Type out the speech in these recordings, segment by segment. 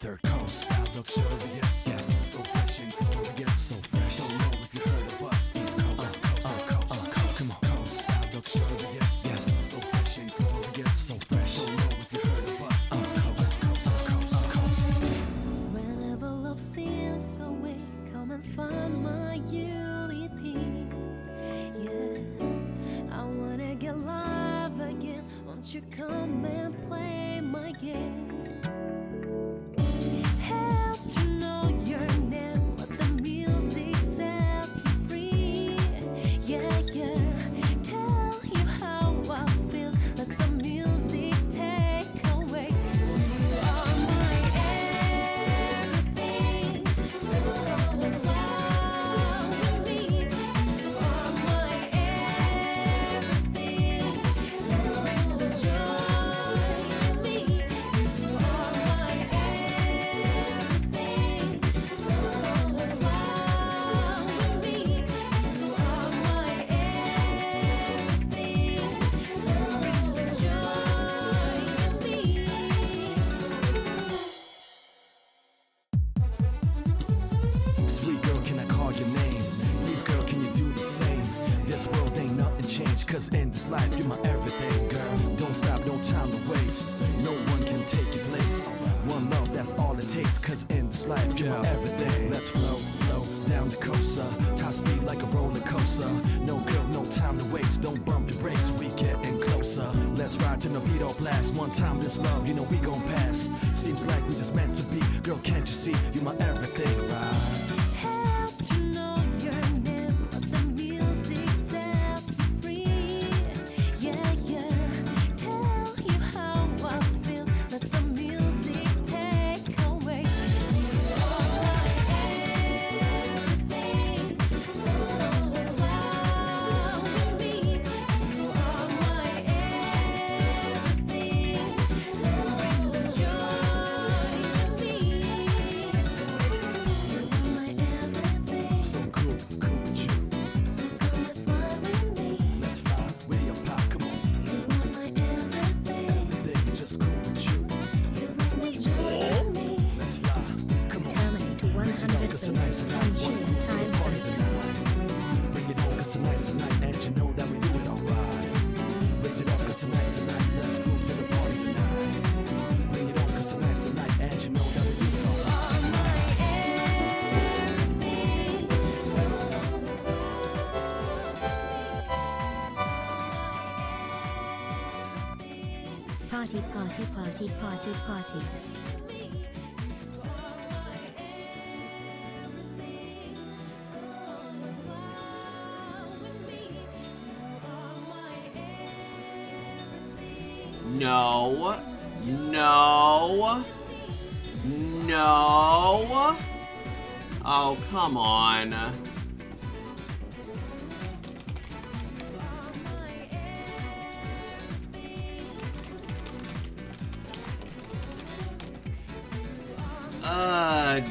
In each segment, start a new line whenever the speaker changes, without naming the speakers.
third coast. Style luxurious, yes, so fresh and glorious, so fresh. Don't know if you heard of us. East Coast, West Coast, coast, come on. Coast, style luxurious, yes, so fresh and glorious, so fresh. Don't know if you heard of us. East Coast, West Coast, coast.
Whenever love seems so weak, come and find my unity. Yeah, I wanna get live again. Won't you come and play my game? Help you know your name, let the music set you free. Yeah, yeah, tell you how I feel, let the music take away. You are my everything, so come and fly with me. You are my everything, you bring the joy in me. You are my everything, so come and fly with me. You are my everything, you bring the joy in me.
Sweet girl, can I call your name? Please, girl, can you do the same? This world ain't nothing changed, cause in this life you're my everything, girl. Don't stop, no time to waste. No one can take your place. One love, that's all it takes, cause in this life you're my everything. Let's flow down the coast, top speed like a roller coaster. No girl, no time to waste. Don't bump your brakes, we getting closer. Let's ride till the beat all blast. One time this love, you know we gon' pass. Seems like we just meant to be. Girl, can't you see you're my everything, right?
Help you know your name, let the music set you free. Yeah, yeah, tell you how I feel, let the music take away. You are my everything, so come and fly with me. You are my everything, you bring the joy in me. You are my everything,
So cool with you.
so come and fly with me.
Let's fly way up high, come on.
You are my everything,
Everything is just cool with you.
you bring the joy in me.
Let's fly, come on.
Terminator
Mix it up, cause tonight's the night. One group to the party tonight. Bring it on, cause tonight's the night. And you know that we do it alright. Raise it up, cause tonight's the night. Let's groove to the party tonight. Bring it on, cause tonight's the night. And you know that we do it alright.
My everything, so
Party, party, party, party, party.
No. No. No. Oh, come on. Ugh.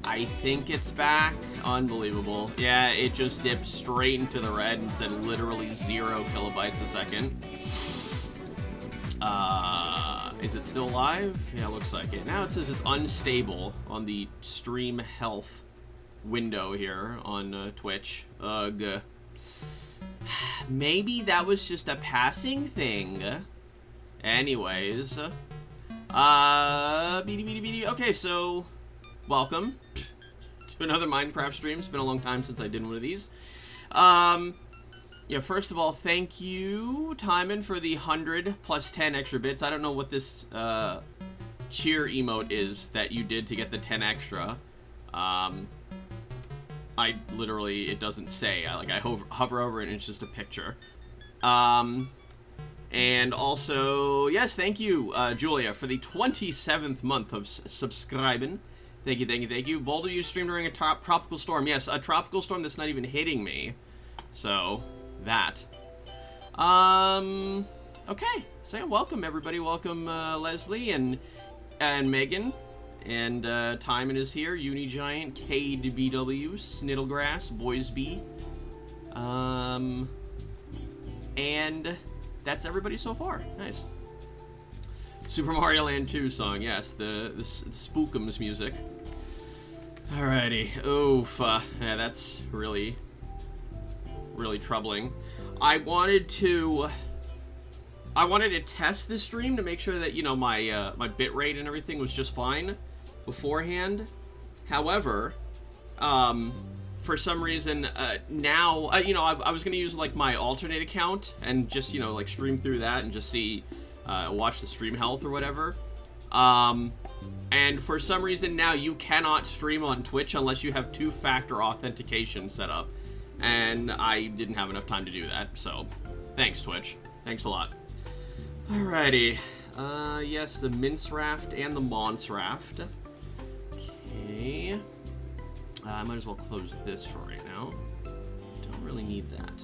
I think it's back. Unbelievable. Yeah, it just dipped straight into the red and said literally 0 kilobytes a second. Is it still live? Yeah, looks like it. Now it says it's unstable on the stream health window here on Twitch. Ugh. Maybe that was just a passing thing. Anyways. Okay, so welcome to another Minecraft stream. It's been a long time since I did one of these. Yeah, first of all, thank you, Timon, for the 100 plus 10 extra bits. I don't know what this cheer emote is that you did to get the 10 extra. I literally, it doesn't say. I hover over it and it's just a picture. And also, yes, thank you, Julia, for the 27th month of subscribing. Thank you, thank you, thank you. Boulder, you streamed during a tropical storm. Yes, a tropical storm that's not even hitting me. So, that. Okay. So, yeah, welcome, everybody. Welcome, Leslie and Megan. And Timon is here. Unigiant, KDBW, Sniddlegrass, Boysby. And that's everybody so far. Nice. Super Mario Land 2 song, yes, the Spookums music. Alrighty, oof, yeah, that's really troubling. I wanted to test this stream to make sure that, you know, my my bitrate and everything was just fine beforehand. However, for some reason, now, you know, I was gonna use, like, my alternate account and just, you know, like, stream through that and just see, watch the stream health or whatever. And for some reason now you cannot stream on Twitch unless you have two-factor authentication set up. And I didn't have enough time to do that, so thanks, Twitch. Thanks a lot. Alrighty. Yes, the Mince Raft and the Mons Raft. Okay. I might as well close this for right now. Don't really need that.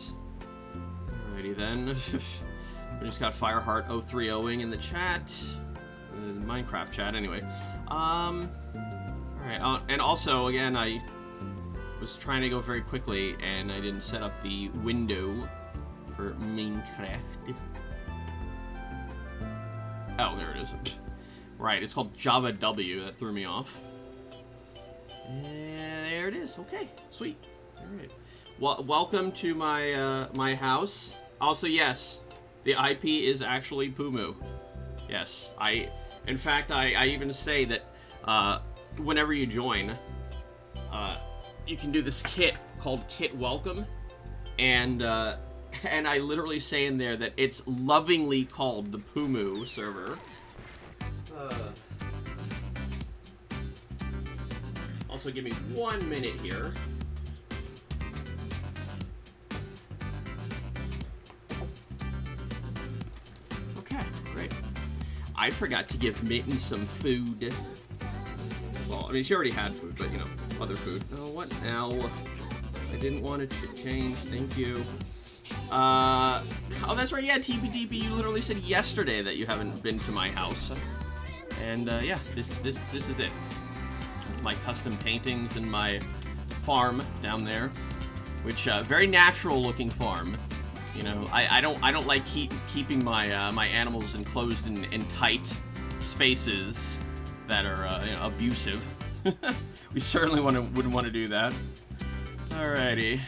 Alrighty then. We just got Fireheart 030ing in the chat. The Minecraft chat, anyway. Alright, and also, again, I was trying to go very quickly, and I didn't set up the window for Minecraft. Oh, there it is. Right, it's called Java W. That threw me off. And there it is. Okay, sweet. Alright. Well, welcome to my, my house. Also, yes, the IP is actually Pumu. Yes, in fact, I even say that, whenever you join, you can do this kit called Kit Welcome, and I literally say in there that it's lovingly called the Pumu server. Also, give me 1 minute here. Okay, great. I forgot to give Mitten some food. Well, I mean, she already had food, but, you know, other food. Oh, what now? I didn't want to change. Thank you. Oh, that's right. Yeah, TPDP, you literally said yesterday that you haven't been to my house. And, yeah, this is it. With my custom paintings and my farm down there. Which, very natural-looking farm. You know, I don't like keeping my my animals enclosed in tight spaces that are you know, abusive. We certainly wouldn't want to do that. Alrighty.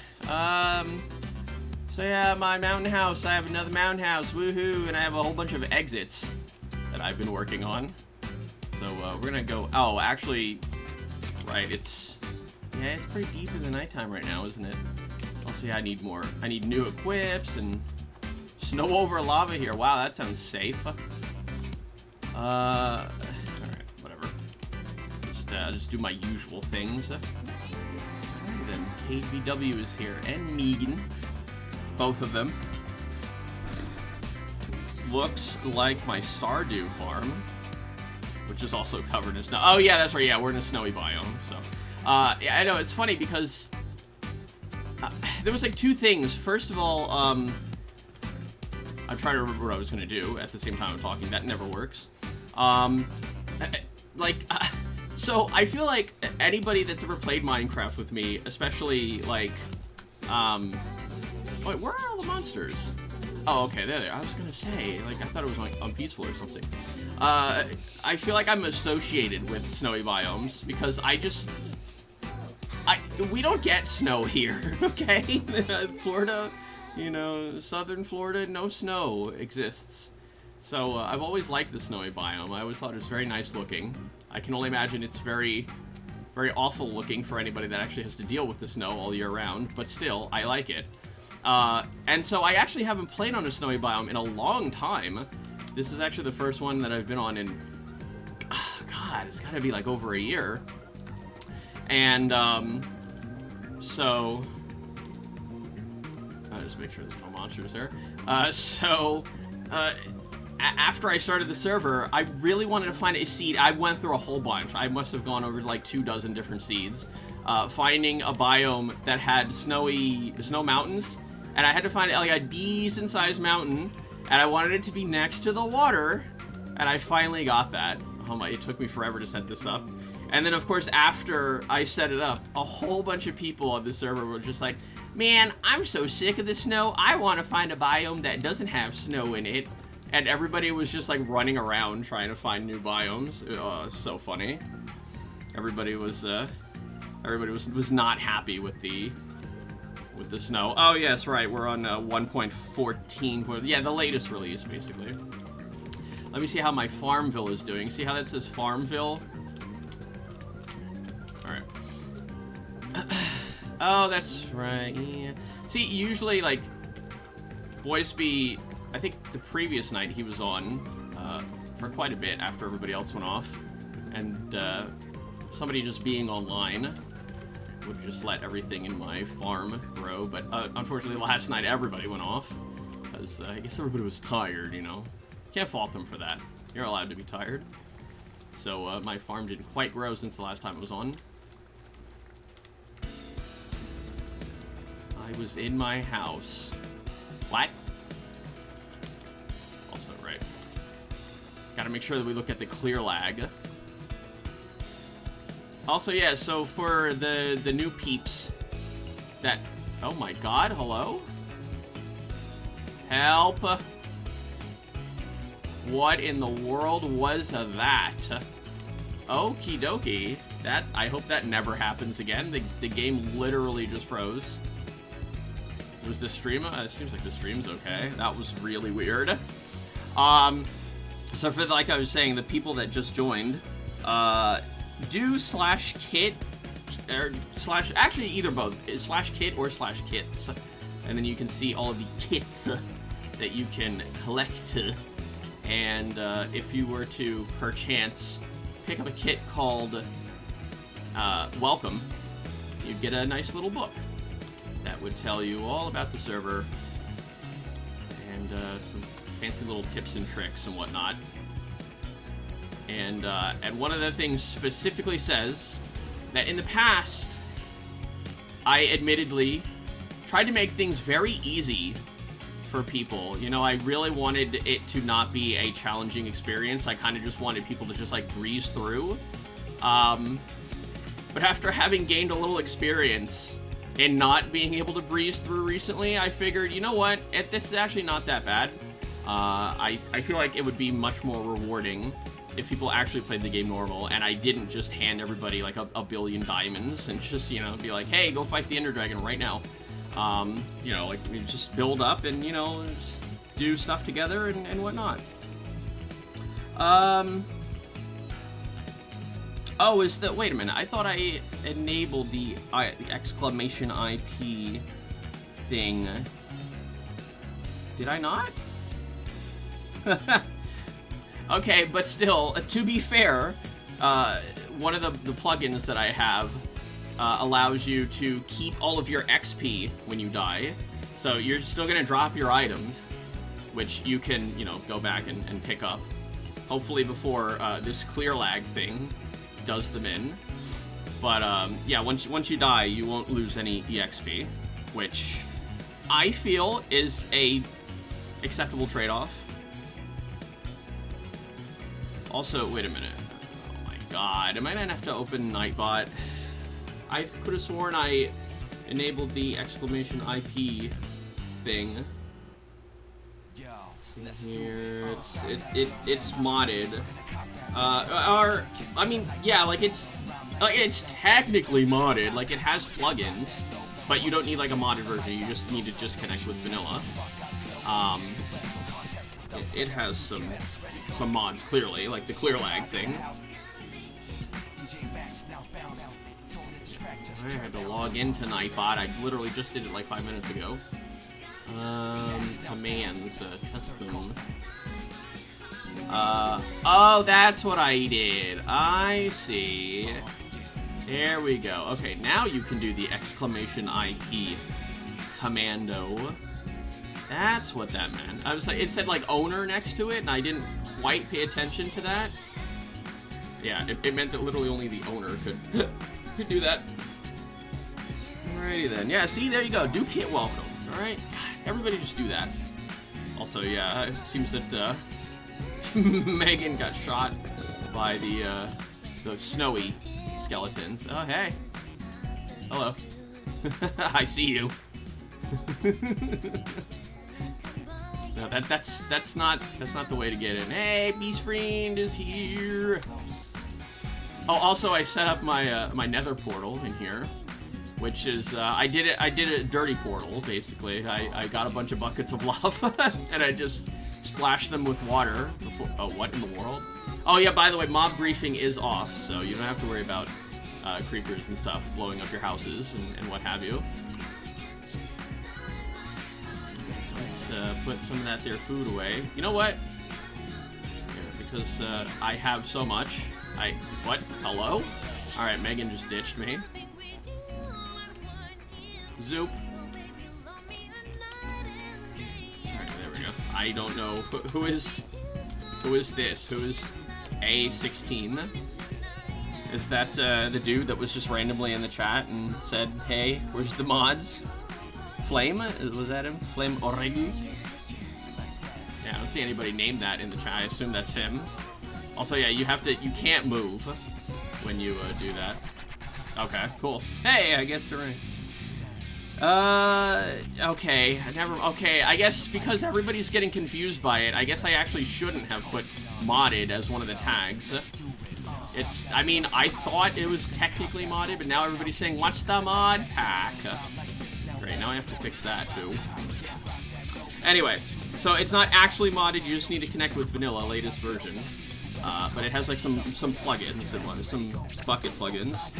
So yeah, my mountain house. I have another mountain house. Woohoo! And I have a whole bunch of exits that I've been working on. So we're gonna go. Oh, actually, right. It's pretty deep in the nighttime right now, isn't it? Also, yeah, I need more. I need new equips and snow over lava here. Wow, that sounds safe. Alright, whatever. Just do my usual things. Alright, then KVW is here, and Megan. Both of them. Looks like my Stardew farm, which is also covered in snow. Oh yeah, that's right. Yeah, we're in a snowy biome. So, yeah, I know it's funny because there was like two things. First of all, I'm trying to remember what I was gonna do at the same time I'm talking. That never works. So I feel like anybody that's ever played Minecraft with me, especially like, wait, where are all the monsters? Oh, okay, there they are. I was gonna say, like, I thought it was like on Peaceful or something. I feel like I'm associated with snowy biomes because we don't get snow here, okay? Florida, you know, southern Florida, no snow exists. So I've always liked the snowy biome. I always thought it was very nice looking. I can only imagine it's very, very awful looking for anybody that actually has to deal with the snow all year round, but still, I like it. And so I actually haven't played on a snowy biome in a long time. This is actually the first one that I've been on in, God, it's gotta be like over a year. And, so, I'll just make sure there's no monsters there. After I started the server, I really wanted to find a seed. I went through a whole bunch. I must have gone over like 24 different seeds, finding a biome that had snow mountains, and I had to find like a decent sized mountain, and I wanted it to be next to the water, and I finally got that. Oh my, it took me forever to set this up. And then, of course, after I set it up, a whole bunch of people on the server were just like, man, I'm so sick of the snow. I want to find a biome that doesn't have snow in it. and everybody was just like running around trying to find new biomes. So funny. Everybody was not happy with the snow. Oh yes, right. We're on 1.14. Yeah, the latest release basically. Let me see how my Farmville is doing. See how that says Farmville? Alright. Oh, that's right. Yeah. See, usually, like, Boysby, I think the previous night he was on for quite a bit after everybody else went off. And somebody just being online would just let everything in my farm grow. But unfortunately, last night everybody went off. Because I guess everybody was tired, you know. Can't fault them for that. You're allowed to be tired. So my farm didn't quite grow since the last time it was on. I was in my house. What? Also, right. Gotta make sure that we look at the clear lag. Also, yeah, so for the new peeps that... Oh my god, hello? Help! What in the world was that? Okie dokie. That, I hope that never happens again. The game literally just froze. Was the stream? It seems like the stream's okay. That was really weird. So for, like I was saying, the people that just joined, do /kit, or / actually either both, /kit or /kits. And then you can see all of the kits that you can collect. And if you were to, perchance, pick up a kit called Welcome, you'd get a nice little book that would tell you all about the server and some fancy little tips and tricks and whatnot. And one of the things specifically says that in the past, I admittedly tried to make things very easy for people. You know, I really wanted it to not be a challenging experience. I kind of just wanted people to just like breeze through. But after having gained a little experience in not being able to breeze through recently, I figured, you know what, this is actually not that bad. I feel like it would be much more rewarding if people actually played the game normal, and I didn't just hand everybody like a billion diamonds and just, you know, be like, hey, go fight the Ender Dragon right now. You know, like, we just build up and, you know, just do stuff together and whatnot. Oh, wait a minute, I thought I enabled the exclamation IP thing. Did I not? Okay, but still, to be fair, one of the plugins that I have allows you to keep all of your XP when you die. So you're still going to drop your items, which you can, you know, go back and pick up. Hopefully before this clear lag thing does them in. But yeah, once you die, you won't lose any EXP, which I feel is a acceptable trade-off. Also, wait a minute. Oh my god, am I gonna have to open Nightbot? I could have sworn I enabled the exclamation IP thing. Here, it's modded. Or I mean, yeah, like it's technically modded. Like it has plugins, but you don't need like a modded version. You just need to just connect with vanilla. It has some mods clearly, like the clear lag thing. I had to log into Nightbot. I literally just did it like 5 minutes ago. Commands, test them. Oh, that's what I did. I see. There we go. Okay, now you can do the exclamation IP commando. That's what that meant. I was like, it said like owner next to it, and I didn't quite pay attention to that. Yeah, it meant that literally only the owner could do that. Alrighty then. Yeah, see, there you go. Do kit welcome. Alright? Everybody just do that. Also, yeah, it seems that Megan got shot by the snowy skeletons. Oh, hey. Hello. I see you. No, that's not the way to get in. Hey, Beast Friend is here. Oh, also I set up my my Nether portal in here, which is I did a dirty portal basically. I got a bunch of buckets of lava and I just splashed them with water. Before, oh, what in the world? Oh yeah, by the way, mob griefing is off, so you don't have to worry about creepers and stuff blowing up your houses and what have you. Let's put some of that there food away. You know what? Yeah, because I have so much. What? Hello? Alright, Megan just ditched me. Zoop. Alright, there we go. I don't know. Who is this? Who is A16? Is that the dude that was just randomly in the chat and said, hey, where's the mods? Flame? Was that him? Flame Oregu? Yeah, I don't see anybody named that in the chat. I assume that's him. Also, yeah, you can't move when you do that. Okay, cool. Hey, I guess you're right. Okay, I guess because everybody's getting confused by it, I guess I actually shouldn't have put modded as one of the tags. I mean, I thought it was technically modded, but now everybody's saying, what's the mod pack? Great, now I have to fix that, too. Anyway, so it's not actually modded, you just need to connect with vanilla, latest version. But it has like some plugins and some bucket plugins.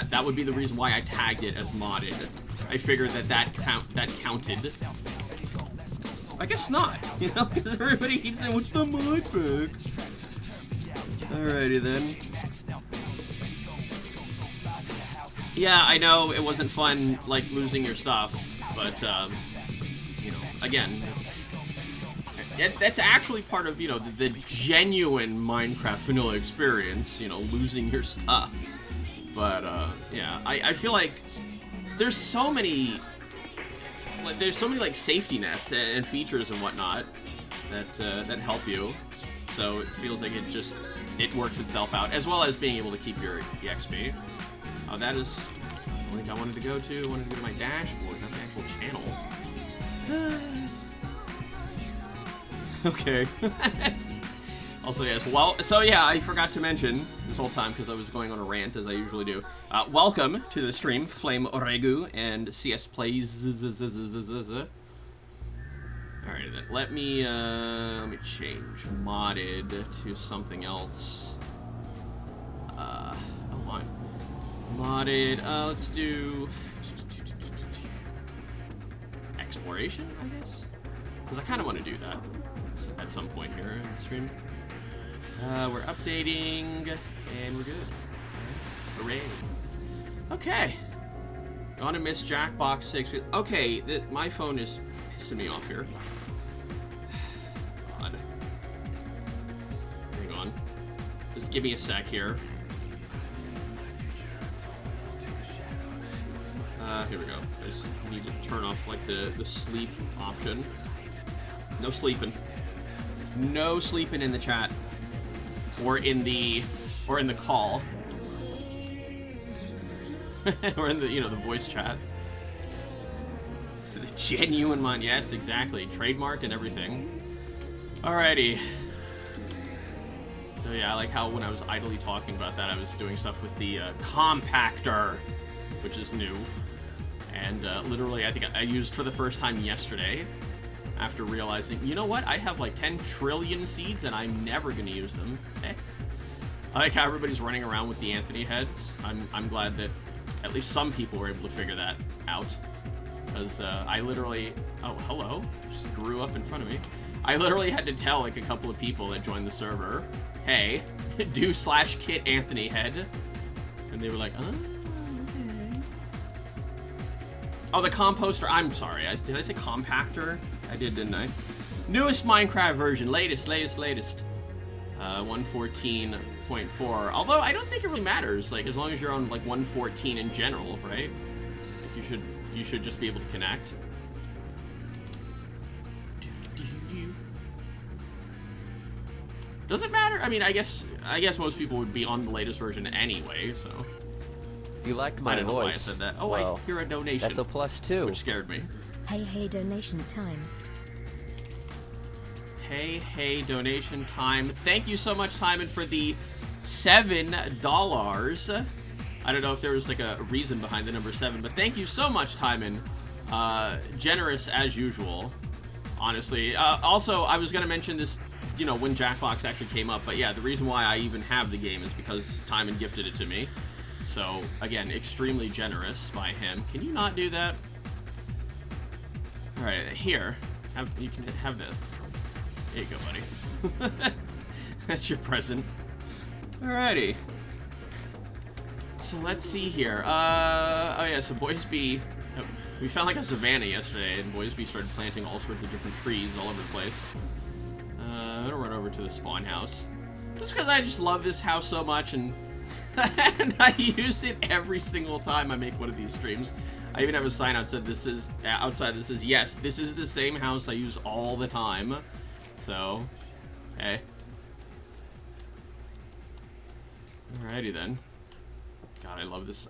That would be the reason why I tagged it as modded. I figured that counted. I guess not, you know, because everybody keeps saying, what's the mod pack? Alrighty then. Yeah, I know it wasn't fun, like, losing your stuff, but, you know, again, that's actually part of, you know, the genuine Minecraft vanilla experience, you know, losing your stuff. But, yeah, I feel like there's so many, like, safety nets and features and whatnot that help you. So it feels like it works itself out, as well as being able to keep your EXP. Oh, that's not the link I wanted to go to. I wanted to go to my dashboard, not the actual channel. Okay. Also, yes, well, so yeah, I forgot to mention this whole time because I was going on a rant, as I usually do. Welcome to the stream, Flame Oregu and CS Plays. Alright, then let me change modded to something else. Hold on. Modded, let's do exploration, I guess? Because I kind of want to do that at some point here in the stream. We're updating, and we're good. Hooray. Okay. Gonna miss JACKBOX 6. Okay, my phone is pissing me off here. God. Hang on. Just give me a sec here. Here we go. I just need to turn off, like, the sleep option. No sleeping. No sleeping in the chat. Or in the call. Or in the, you know, the voice chat. The genuine mind, yes, exactly. Trademarked and everything. Alrighty. So yeah, I like how when I was idly talking about that, I was doing stuff with the compactor, which is new. And literally, I think I used for the first time yesterday, after realizing, you know what, I have like 10 trillion seeds and I'm never going to use them. Eh. I like how everybody's running around with the Anthony heads. I'm glad that at least some people were able to figure that out. Because I literally, oh, hello, just grew up in front of me. I literally had to tell like a couple of people that joined the server, hey, do /kit Anthony head. And they were like, oh, okay. Oh, the composter, I'm sorry, did I say compactor? I did, didn't I? Newest Minecraft version, latest. 1.14.4. Although I don't think it really matters, like as long as you're on like 1.14 in general, right? Like you should just be able to connect. Does it matter? I mean, I guess most people would be on the latest version anyway, so.
You liked my voice.
I don't know why I said that. Oh, well, I hear a donation.
That's a +2.
Which scared me.
Hey, donation time.
Hey, donation time. Thank you so much, Timon, for the $7. I don't know if there was like a reason behind the number 7, but thank you so much, Timon. Generous as usual, honestly. Also, I was gonna mention this, you know, when Jackbox actually came up, but yeah, the reason why I even have the game is because Timon gifted it to me. So, again, extremely generous by him. Can you not do that? Alright, here. You can have this. There you go, buddy. That's your present. Alrighty. So let's see here. Oh yeah, so Boysby... We found like a savanna yesterday, and Boysby started planting all sorts of different trees all over the place. I'm gonna run over to the spawn house. Just because I just love this house so much, and, and I use it every single time I make one of these streams. I even have a sign outside that says, yes, this is the same house I use all the time. So, hey. Alrighty then. God, I love this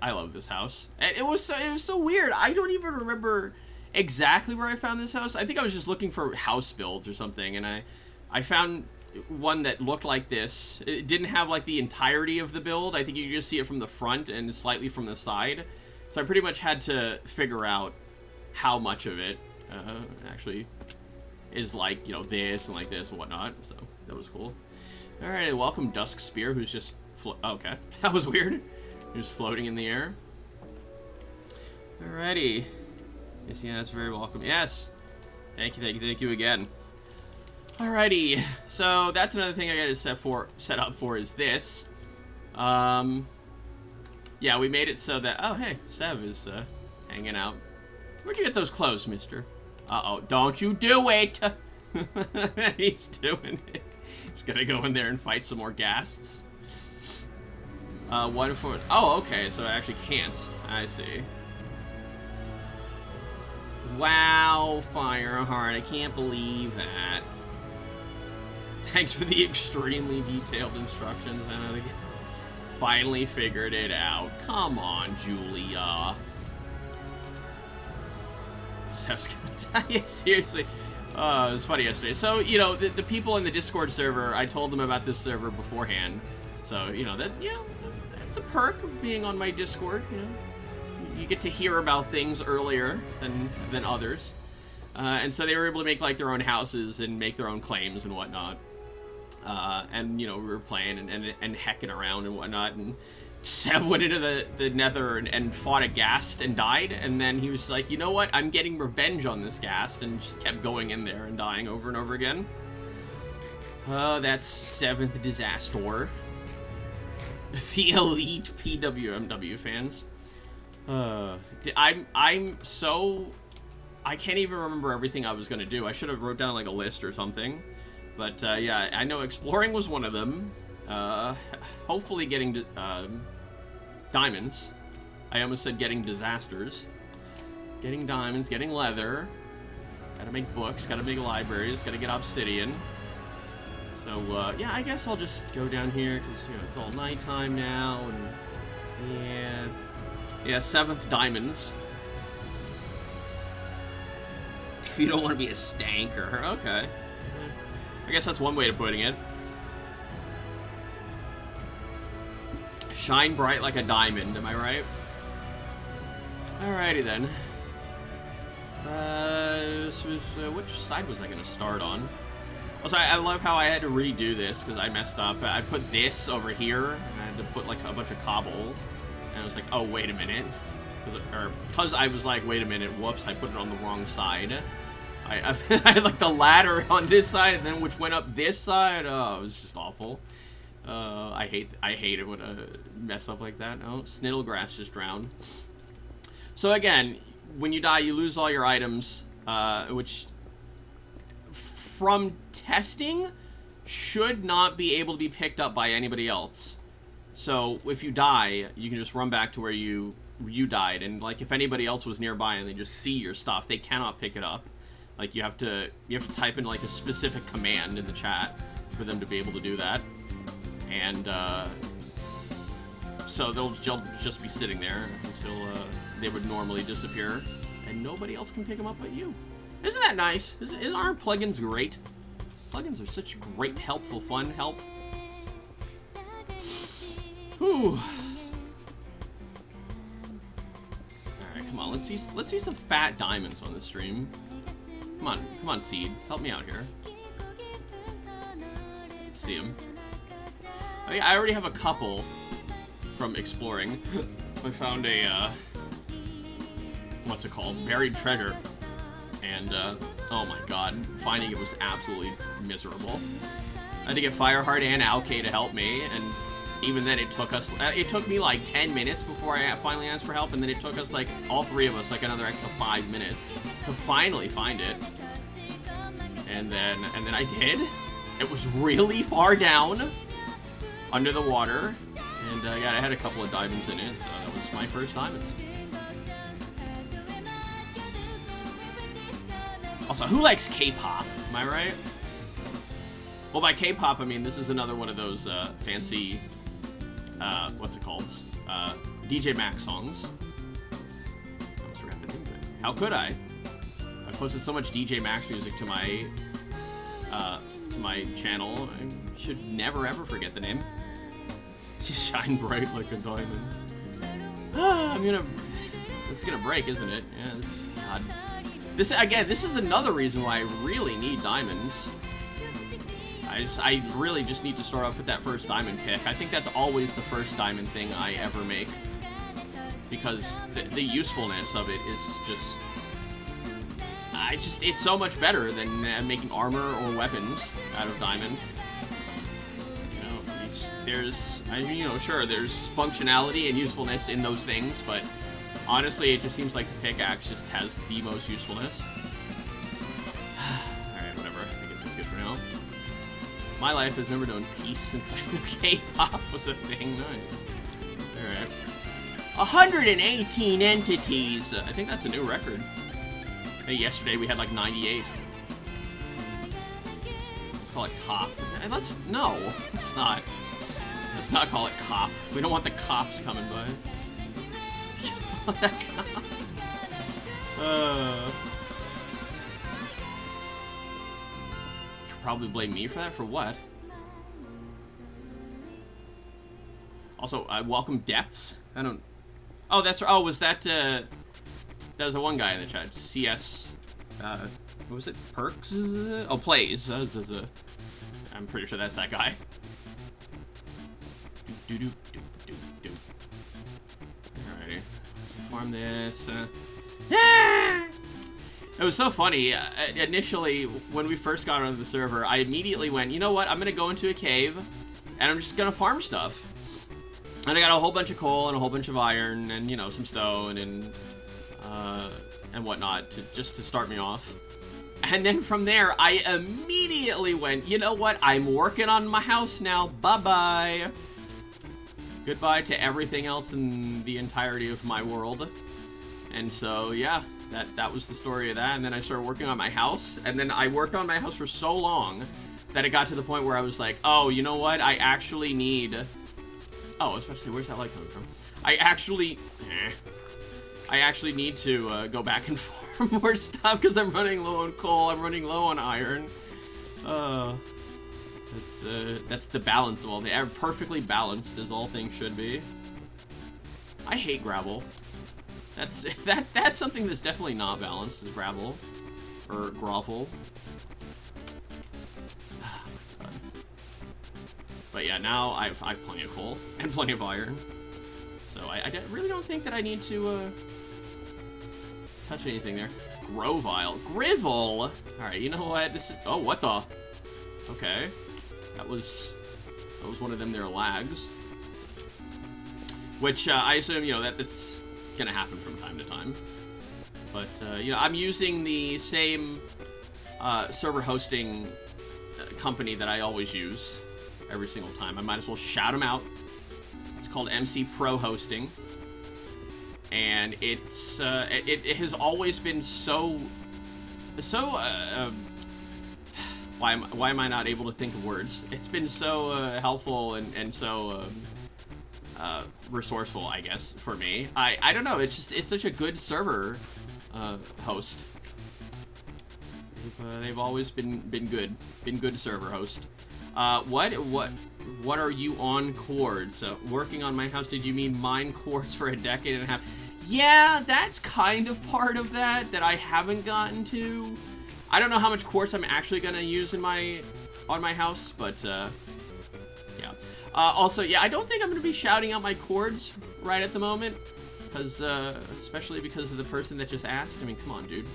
house. And it was so weird. I don't even remember exactly where I found this house. I think I was just looking for house builds or something, and I found one that looked like this. It didn't have like the entirety of the build. I think you could just see it from the front and slightly from the side. So I pretty much had to figure out how much of it actually is like, you know, this and like this and whatnot. So that was cool. All right, welcome Dusk Spear, who's just okay, that was weird. He was floating in the air. Alrighty. Yes, yeah, that's very welcome. Yes. Thank you again. Alrighty. So that's another thing I gotta set up for is this. Yeah, we made it so that, oh hey, Sev is hanging out. Where'd you get those clothes, mister? Uh-oh, don't you do it! He's doing it. He's gonna go in there and fight some more ghasts. One for... Oh, okay, so I actually can't. I see. Wow, Fireheart, I can't believe that. Thanks for the extremely detailed instructions. I finally figured it out. Come on, Julia. Sev's gonna die. Seriously. It was funny yesterday. So, you know, the people in the Discord server, I told them about this server beforehand. So, you know, that's a perk of being on my Discord, you know. You get to hear about things earlier than others. And so they were able to make, like, their own houses and make their own claims and whatnot. And, you know, we were playing and hecking around and whatnot, and Sev went into the nether and fought a ghast and died, and then he was like, you know what, I'm getting revenge on this ghast, and just kept going in there and dying over and over again. That's 7th disaster. The elite PWMW fans. I'm so... I can't even remember everything I was gonna do. I should have wrote down like a list or something. But yeah, I know exploring was one of them. Hopefully getting diamonds. I almost said getting disasters. Getting diamonds, getting leather. Gotta make books, gotta make libraries, gotta get obsidian. So yeah, I guess I'll just go down here because, you know, it's all nighttime now, and yeah, 7th diamonds. If you don't want to be a stanker, okay. I guess that's one way of putting it. Shine bright like a diamond, am I right? Alrighty then. Which side was I going to start on? Also, I love how I had to redo this because I messed up. I put this over here, and I had to put like a bunch of cobble. And I was like, oh, wait a minute. Because I was like, wait a minute, whoops, I put it on the wrong side. I had like the ladder on this side, and then which went up this side. Oh, it was just awful. I hate it when I mess up like that. Oh, Sniddlegrass just drowned. So again, when you die, you lose all your items, which from testing should not be able to be picked up by anybody else. So if you die, you can just run back to where you died, and like if anybody else was nearby and they just see your stuff, they cannot pick it up. Like you have to type in like a specific command in the chat for them to be able to do that. And so they'll just be sitting there until they would normally disappear, and nobody else can pick them up but you. Isn't that nice? Aren't plugins great? Plugins are such great, helpful, fun help. Whew. Alright, come on, let's see some fat diamonds on the stream. Come on, Seed. Help me out here. Let's see them. Oh, yeah, I already have a couple from exploring. I found a, what's it called? Buried treasure. And, oh my god, finding it was absolutely miserable. I had to get Fireheart and Alkay to help me, and even then it took me like 10 minutes before I finally asked for help, and then it took us like, all three of us, like another extra 5 minutes to finally find it. And then I did. It was really far down, under the water, and yeah, I had a couple of diamonds in it, so that was my first diamonds. Also, who likes K-pop? Am I right? Well, by K-pop, I mean this is another one of those fancy, what's it called? DJ Max songs. I almost forgot the name of it. How could I? I posted so much DJ Max music to my channel. I should never ever forget the name. Just shine bright like a diamond. This is gonna break, isn't it? Yeah, God. This is another reason why I really need diamonds. I really just need to start off with that first diamond pick. I think that's always the first diamond thing I ever make. Because the usefulness of it is just... it's so much better than making armor or weapons out of diamond. You know, sure, there's functionality and usefulness in those things, but honestly, it just seems like the pickaxe just has the most usefulness. Alright, whatever. I guess that's good for now. My life has never known peace since I knew K-pop was a thing. Nice. Alright. 118 entities! I think that's a new record. Hey, yesterday we had like 98. Let's call it cop. No, let's not. Let's not call it cop. We don't want the cops coming by. That cop. Could probably blame me for that. For what? Also, welcome Depths. I don't... Oh, that's... Oh, was that... That was the one guy in the chat. CS... what was it? Perks? Oh, Plays. I'm pretty sure that's that guy. Alrighty. Farm this. It was so funny. Initially, when we first got onto the server, I immediately went, you know what? I'm gonna go into a cave, and I'm just gonna farm stuff. And I got a whole bunch of coal and a whole bunch of iron, and you know, some stone and whatnot just to start me off. And then from there, I immediately went, you know what? I'm working on my house now. Bye-bye. Goodbye to everything else in the entirety of my world. And so, yeah, that was the story of that. And then I started working on my house. And then I worked on my house for so long that it got to the point where I was like, oh, you know what? I actually need... Oh, especially, where's that light coming from? I actually need to go back and farm more stuff because I'm running low on coal. I'm running low on iron. That's the balance of all. They are perfectly balanced, as all things should be. I hate gravel. That's something that's definitely not balanced, is gravel. Or grovel. Oh my god. But yeah, now I've plenty of coal and plenty of iron. So I really don't think that I need to touch anything there. Grovile. Grivel! Alright, you know what? This is... Oh, what the... Okay. That was one of them there lags. Which, I assume, you know, that's gonna happen from time to time. But, you know, I'm using the same server hosting company that I always use every single time. I might as well shout them out. It's called MC Pro Hosting. And it's, it has always been so why am I not able to think of words? It's been so helpful and so resourceful, I guess, for me. I don't know. It's such a good server host. They've always been good server host. What are you on chords? Working on my house? Did you mean mine chords for a decade and a half? Yeah, that's kind of part of that I haven't gotten to. I don't know how much quartz I'm actually gonna use on my house, but yeah. Also, yeah, I don't think I'm gonna be shouting out my chords right at the moment, because especially because of the person that just asked. I mean, come on, dude.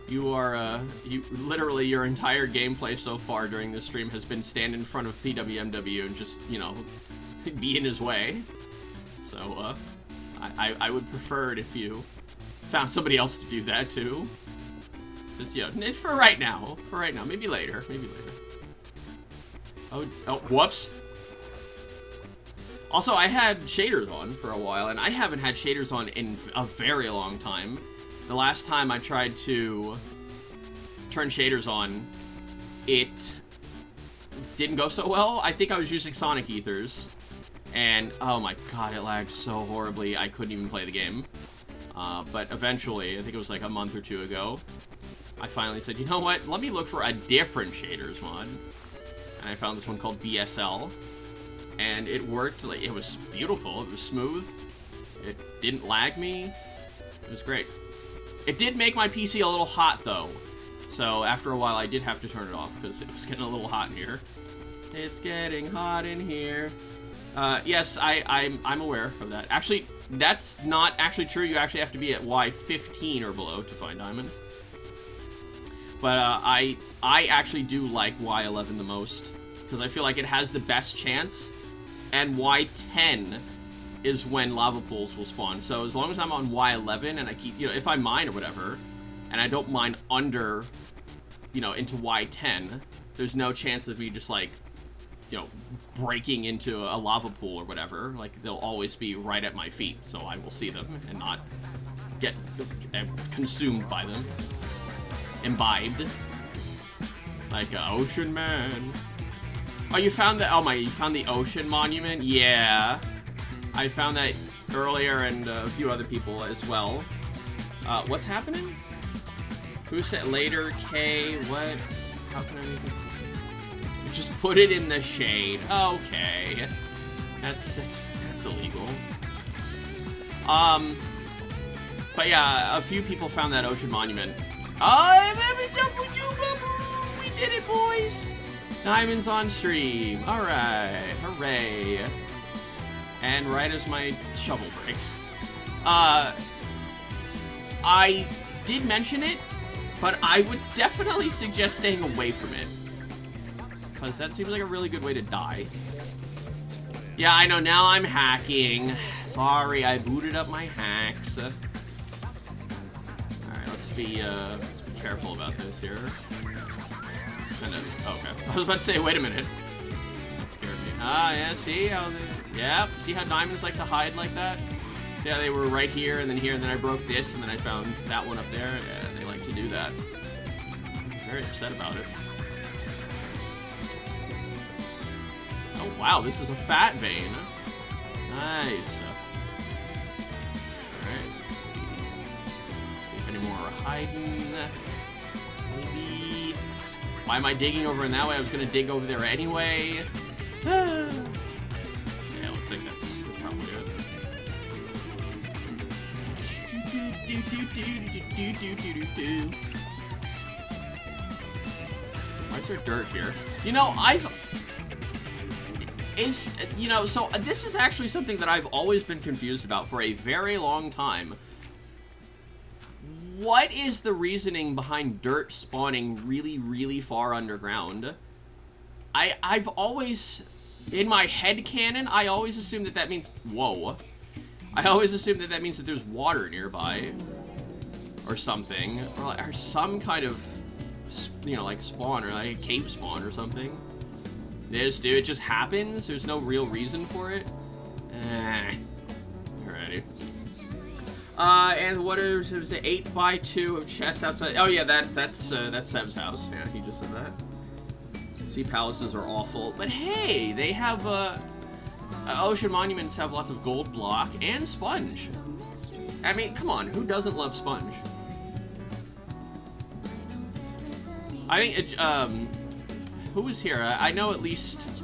You are you literally your entire gameplay so far during this stream has been stand in front of PWMW and just, you know, be in his way. So I would prefer it if you found somebody else to do that too. Just, you know, for right now. Maybe later. Oh, whoops. Also, I had shaders on for a while, and I haven't had shaders on in a very long time. The last time I tried to turn shaders on, it didn't go so well. I think I was using Sonic Ethers, and oh my god, it lagged so horribly, I couldn't even play the game. But eventually, I think it was like a month or two ago, I finally said, you know what, let me look for a different shaders mod. And I found this one called BSL, and it worked. Like, it was beautiful, it was smooth, it didn't lag me, it was great. It did make my PC a little hot, though. So, after a while, I did have to turn it off, because it was getting a little hot in here. It's getting hot in here. Yes, I'm aware of that. Actually, that's not actually true. You actually have to be at Y15 or below to find diamonds. But, I actually do like Y11 the most, because I feel like it has the best chance, and Y10 is when lava pools will spawn. So as long as I'm on Y11 and I keep, you know, if I mine or whatever, and I don't mine under, you know, into Y10, there's no chance of me just, like, you know, breaking into a lava pool or whatever. Like, they'll always be right at my feet, so I will see them and not get consumed by them. Imbibed. Like a ocean man. Oh, you found the, you found the ocean monument? Yeah. I found that earlier, and a few other people as well. What's happening? Who said later? K, what? How can I make it? Just put it in the shade. Okay. That's illegal. But yeah, a few people found that ocean monument. We did it, boys! Diamonds on stream. Alright. Hooray. And right as my shovel breaks. I did mention it, but I would definitely suggest staying away from it. Because that seems like a really good way to die. Yeah, I know, now I'm hacking. Sorry, I booted up my hacks. Alright, let's be careful about this here. Okay. I was about to say, wait a minute. That scared me. Yeah, see how see how diamonds like to hide like that? Yeah, they were right here, and then I broke this, and then I found that one up there. Yeah, they like to do that. I'm very upset about it. Oh, wow, this is a fat vein. Nice. Alright, let's see if any more are hiding. Maybe. Why am I digging over in that way? I was gonna dig over there anyway. Yeah, looks like that's probably it. Why is there dirt here? You know, so this is actually something that I've always been confused about for a very long time. What is the reasoning behind dirt spawning really, really far underground? I've always, in my head canon, I always assume that means, whoa. I always assume that means that there's water nearby. Or something. Or some kind of, you know, like spawn, or like a cave spawn or something. Dude, it just happens? There's no real reason for it? Alrighty. And what is it? 8x2 of chests outside. Oh yeah, that's Seb's house. Yeah, he just said that. Sea palaces are awful, but hey, they have ocean monuments have lots of gold block and sponge. I mean, come on, who doesn't love sponge? I think, who was here? I know at least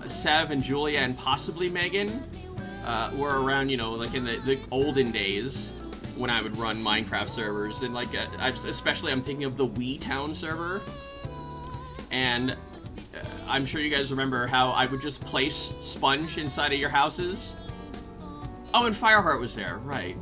Sev and Julia and possibly Megan were around, you know, like in the olden days when I would run Minecraft servers. And, like, especially I'm thinking of the Wee Town server. And I'm sure you guys remember how I would just place sponge inside of your houses. Oh, and Fireheart was there, right.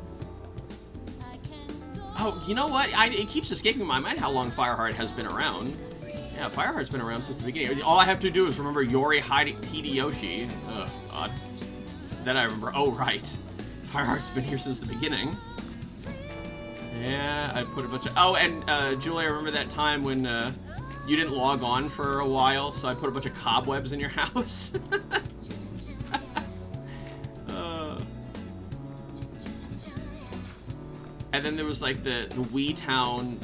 Oh, you know what? It keeps escaping my mind how long Fireheart has been around. Yeah, Fireheart's been around since the beginning. All I have to do is remember Yori Hideyoshi. Oh, God. Then I remember, oh, right. Fireheart's been here since the beginning. Yeah, I put a bunch of... Oh, and Julie, I remember that time when you didn't log on for a while, so I put a bunch of cobwebs in your house. And then there was, like, the Wee Town,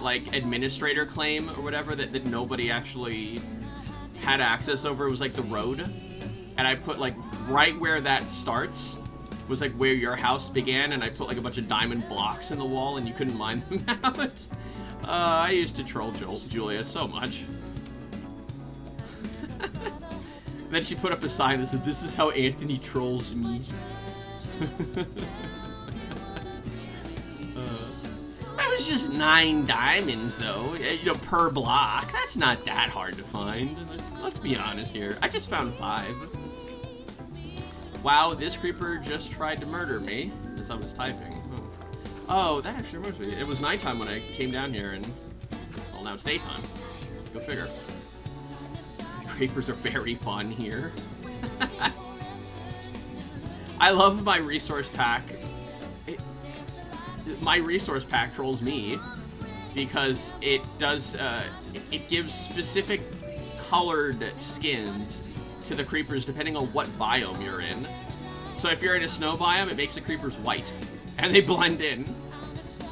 like, administrator claim or whatever that nobody actually had access over. It was, like, the road. And I put, like, right where that starts was, like, where your house began, and I put, like, a bunch of diamond blocks in the wall, and you couldn't mine them out. I used to troll Julia so much. Then she put up a sign that said, "This is how Anthony trolls me." That was just 9 diamonds, though, you know, per block. That's not that hard to find. Let's be honest here. I just found 5. Wow, this creeper just tried to murder me as I was typing. Oh, that actually reminds me. It was nighttime when I came down here, and, well, now it's daytime. Go figure. Creepers are very fun here. I love my resource pack. My resource pack trolls me because it does, it gives specific colored skins to the creepers depending on what biome you're in. So if you're in a snow biome, it makes the creepers white, and they blend in.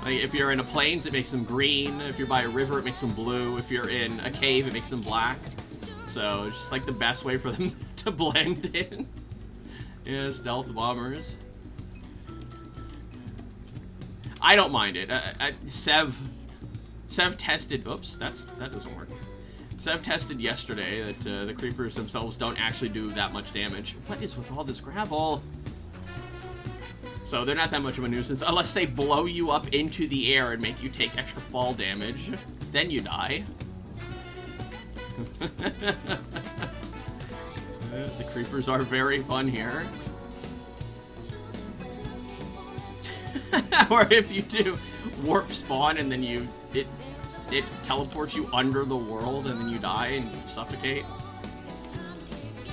Like if you're in a plains, it makes them green. If you're by a river, it makes them blue. If you're in a cave, it makes them black. So it's just like the best way for them to blend in. Yeah, stealth bombers. I don't mind it. Sev tested. Oops, that doesn't work. Sev tested yesterday that the creepers themselves don't actually do that much damage. What is with all this gravel? So they're not that much of a nuisance unless they blow you up into the air and make you take extra fall damage. Then you die. The creepers are very fun here. Or if you do warp spawn and then it teleports you under the world and then you die and you suffocate.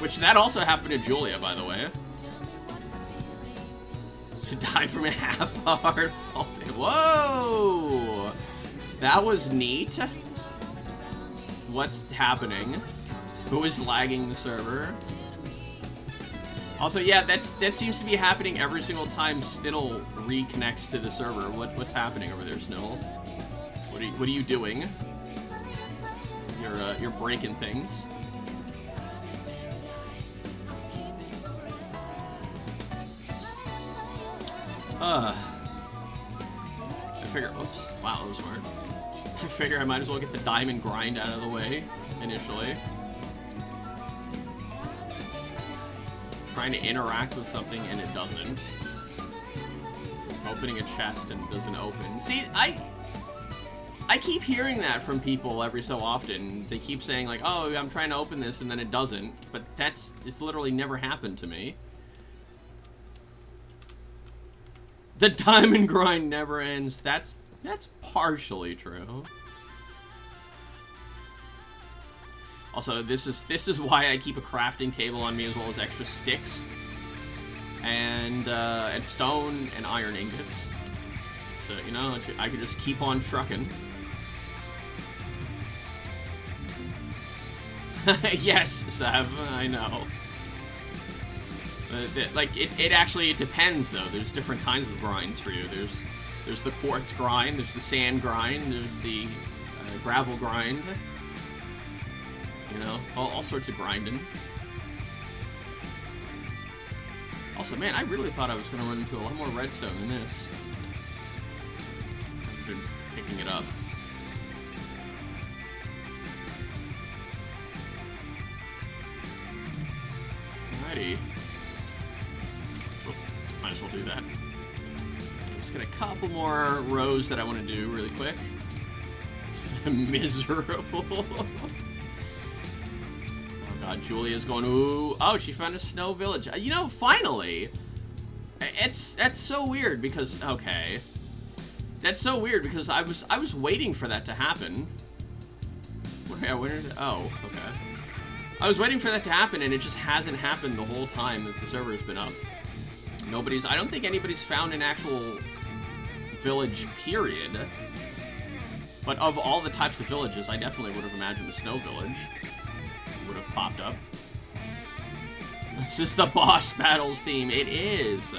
Which that also happened to Julia, by the way. To die from a half-hard fall save. Whoa! That was neat. What's happening? Who is lagging the server? Also, yeah, that seems to be happening every single time Snittle reconnects to the server. What's happening over there, Snittle? What are you doing? You're breaking things. I figure, oops, wow, that was smart. I figure I might as well get the diamond grind out of the way initially. Trying to interact with something and it doesn't. Opening a chest and it doesn't open. See, I keep hearing that from people every so often. They keep saying like, oh, I'm trying to open this and then it doesn't. But it's literally never happened to me. The diamond grind never ends. That's partially true. Also, this is why I keep a crafting table on me as well as extra sticks and stone and iron ingots. So you know I could just keep on trucking. Yes, Sav, I know. Like it actually depends though. There's different kinds of grinds for you. There's the quartz grind. There's the sand grind. There's the gravel grind. You know, all sorts of grinding. Also, man, I really thought I was going to run into a lot more redstone than this. I've been picking it up. Alrighty. Oh, might as well do that. Just got a couple more rows that I want to do really quick. Miserable. Oh god, Julia's going, ooh. Oh, she found a snow village. You know, finally. That's so weird because, okay. That's so weird because I was waiting for that to happen. Where did it, oh, okay. I was waiting for that to happen and it just hasn't happened the whole time that the server's been up. I don't think anybody's found an actual village, period. But of all the types of villages, I definitely would have imagined the snow village would have popped up. This is the boss battles theme. It is.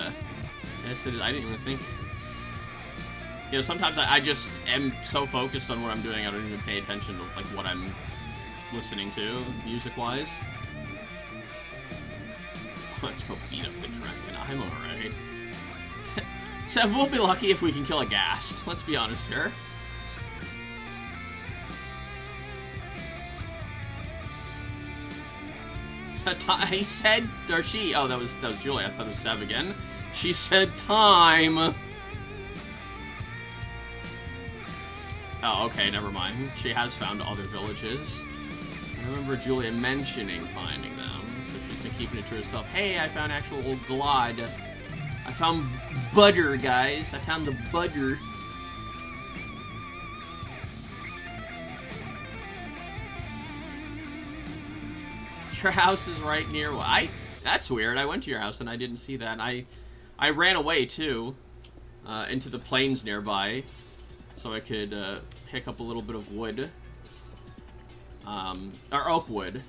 Yes, it is. I didn't even think. You know, sometimes I just am so focused on what I'm doing, I don't even pay attention to like what I'm listening to, music-wise. Let's go beat up the dragon. I'm alright. Sev, we'll be lucky if we can kill a ghast. Let's be honest here. He said, or she, oh, that was Julie. I thought it was Sev again. She said time. Oh, okay, never mind. She has found other villages. I remember Julia mentioning finding them, so she's been keeping it to herself. Hey, I found actual glod. I found butter, guys. I found the butter. Your house is right near. Well, that's weird. I went to your house and I didn't see that. I ran away too, into the plains nearby, so I could pick up a little bit of wood, or oak wood,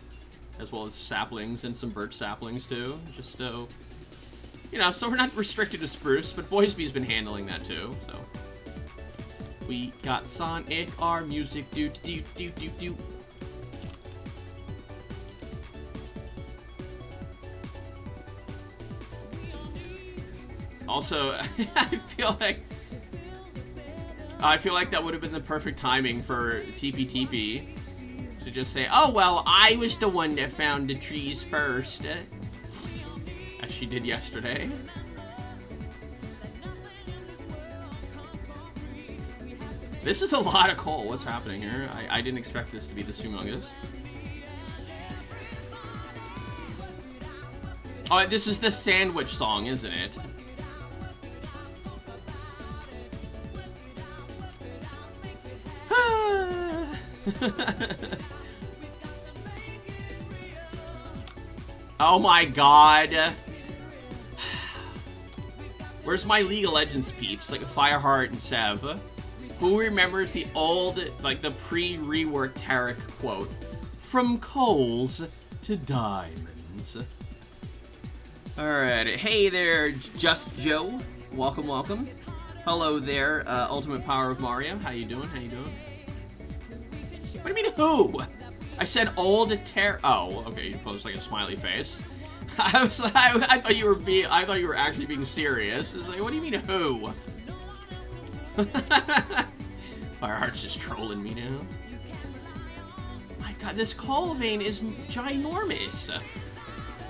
as well as saplings and some birch saplings too. Just you know, so we're not restricted to spruce, but Boysby's been handling that too. So we got Sonic, our music, do do do do do. Also, I feel like that would have been the perfect timing for TP to just say, "Oh well, I was the one that found the trees first," as she did yesterday. This is a lot of coal. What's happening here? I didn't expect this to be this humongous. Oh, this is the sandwich song, isn't it? Oh my god. Where's my League of Legends peeps? Like Fireheart and Sev. Who remembers the old, like the pre-reworked Tarek quote? From coals to diamonds. Alright, hey there, Just Joe. Welcome, welcome. Hello there, Ultimate Power of Mario. How you doing? How you doing? What do you mean, who? I said old Oh, okay. You posed like a smiley face. I thought you were actually being serious. It's like, what do you mean, who? Fireheart's just trolling me now. My God, this coal vein is ginormous.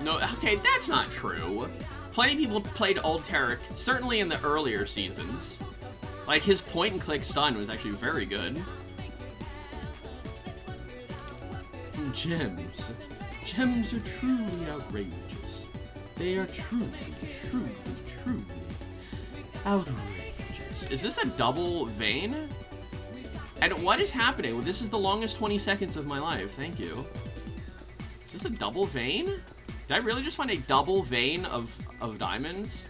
No, okay, that's not true. Plenty of people played old Tarek, certainly in the earlier seasons. Like his point-and-click stun was actually very good. Gems. Gems are truly outrageous. They are truly, truly, truly outrageous. Is this a double vein? And what is happening? Well, this is the longest 20 seconds of my life. Thank you. Is this a double vein? Did I really just find a double vein of diamonds?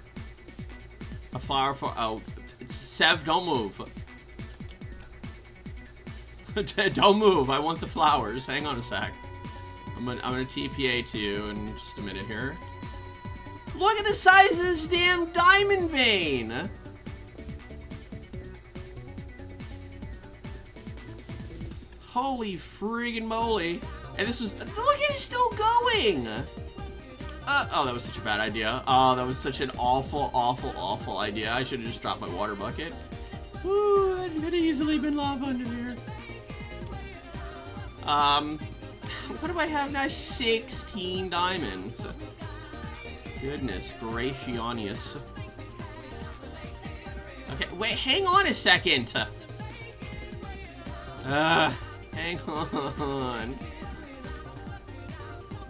A flower for... Oh, Sev, don't move. Don't move. I want the flowers. Hang on a sec. I'm gonna TPA to you in just a minute here. Look at the size of this damn diamond vein. Holy friggin' moly! And this is, look at it, still going. Oh, that was such a bad idea. Oh, that was such an awful, awful, awful idea. I should have just dropped my water bucket. Ooh, that could have easily been lava under here. What do I have now? 16 diamonds. Goodness gracious. Okay, wait, hang on a second. Hang on.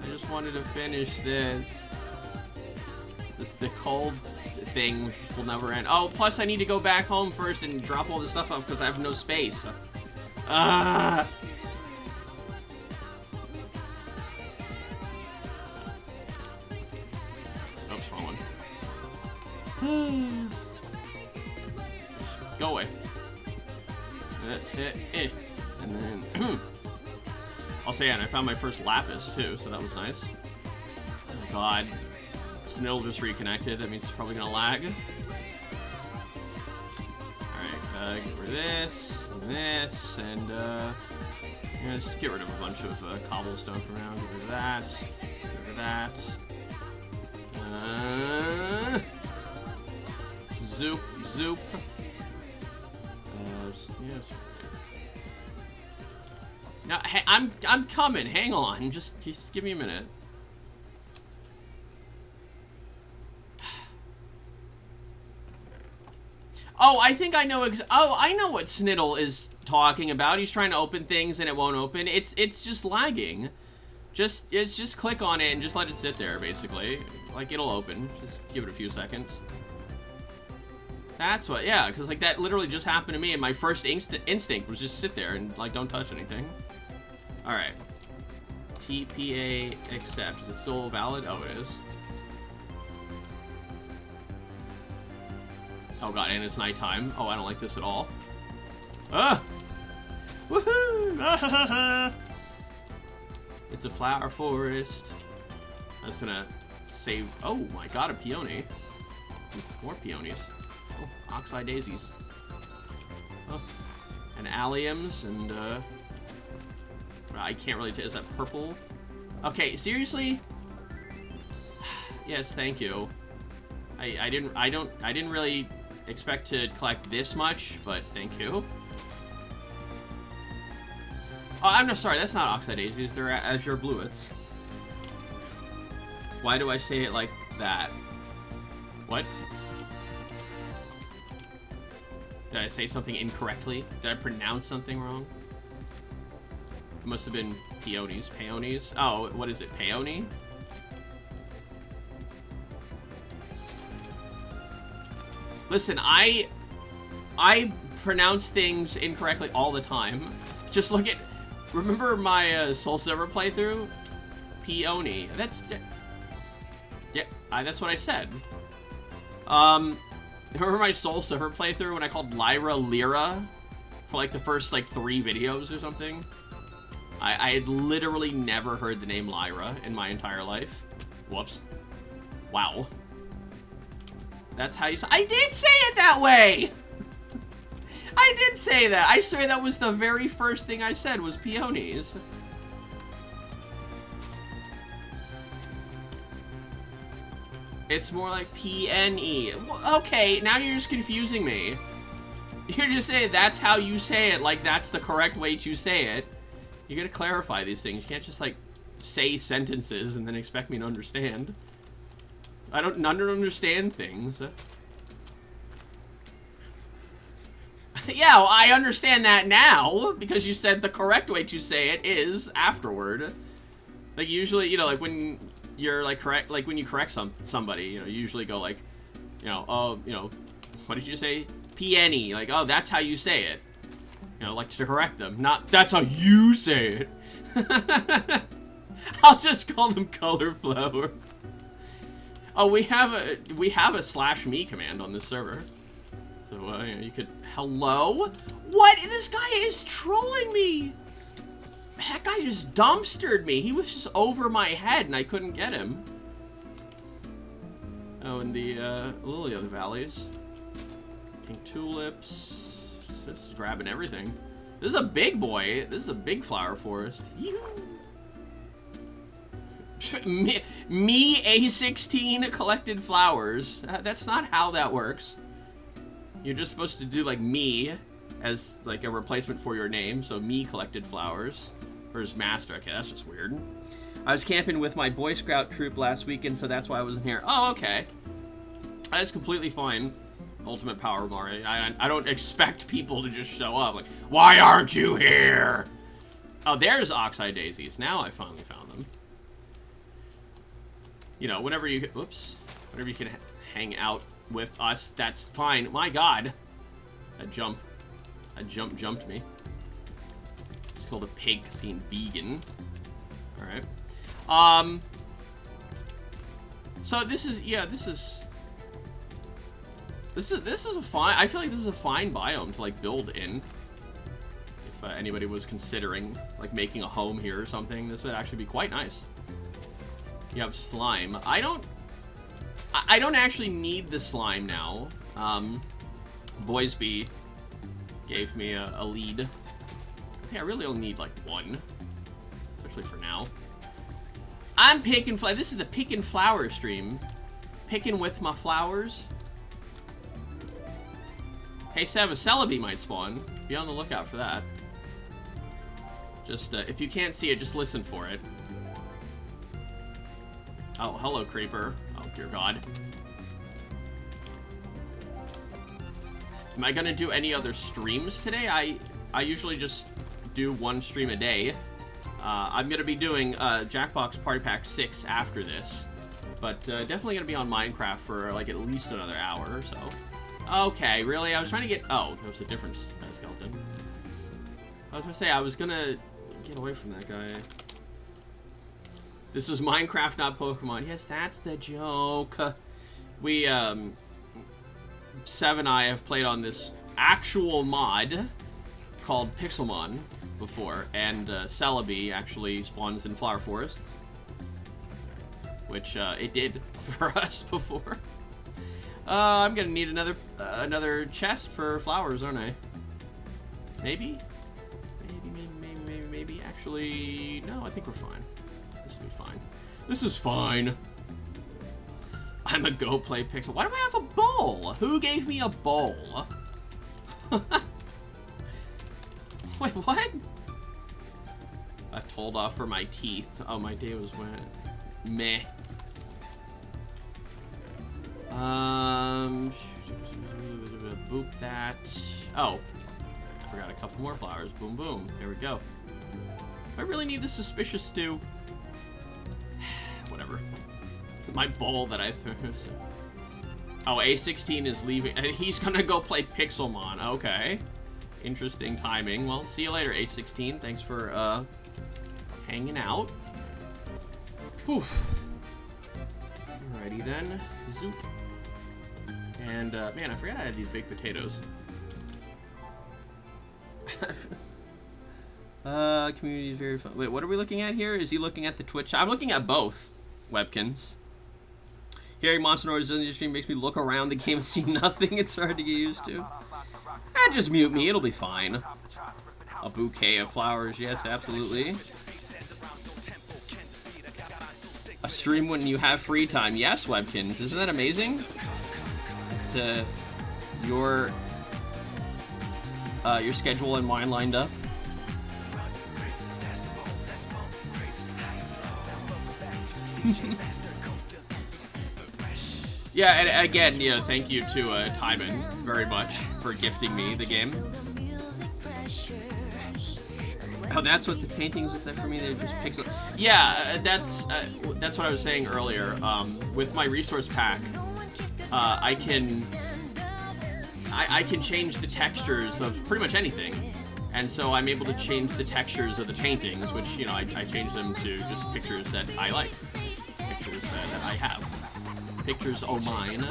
I just wanted to finish this. The cold thing will never end. Oh, plus I need to go back home first and drop all this stuff off because I have no space. Oops, wrong one. Go away. And then I'll say, and I found my first lapis too, so that was nice. Oh god. Snittle just reconnected, that means it's probably gonna lag. Alright, get rid of this, and yeah, just get rid of a bunch of cobblestone for now. Get rid of that, get rid of that. Zoop, zoop. Yeah, no, hey, I'm coming. Hang on, just give me a minute. Oh, I think I know. I know what Snittle is talking about. He's trying to open things and it won't open. It's just lagging. Just click on it and just let it sit there. Basically, like it'll open. Just give it a few seconds. That's what. Yeah, because like that literally just happened to me, and my first instinct was just sit there and like don't touch anything. All right. TPA accept. Is it still valid? Oh, it is. Oh god, and it's nighttime. Oh, I don't like this at all. Ah! Woohoo! It's a flower forest. I'm just gonna save. Oh my god, a peony. More peonies. Oh, oxeye daisies. Oh, and alliums and I can't really tell. Is that purple? Okay, seriously? Yes, thank you. I didn't really expect to collect this much, but thank you. Oh, I'm not sorry. That's not oxide daisies. They're azure bluets. Why do I say it like that? What? Did I say something incorrectly? Did I pronounce something wrong? It must have been peonies. Peonies? Oh, what is it? Peony? Listen, I pronounce things incorrectly all the time. Just look at... Remember my Soul Silver playthrough? Peony. That's... Yeah, that's what I said. Remember my Soul Silver playthrough when I called Lyra Lyra? For like the first like 3 videos or something? I had literally never heard the name Lyra in my entire life. Whoops. Wow. That's how you say. I did say it that way! I did say that. I swear that was the very first thing I said was peonies. It's more like P-N-E. Okay, now you're just confusing me. You're just saying that's how you say it, like that's the correct way to say it. You gotta clarify these things. You can't just like say sentences and then expect me to understand. I don't understand things. Yeah, well, I understand that now because you said the correct way to say it is afterward. Like usually, you know, like when you're like correct, like when you correct somebody, you know, you usually go like, you know, oh, you know, what did you say? P-N-E, like, oh, that's how you say it. You know, like to correct them, not that's how you say it. I'll just call them Colorflower. Oh, we have a /me command on this server, so you know, you could. Hello? What? This guy is trolling me. That guy just dumpstered me. He was just over my head, and I couldn't get him. Oh, and the lily of the valleys, pink tulips. Just grabbing everything. This is a big boy. This is a big flower forest. Me A16 collected flowers. That's not how that works. You're just supposed to do like me as like a replacement for your name. So me collected flowers versus master. Okay, that's just weird. I was camping with my Boy Scout troop last weekend, so that's why I wasn't here. Oh, okay. That is completely fine. Ultimate Power Mario. I don't expect people to just show up. Like, why aren't you here? Oh, there's Oxeye Daisies. Now I finally found them. You know, whenever you can hang out with us, that's fine. My God. That jump jumped me. It's called a pig because he's vegan. Alright. So this is a fine, I feel like this is a fine biome to like build in. If anybody was considering like making a home here or something, this would actually be quite nice. You have slime. I don't actually need the slime now. Boysby gave me a lead. I think I really only need like one, especially for now. I'm picking flowers. This is the pick and flower stream. Picking with my flowers. Hey Sev, a Celebi might spawn. Be on the lookout for that. Just, if you can't see it, just listen for it. Oh, hello, Creeper. Oh, dear God. Am I gonna do any other streams today? I usually just do one stream a day. I'm gonna be doing JACKBOX Party Pack 6 after this. But definitely gonna be on Minecraft for like at least another hour or so. Okay, really? I was trying to get... Oh, there was a different skeleton. I was gonna say, I was gonna get away from that guy. This is Minecraft, not Pokemon. Yes, that's the joke. We, Sev and I have played on this actual mod called Pixelmon before, and Celebi actually spawns in flower forests, which it did for us before. I'm gonna need another chest for flowers, aren't I? Maybe? Maybe. Actually, no, I think we're fine. This will be fine. This is fine. I'm a go play Pixel. Why do I have a bowl? Who gave me a bowl? Wait, what? I told off for my teeth. Oh, my day was wet. Meh. Boop that. Oh, I forgot a couple more flowers. Boom, boom. There we go. I really need the suspicious stew. Whatever. My bowl that I threw. Oh, A16 is leaving, and he's gonna go play Pixelmon. Okay. Interesting timing. Well, see you later, A16. Thanks for, hanging out. Whew. Alrighty then. Zoop. And, man, I forgot I had these baked potatoes. Community is very fun. Wait, what are we looking at here? Is he looking at the Twitch? I'm looking at both webkins. Hearing Monster Noise in the stream makes me look around the game and see nothing. It's hard to get used to. Just mute me. It'll be fine. A bouquet of flowers. Yes, absolutely. A stream when you have free time. Yes, webkins. Isn't that amazing? Your schedule and mine lined up. Yeah, and again, you know, thank you to Timon very much for gifting me the game. Oh, that's what the paintings look like for me. They're just pixel. Yeah, that's what I was saying earlier. With my resource pack, I can change the textures of pretty much anything, and so I'm able to change the textures of the paintings, which, you know, I change them to just pictures that I like, pictures that I have, pictures oh mine.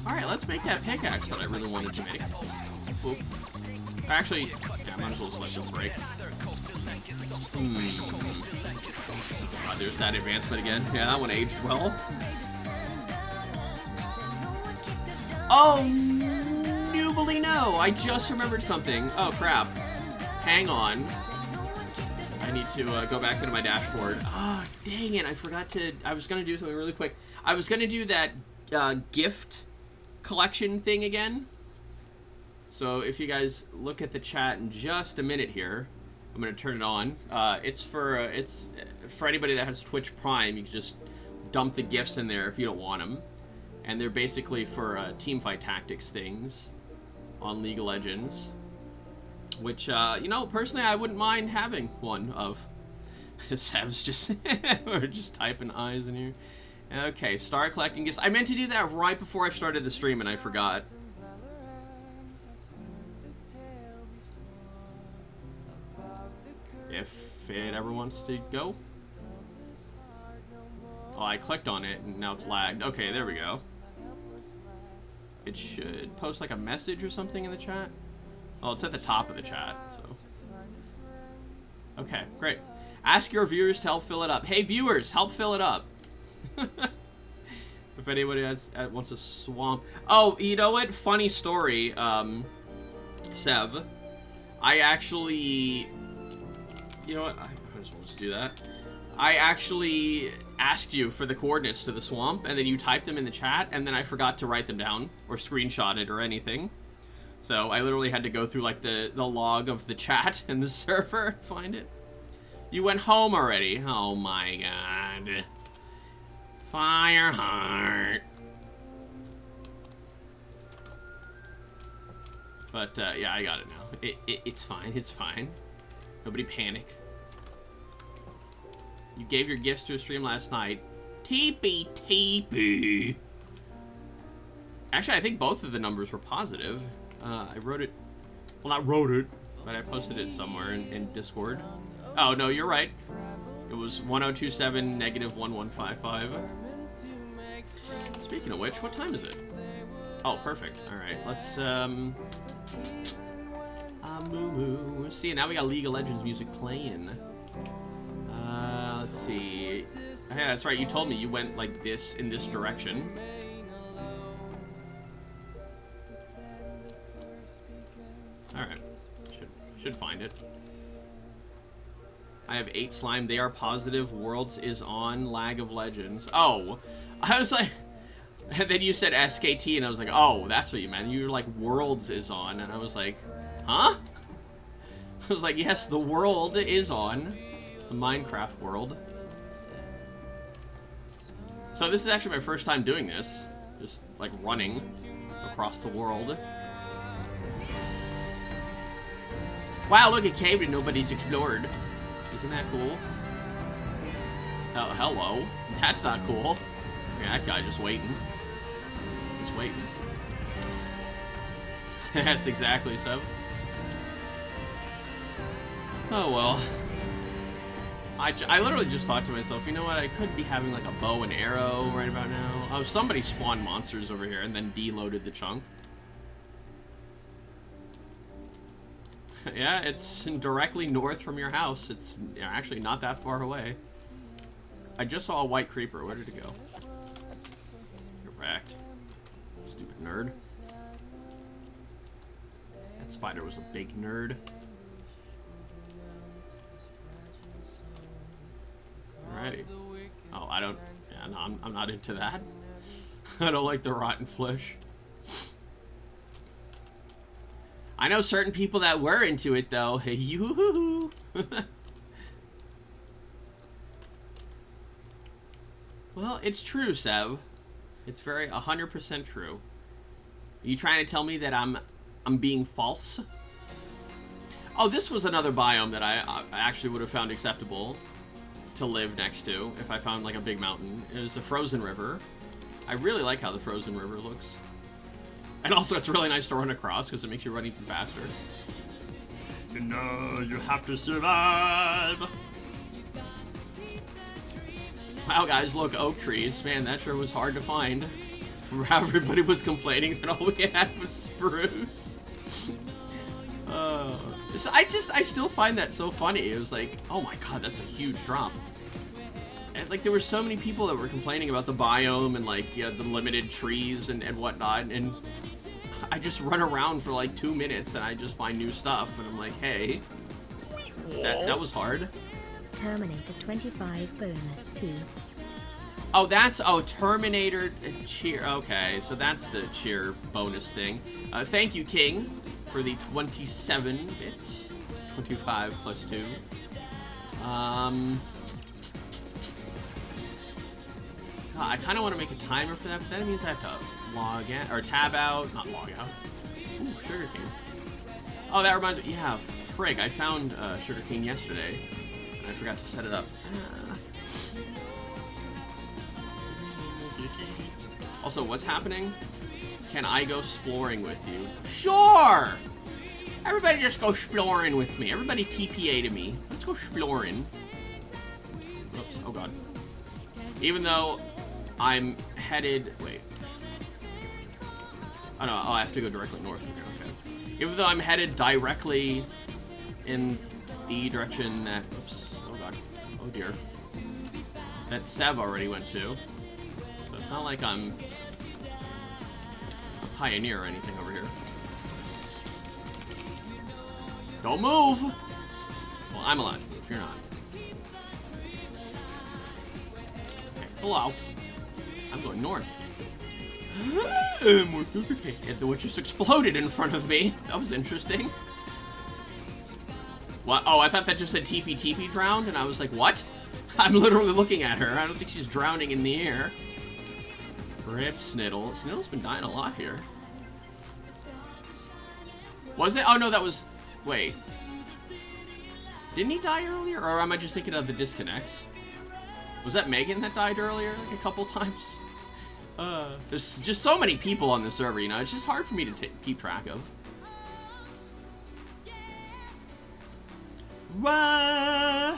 All right, let's make that pickaxe that I really wanted to make. Oop. Actually, yeah, I might as well just let this break. There's that advancement again. Yeah, that one aged well. Oh, noobly no! I just remembered something. Oh, crap. Hang on. I need to go back into my dashboard. Ah, oh, dang it. I forgot to... I was going to do something really quick. I was going to do that gift collection thing again. So if you guys look at the chat in just a minute here, I'm gonna turn it on. It's for anybody that has Twitch Prime. You can just dump the gifts in there if you don't want them, and they're basically for teamfight tactics things on League of Legends, which you know, personally I wouldn't mind having one of. Sev's just we're just typing eyes in here. Okay, start collecting gifts. I meant to do that right before I started the stream and I forgot. If it ever wants to go. Oh, I clicked on it and now it's lagged. Okay, there we go. It should post like a message or something in the chat. Oh, it's at the top of the chat, so. Okay, great. Ask your viewers to help fill it up. Hey, viewers, help fill it up. If anybody wants a swamp. Oh, you know what? Funny story, Sev. I actually... You know what? I just want to do that. I actually asked you for the coordinates to the swamp, and then you typed them in the chat, and then I forgot to write them down, or screenshot it, or anything. So I literally had to go through, like, the log of the chat and the server and find it. You went home already. Oh my god. Fireheart. But, yeah, I got it now. It's fine. It's fine. Nobody panic. You gave your gifts to a stream last night. Teepee teepee. Actually, I think both of the numbers were positive. I wrote it. Well, not wrote it, but I posted it somewhere in Discord. Oh, no, you're right. It was 1027 negative 1155. Speaking of which, what time is it? Oh, perfect. All right, let's, see, now we got League of Legends music playing. Let's see. Yeah, that's right, you told me you went like this, in this direction. Alright. Should find it. I have 8 slime. They are positive. Worlds is on. Lag of Legends. Oh. I was like... And then you said SKT, and I was like, oh, that's what you meant. You were like, Worlds is on. And I was like, huh? I was like, yes, the world is on. The Minecraft world. So this is actually my first time doing this. Just, like, running across the world. Wow, look, a cave that nobody's explored. Isn't that cool? Oh, hello. That's not cool. Yeah, that guy just waiting. Just waiting. Yes, exactly, so. Oh, well. I literally just thought to myself, you know what, I could be having like a bow and arrow right about now. Oh, somebody spawned monsters over here and then deloaded the chunk. Yeah, it's directly north from your house. It's actually not that far away. I just saw a white creeper. Where did it go? You're wrecked. Stupid nerd. That spider was a big nerd. Alrighty. Oh, I don't... Yeah, no, I'm not into that. I don't like the rotten flesh. I know certain people that were into it, though. Hey, you. Well, it's true, Sev. It's very 100% true. Are you trying to tell me that I'm being false? Oh, this was another biome that I actually would have found acceptable to live next to if I found like a big mountain. It was a frozen river. I really like how the frozen river looks. And also, it's really nice to run across because it makes you run even faster. You know, you have to survive. Wow, guys, look, oak trees. Man, that sure was hard to find. Everybody was complaining that all we had was spruce. So I still find that so funny. It was like, oh my god, that's a huge drop. And like, there were so many people that were complaining about the biome and like, yeah, the limited trees and whatnot, and I just run around for like 2 minutes and I just find new stuff, and I'm like, hey, that was hard.
Terminator 25 bonus 2.
Oh, that's, oh, Terminator cheer. Okay, so that's the cheer bonus thing. Thank you, King, for the 27 bits. 25 plus 2. God, I kind of want to make a timer for that, but that means I have to log in, or tab out, not log out. Ooh, sugar cane. Oh, that reminds me, yeah, frig, I found sugar cane yesterday, and I forgot to set it up. Also, what's happening? Can I go exploring with you? Sure! Everybody just go exploring with me. Everybody TPA to me. Let's go exploring. Oops, oh god. Even though I'm headed... Wait. Oh no, I have to go directly north from here, okay. Even though I'm headed directly in the direction that... Oops, oh god. Oh dear. That Sev already went to. So it's not like I'm a pioneer or anything over here. Don't move! Well, I'm allowed to move, you're not. Okay, hello. I'm going north. More sugar cane. And the witch just exploded in front of me. That was interesting. What? Oh, I thought that just said TP TP drowned, and I was like, what? I'm literally looking at her. I don't think she's drowning in the air. Rip Sniddle. Sniddle's been dying a lot here. Was it? Oh no, that was... Wait. Didn't he die earlier? Or am I just thinking of the disconnects? Was that Megan that died earlier a couple times? There's just so many people on the server, you know? It's just hard for me to keep track of. Wow.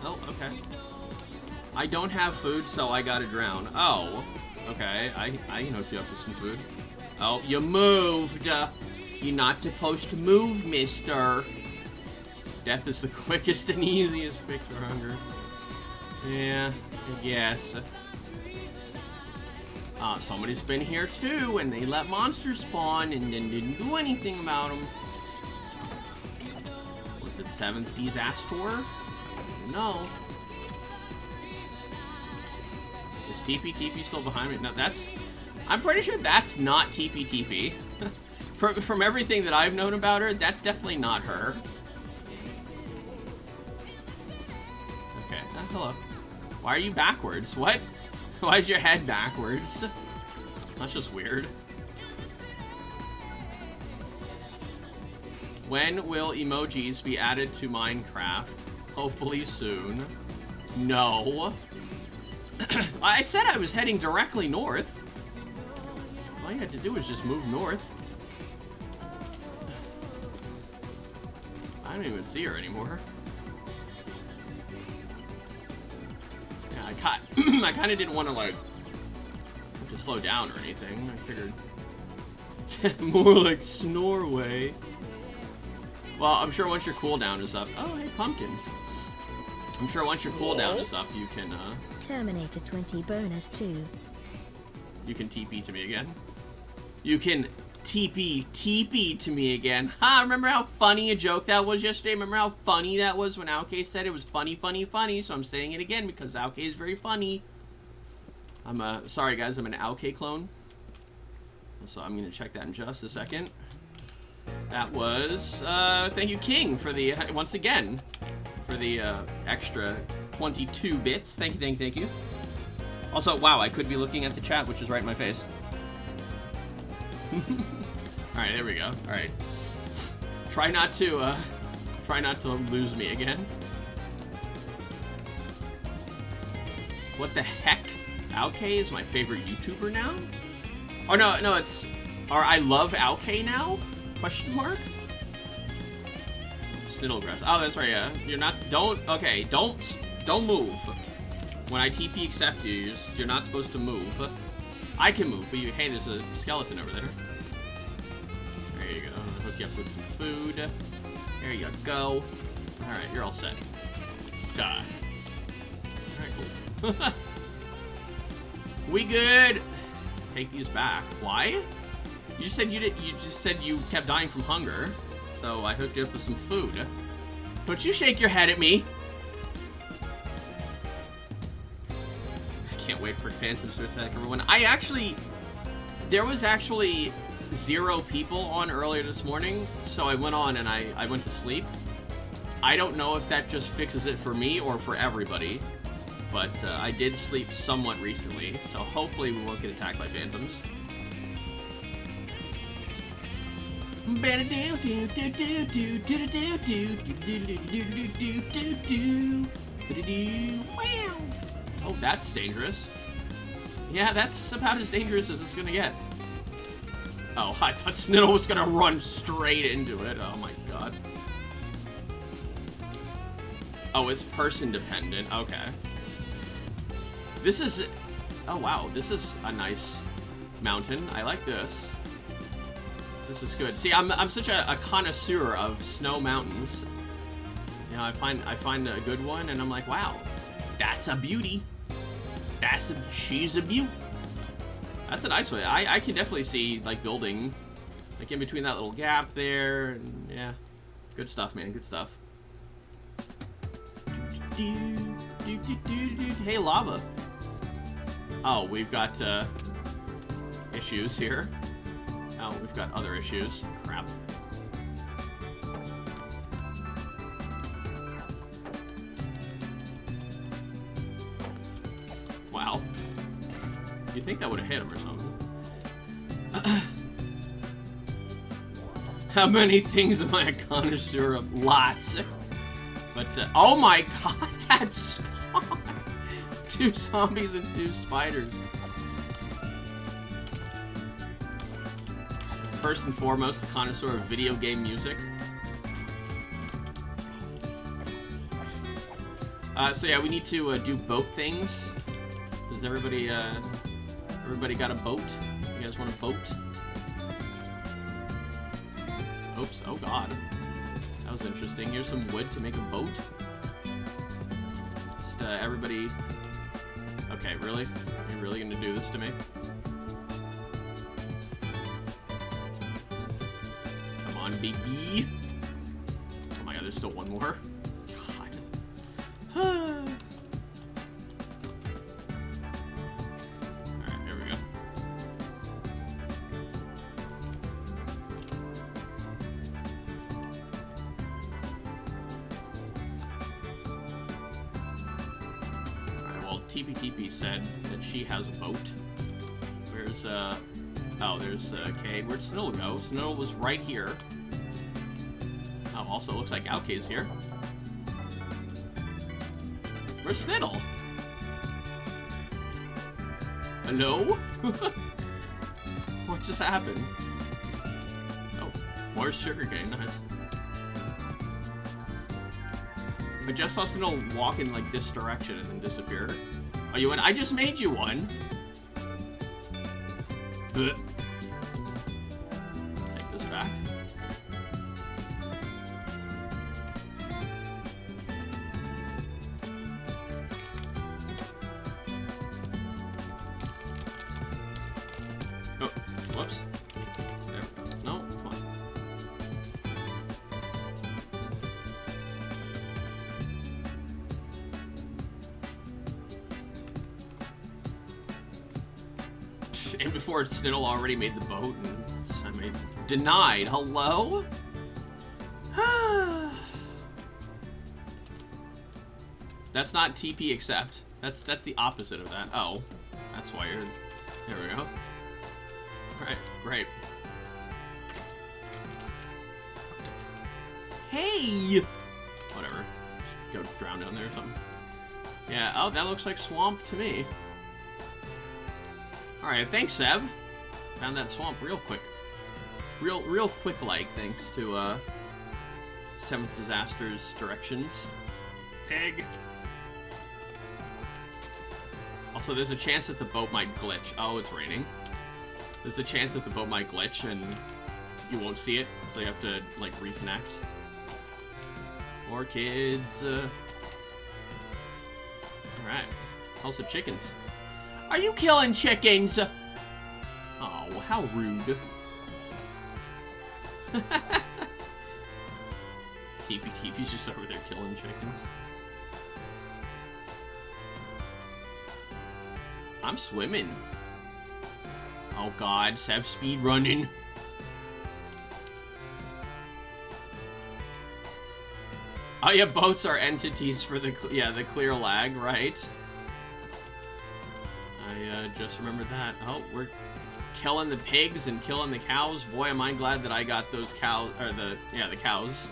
Oh, okay. I don't have food, so I gotta drown. Oh, okay. I can hook you up with some food. Oh, you moved. You're not supposed to move, mister. Death is the quickest and easiest fix for hunger. Yeah, I guess. Somebody's been here too, and they let monsters spawn and then didn't do anything about them. Was it 7th disaster? No. Is TP still behind me? No, that's... I'm pretty sure that's not TP. From everything that I've known about her, that's definitely not her. Okay, hello. Why are you backwards? What? Why is your head backwards? That's just weird. When will emojis be added to Minecraft? Hopefully soon. No. I said I was heading directly north. All you had to do was just move north. I don't even see her anymore. Yeah, I kind of didn't want to, like, slow down or anything. I figured more like Snorway. Well, I'm sure once your cooldown is up... Oh, hey, pumpkins. I'm sure once your cooldown is up, you can,
Terminator 20 bonus 2.
You can TP to me again. You can TP to me again. Ha! Remember how funny a joke that was yesterday? Remember how funny that was when Aoke said it was funny? So I'm saying it again because Aoke is very funny. I'm, sorry guys, I'm an Aoke clone. So I'm gonna check that in just a second. That was, thank you King for the, once again, for the, extra 22 bits. Thank you. Also, wow, I could be looking at the chat, which is right in my face. Alright, there we go. Alright. Try not to lose me again. What the heck? Aoke is my favorite YouTuber now? Oh, no, it's... Or I love Aoke now? Question mark? Sniddlegrass. Oh, that's right, yeah. You're not... Don't move. When I TP accept you, you're not supposed to move. I can move, but hey, there's a skeleton over there. There you go. I'll hook you up with some food. There you go. Alright, you're all set. Die. Alright, cool. We good. Take these back. Why? You just said you just said you kept dying from hunger, so I hooked you up with some food. Don't you shake your head at me. I can't wait for phantoms to attack everyone. There was actually 0 people on earlier this morning, so I went on and I went to sleep. I don't know if that just fixes it for me or for everybody, but I did sleep somewhat recently, so hopefully we won't get attacked by phantoms. Oh, that's dangerous. Yeah, that's about as dangerous as it's gonna get. Oh, I thought Sniddle was gonna run straight into it. Oh my god. Oh, it's person dependent. Okay. This is... Oh wow, this is a nice mountain. I like this. This is good. See, I'm such a connoisseur of snow mountains. You know, I find a good one, and I'm like, wow, that's a beauty. She's a beaut. That's a nice one. I can definitely see like building, like in between that little gap there, and yeah, good stuff, man. Good stuff. Hey, lava. Oh, we've got issues here. Oh, we've got other issues. Crap. Wow. You think that would have hit him or something? How many things am I a connoisseur of? Lots. But, oh my god, that spawn! 2 zombies and 2 spiders. First and foremost, a connoisseur of video game music. So yeah, we need to do boat things. Does everybody got a boat? You guys want a boat? Oops, oh god. That was interesting. Here's some wood to make a boat. Just, everybody... Okay, really? Are you really gonna do this to me? Come on, baby! Oh my god, there's still one more? God. Alright, here we go. TP said that she has a boat. Where's, oh, there's, Cade. Where'd Sniddle go? Sniddle was right here. Oh, also looks like Alka's here. Where's Sniddle? Hello? What just happened? Oh, more sugarcane. Nice. I just saw Sniddle walk in, like, this direction and then disappear. Oh, you went? I just made you one. Take this back. Oh, whoops. There we go. No, come on. And before Sniddle already made the boat, and I made denied. Hello? That's not TP accept. That's the opposite of that. Oh, that's weird. There we go. Alright, great. Hey! Whatever. Go drown down there or something. Yeah, oh, that looks like swamp to me. Alright, thanks, Seb. Found that swamp real quick. Real quick-like, thanks to, Seventh Disaster's directions. Pig! Also, there's a chance that the boat might glitch. Oh, it's raining. There's a chance that the boat might glitch and you won't see it, so you have to, like, reconnect. Or kids, Alright. How's the chickens? Are you killing chickens? Oh, how rude. TP's just over there killing chickens. I'm swimming. Oh god, Sev speed running. Oh yeah, boats are entities for the the clear lag, right? I just remembered that. Oh, we're killing the pigs and killing the cows. Boy, am I glad that I got those cows, or the cows,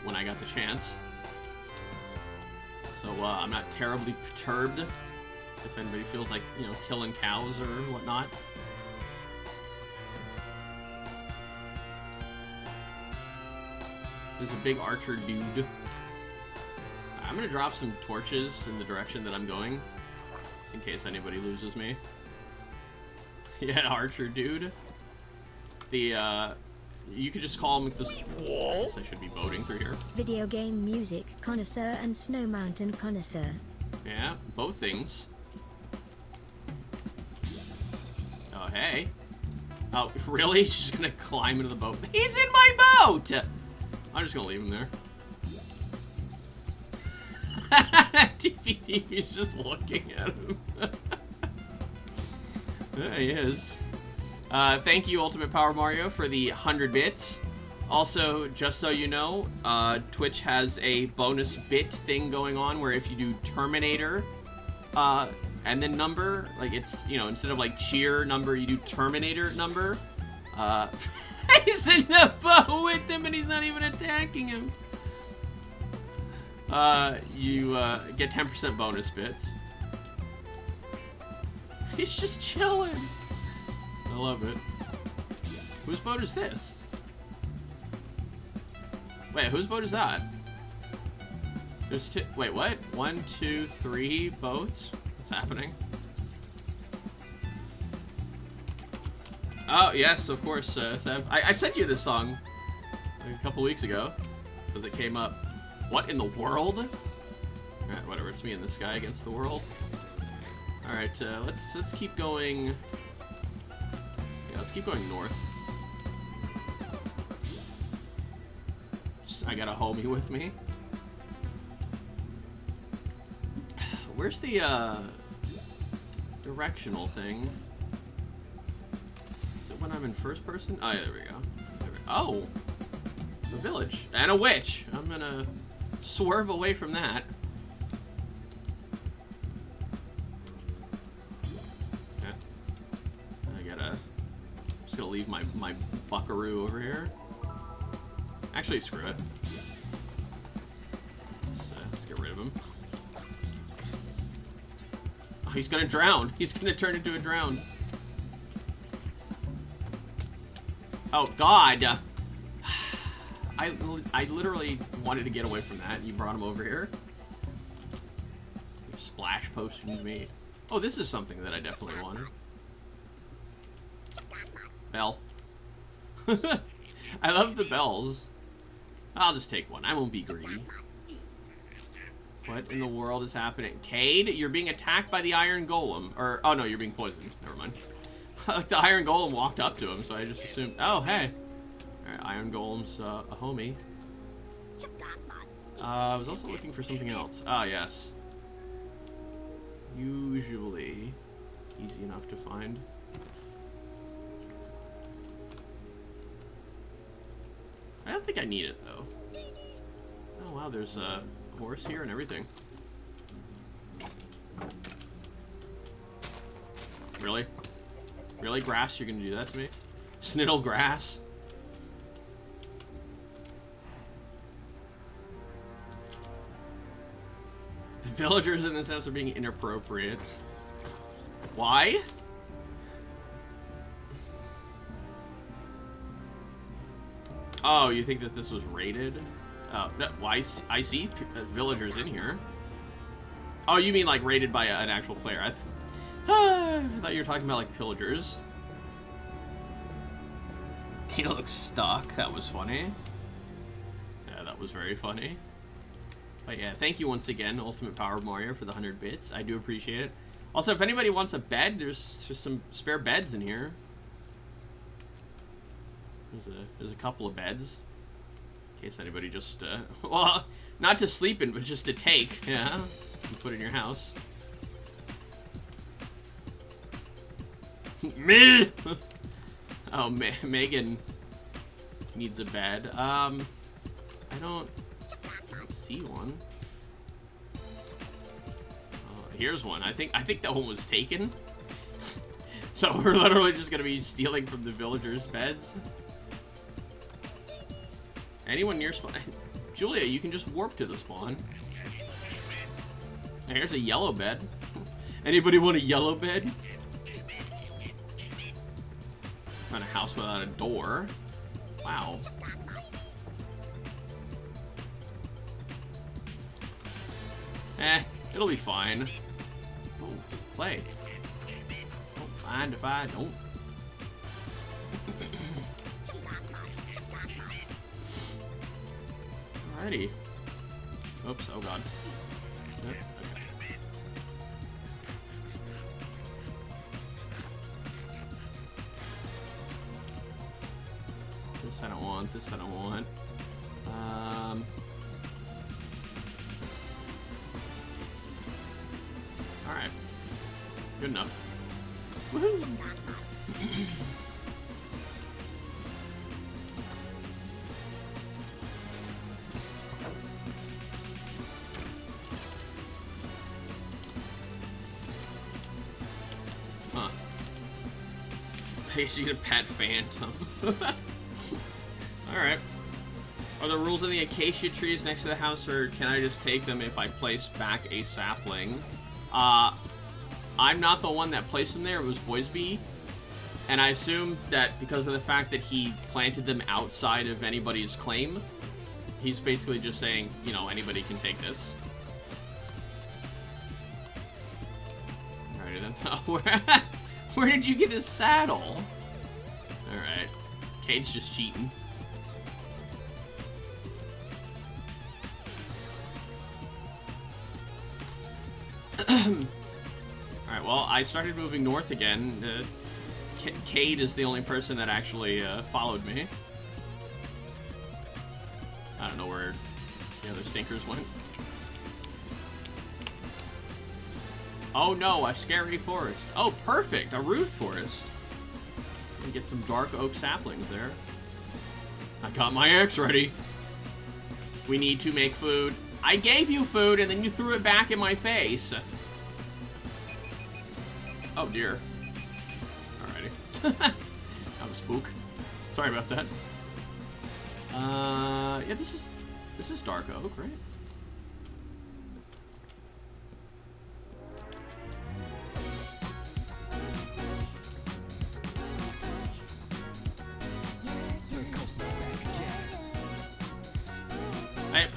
when I got the chance. So I'm not terribly perturbed if anybody feels like, you know, killing cows or whatnot. There's a big archer dude. I'm gonna drop some torches in the direction that I'm going, just in case anybody loses me. Yeah, archer dude. The, you could just call him the... I guess I should be boating through here.
Video game music connoisseur and snow mountain connoisseur.
Yeah, both things. Oh, hey. Oh, really? He's just gonna climb into the boat. He's in my boat! I'm just gonna leave him there. TPTV's just looking at him. There he is. Thank you, Ultimate Power Mario, for the 100 bits. Also, just so you know, Twitch has a bonus bit thing going on where if you do Terminator, and then number, like it's, you know, instead of like cheer number, you do Terminator number. He's in the boat with him and he's not even attacking him. You get 10% bonus bits. He's just chilling. I love it. Whose boat is this? Wait, whose boat is that? There's two. Wait, what? 1, 2, 3 boats? What's happening? Oh, yes, of course, Seb. I sent you this song like a couple weeks ago because it came up. What in the world? Alright, whatever. It's me and this guy against the world. Alright, let's keep going. Yeah, let's keep going north. I got a homie with me. Where's the directional thing? Is it when I'm in first person? Oh yeah, there we go. Oh, a village and a witch. I'm gonna swerve away from that. Okay. Just gonna leave my buckaroo over here. Actually, screw it. Let's get rid of him. Oh, he's gonna drown. He's gonna turn into a drown. Oh, God. I literally wanted to get away from that, and you brought him over here. Splash potion me. Oh, this is something that I definitely wanted. Bell. I love the bells. I'll just take one. I won't be greedy. What in the world is happening? Cade, you're being attacked by the Iron Golem. Or, oh no, you're being poisoned. Never mind. The Iron Golem walked up to him, so I just assumed, oh, hey. Alright, Iron Golem's a homie. I was also looking for something else. Ah, yes. Usually easy enough to find. I don't think I need it, though. Oh, wow, there's a horse here and everything. Really? Really, grass? You're gonna do that to me? Sniddle grass? The villagers in this house are being inappropriate. Why? Oh, you think that this was raided? Oh, no, well, I see villagers in here. Oh, you mean like raided by an actual player? I thought you were talking about like pillagers. He looks stuck. That was funny. Yeah, that was very funny. But yeah, thank you once again, Ultimate Power Mario, for the 100 bits. I do appreciate it. Also, if anybody wants a bed, there's just some spare beds in here. There's a couple of beds. In case anybody just, well, not to sleep in, but just to take, yeah. And put in your house. Me! Oh, Megan needs a bed. I don't see see one. Here's one. I think that one was taken. So we're literally just gonna be stealing from the villagers' beds. Anyone near spawn? Julia, you can just warp to the spawn. Here's a yellow bed. Anybody want a yellow bed? Found a house without a door. Wow. It'll be fine. Oh, play. Don't mind if I don't. Alrighty. Oops, oh god. Yep, okay. This I don't want, this I don't want. Alright. Good enough. Woohoo! Huh. I guess you get a pet phantom. Alright. Are the rules of the acacia trees next to the house, or can I just take them if I place back a sapling? I'm not the one that placed them there, it was Boysby. And I assume that because of the fact that he planted them outside of anybody's claim, he's basically just saying, you know, anybody can take this. Alrighty then. Where did you get his saddle? Alright. Cade's just cheating. Alright, well, I started moving north again. Cade is the only person that actually followed me. I don't know where the other stinkers went. Oh no, a scary forest. Oh, perfect, a root forest. Let me get some dark oak saplings there. I got my axe ready. We need to make food. I gave you food and then you threw it back in my face. Oh dear. Alrighty. That was spook. Sorry about that. Yeah, this is dark oak, right?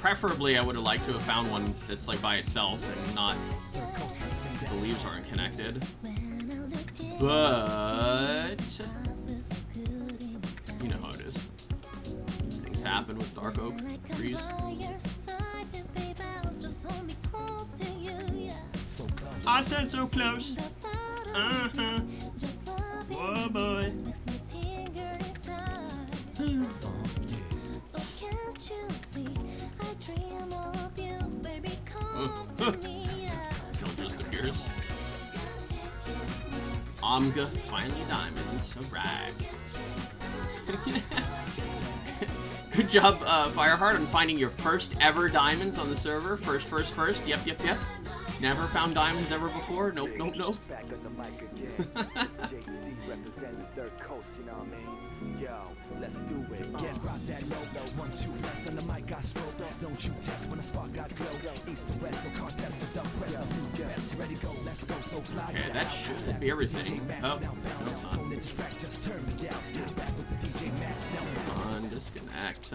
Preferably, I would have liked to have found one that's like by itself and not the leaves aren't connected. But you know how it is. Things happen with dark oak trees. I said so close. Uh-huh. Whoa, boy. Still just appears. Omga, finally diamonds. Alright. Good job, Fireheart, on finding your first ever diamonds on the server. First. Yep. Never found diamonds ever before. Nope.
Let's do it. Get rock that logo. 1, 2, press on the mic. I spoke. Don't you test when the spark got glow. East to west, no contest. The dumb press. The who's the best. Ready go. Let's go. So fly.
Okay, that should be everything. Oh, no, it's not.
Just turn me out. Back with the DJ Max now.
On disconnect.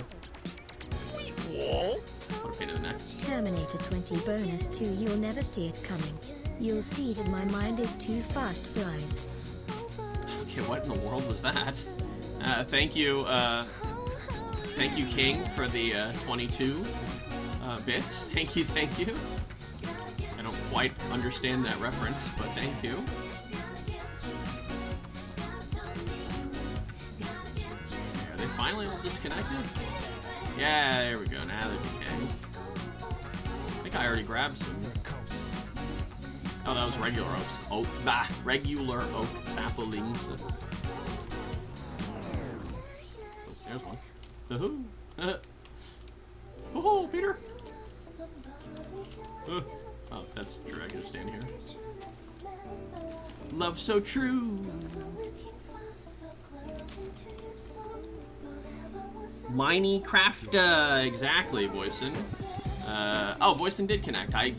What a pain in the neck.
Terminator 20 bonus 2. You'll never see it coming. You'll see that my mind is too fast for eyes.
Okay, what in the world was that? Thank you, King, for the 22 bits. Thank you. I don't quite understand that reference, but thank you. Are they finally all disconnected? Yeah, there we go. Now they're decaying. I think I already grabbed some. Oh, that was regular oak. Oh, bah, regular oak saplings. There's one. Oh, Peter. Oh, that's true. I can just stand here. Love so true. Minecraft, exactly, Boyson. Oh, Boyson did connect. I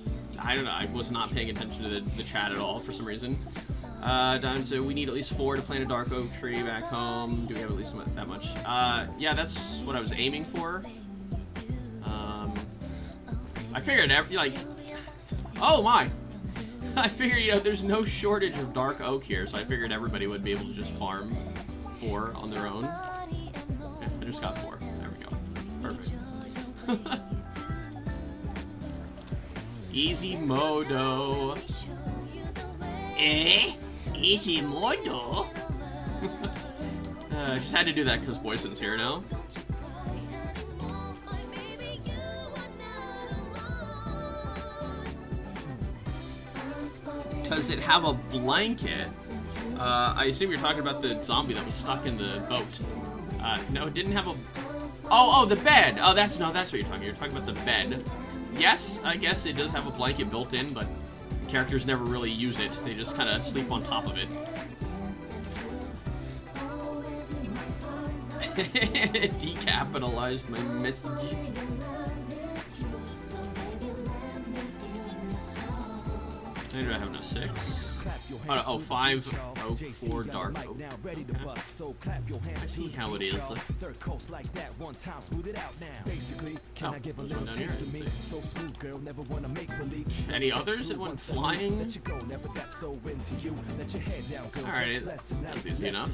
don't know. I was not paying attention to the chat at all for some reason. So we need at least 4 to plant a dark oak tree back home. Do we have at least that much? Yeah, that's what I was aiming for. I figured like, oh my. I figured, you know, there's no shortage of dark oak here, so I figured everybody would be able to just farm 4 on their own. Yeah, I just got 4. There we go. Perfect. Easy modo. Easy modo? I just had to do that because Boyson's here now. Does it have a blanket? I assume you're talking about the zombie that was stuck in the boat. No, it didn't have a... Oh, the bed! Oh, that's what you're talking about. You're talking about the bed. Yes, I guess it does have a blanket built in, but characters never really use it. They just kind of sleep on top of it. Decapitalized my message. How do I have no 6? Oh, 5 oak, 4 dark oak. Okay. I see how it is. Oh, there's one down here. I didn't see. Any others that went flying? Alright, that was easy enough.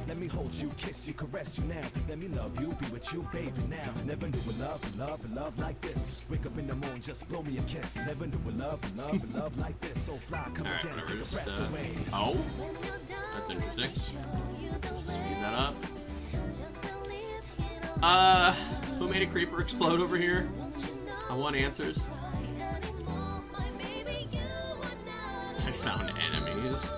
Let me hold you, kiss you, caress you now. Let me love you, be with you, baby now. Never knew a love like this. Wake up in the morning, just blow me a kiss. Never knew a love like this. So fly, come
Alright,
again,
whatever.
take a
Just,
breath away.
oh, that's interesting. Speed that up. Who made a creeper explode over here? I want answers. I found enemies.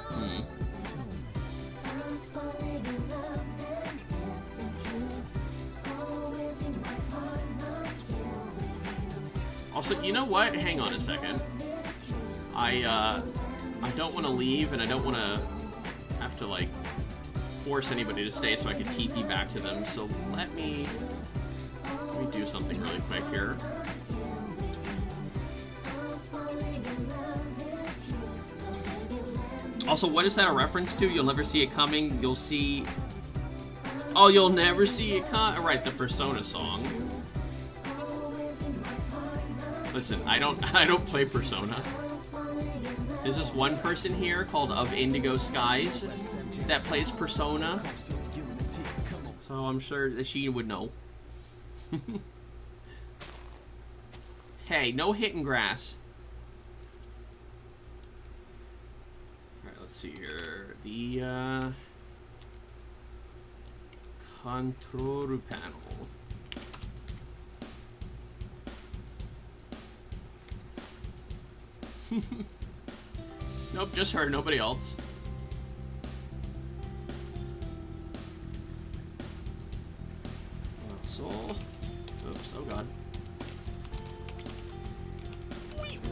Also, you know what? Hang on a second. I don't want to leave, and I don't want to have to, like, force anybody to stay so I can TP back to them. So let me do something really quick here. Also, what is that a reference to? You'll never see it coming. You'll see... Oh, you'll never see it come... Right, the Persona song. Listen, I don't play Persona. There's this one person here called Of Indigo Skies that plays Persona. So I'm sure that she would know. Hey, no hitting grass. Alright, let's see here. The control panel. Nope, just her, nobody else. Soul. Oops, oh god.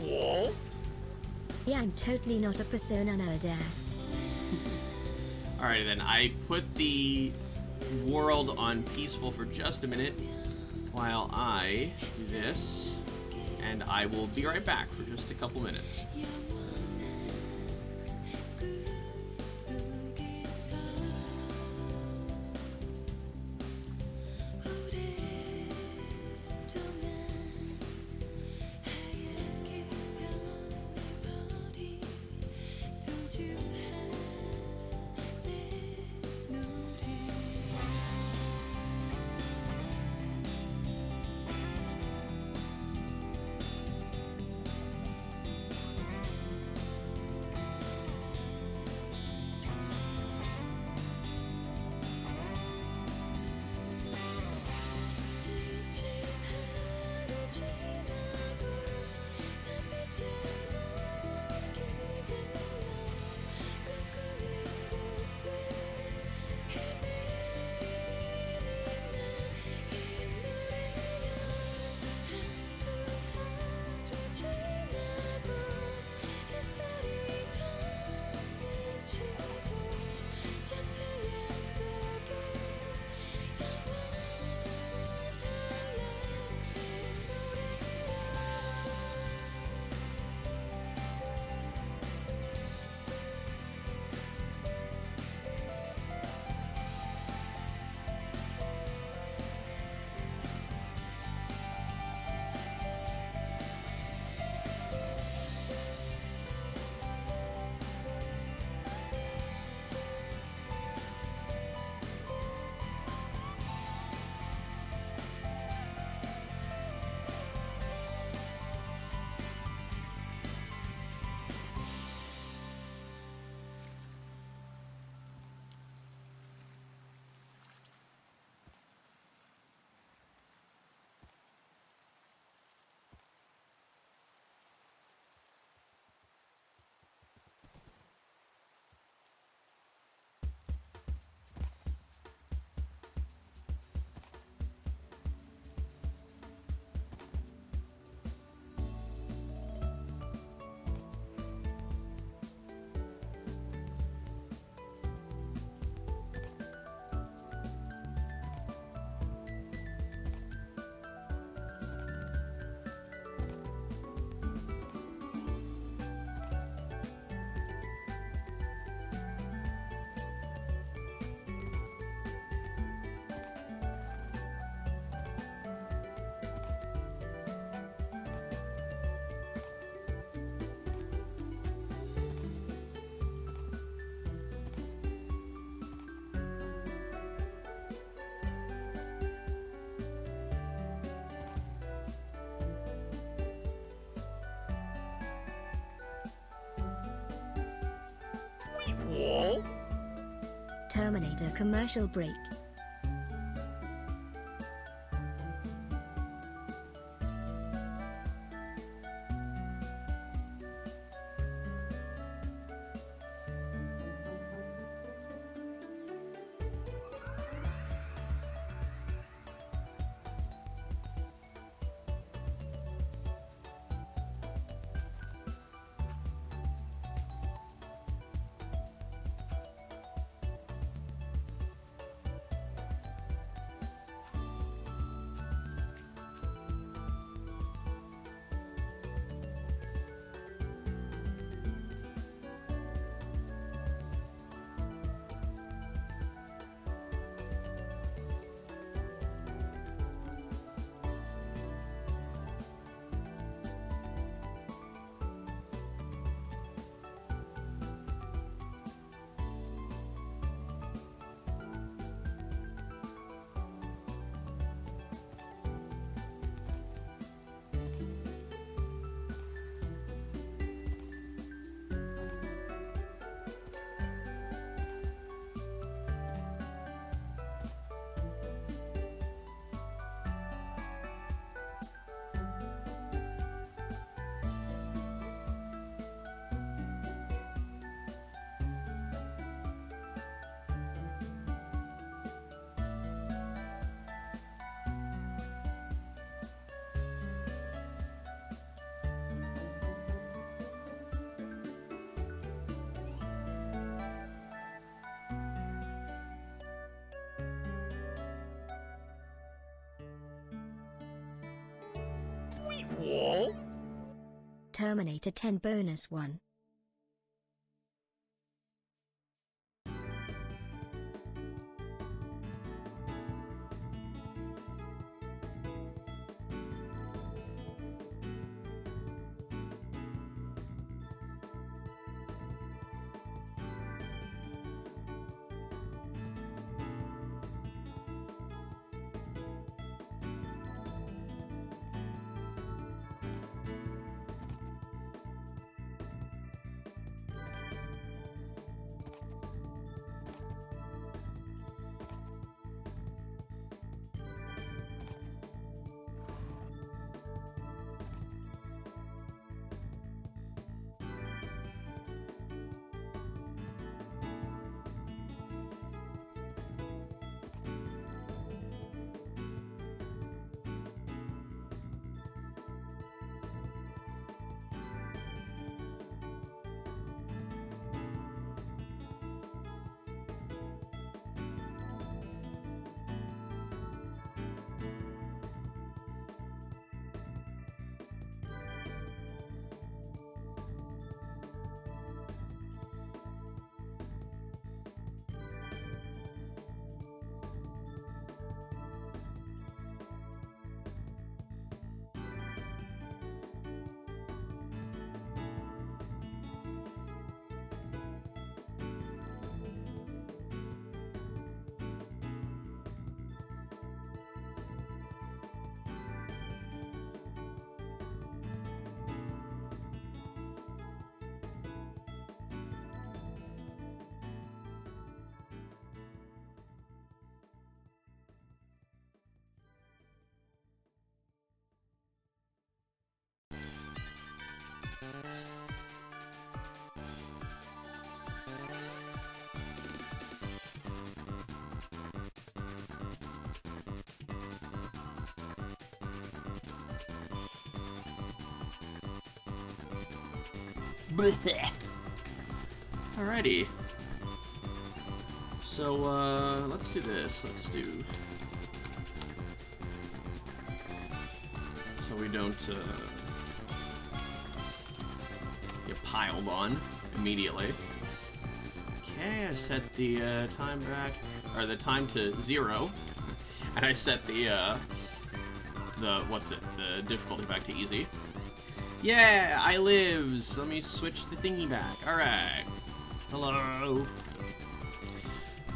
Whoa.
Yeah, I'm totally not a Persona nerder.
Alright then, I put the world on peaceful for just a minute while I do this, and I will be right back for just a couple minutes.
after commercial break. Terminator 10 bonus 1.
Alrighty. So, let's do this. Let's do... So we don't, get piled on immediately. Okay, I set the, time back, or the time to 0. And I set the difficulty back to easy. Yeah, I lives. Let me switch the thingy back. Alright. Hello.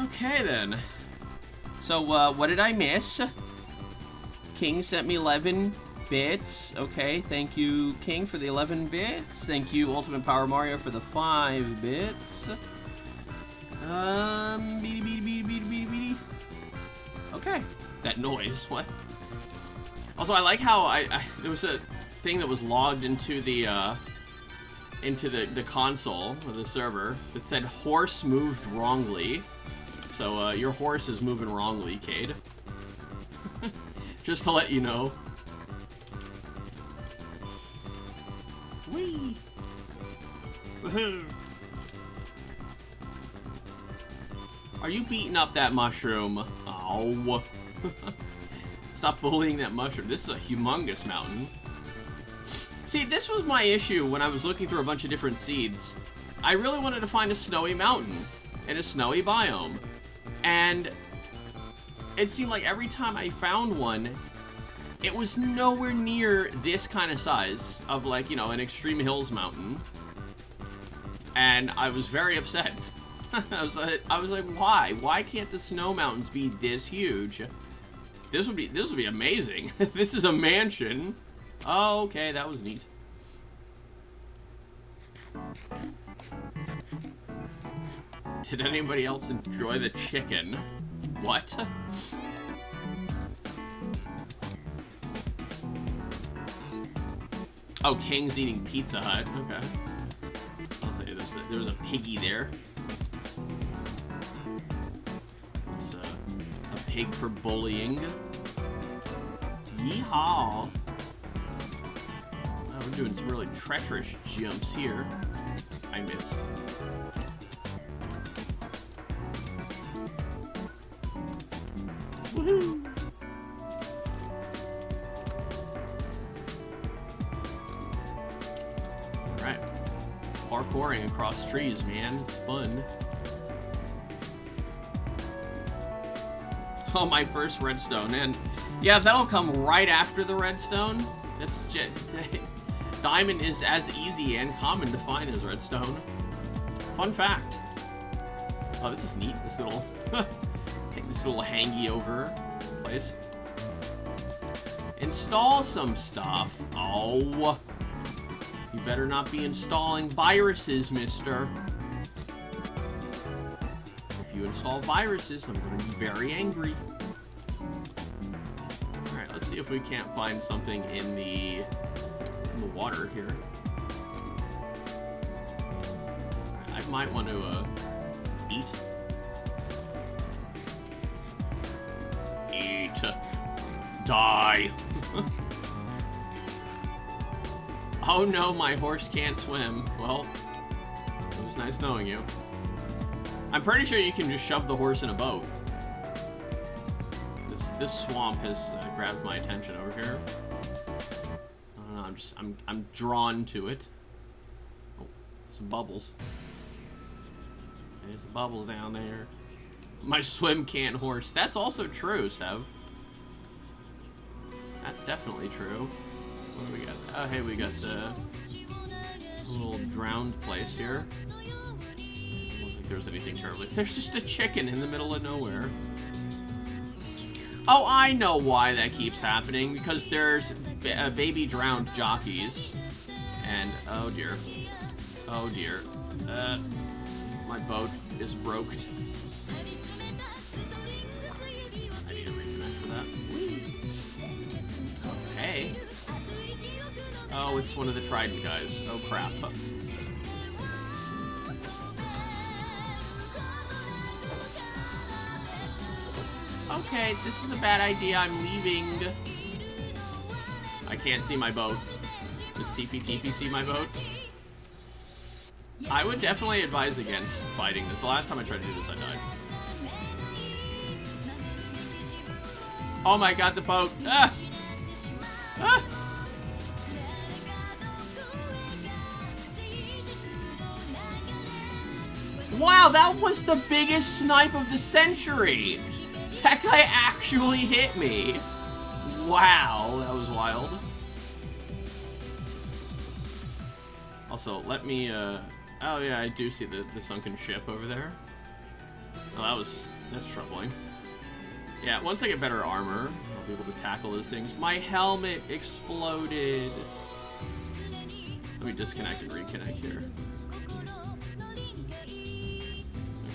Okay, then. So, what did I miss? King sent me 11 bits. Okay, thank you, King, for the 11 bits. Thank you, Ultimate Power Mario, for the 5 bits. Beady. Okay. That noise, what? Also, I like how there was a thing that was logged into the console or the server that said horse moved wrongly. So your horse is moving wrongly, Cade. Just to let you know. Whee! Woohoo! Are you beating up that mushroom? Oh. Stop bullying that mushroom. This is a humongous mountain. See, this was my issue when I was looking through a bunch of different seeds. I really wanted to find a snowy mountain in a snowy biome. And it seemed like every time I found one, it was nowhere near this kind of size of, like, you know, an Extreme Hills mountain. And I was very upset. I was like, why? Why can't the snow mountains be this huge? This would be amazing. This is a mansion. Oh, okay, that was neat. Did anybody else enjoy the chicken? What? Oh, King's eating Pizza Hut. Okay. I'll say there was a piggy there. There's a pig for bullying. Yeehaw! Oh, we're doing some really treacherous jumps here. I missed. Woohoo! Alright. Parkouring across trees, man. It's fun. Oh, my first redstone. And yeah, that'll come right after the redstone. That's just... Diamond is as easy and common to find as redstone. Fun fact. Oh, this is neat. This little... this little hangy over place. Install some stuff. Oh. You better not be installing viruses, mister. If you install viruses, I'm going to be very angry. Alright, let's see if we can't find something in the water here. Right, I might want to eat. Eat. Die. Oh no, my horse can't swim. Well, it was nice knowing you. I'm pretty sure you can just shove the horse in a boat. This swamp has grabbed my attention over here. I don't know, I'm drawn to it. Oh, some bubbles. There's some bubbles down there. My swim can't horse. That's also true, Sev. That's definitely true. What do we got? Oh, hey, we got a little drowned place here. I don't think there's anything terribly. There's just a chicken in the middle of nowhere. Oh, I know why that keeps happening. Because there's baby drowned jockeys. And, oh dear. Oh dear. My boat is broke. I need to reconnect for that. Okay. Oh, it's one of the Trident guys. Oh, crap. Okay, this is a bad idea. I'm leaving. I can't see my boat. Does TP see my boat? I would definitely advise against fighting this. The last time I tried to do this, I died. Oh my god, the boat. Ah! Ah! Wow, that was the biggest snipe of the century! That guy actually hit me! Wow, that was wild. Also, let me, oh yeah, I do see the sunken ship over there. Oh, that's troubling. Yeah, once I get better armor, I'll be able to tackle those things. My helmet exploded! Let me disconnect and reconnect here.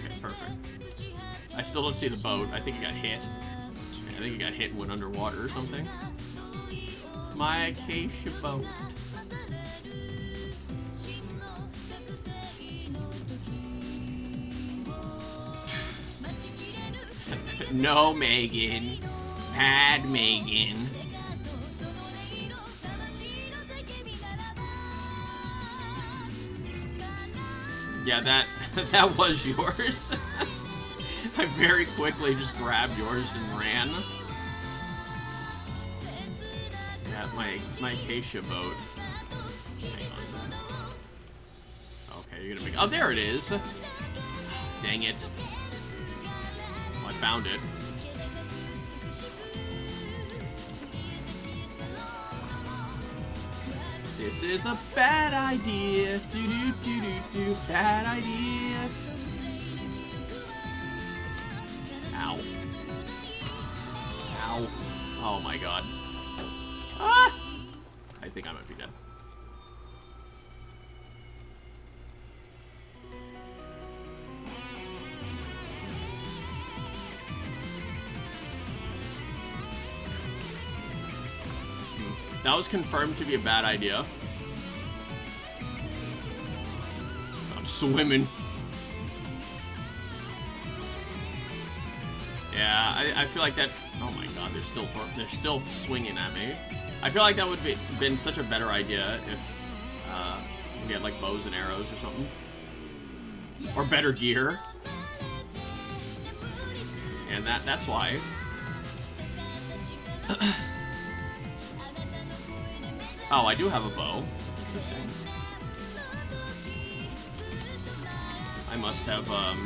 Okay, perfect. I still don't see the boat. I think it got hit. I think it got hit and went underwater or something. My acacia boat. No, Megan. Bad Megan. Yeah, that was yours. I very quickly just grabbed yours and ran. Yeah, my acacia boat. Hang on. Okay, you're gonna make. Oh, there it is. Dang it. Well, I found it. This is a bad idea. Do do do do do. Bad idea. Ow. Ow. Oh my god. Ah! I think I might be dead. That was confirmed to be a bad idea. I'm swimming. Yeah, I feel like that. Oh my god, they're still swinging at me. I feel like that would have been such a better idea if we had like bows and arrows or something, or better gear. And that's why. Oh, I do have a bow. Interesting. I must have gotten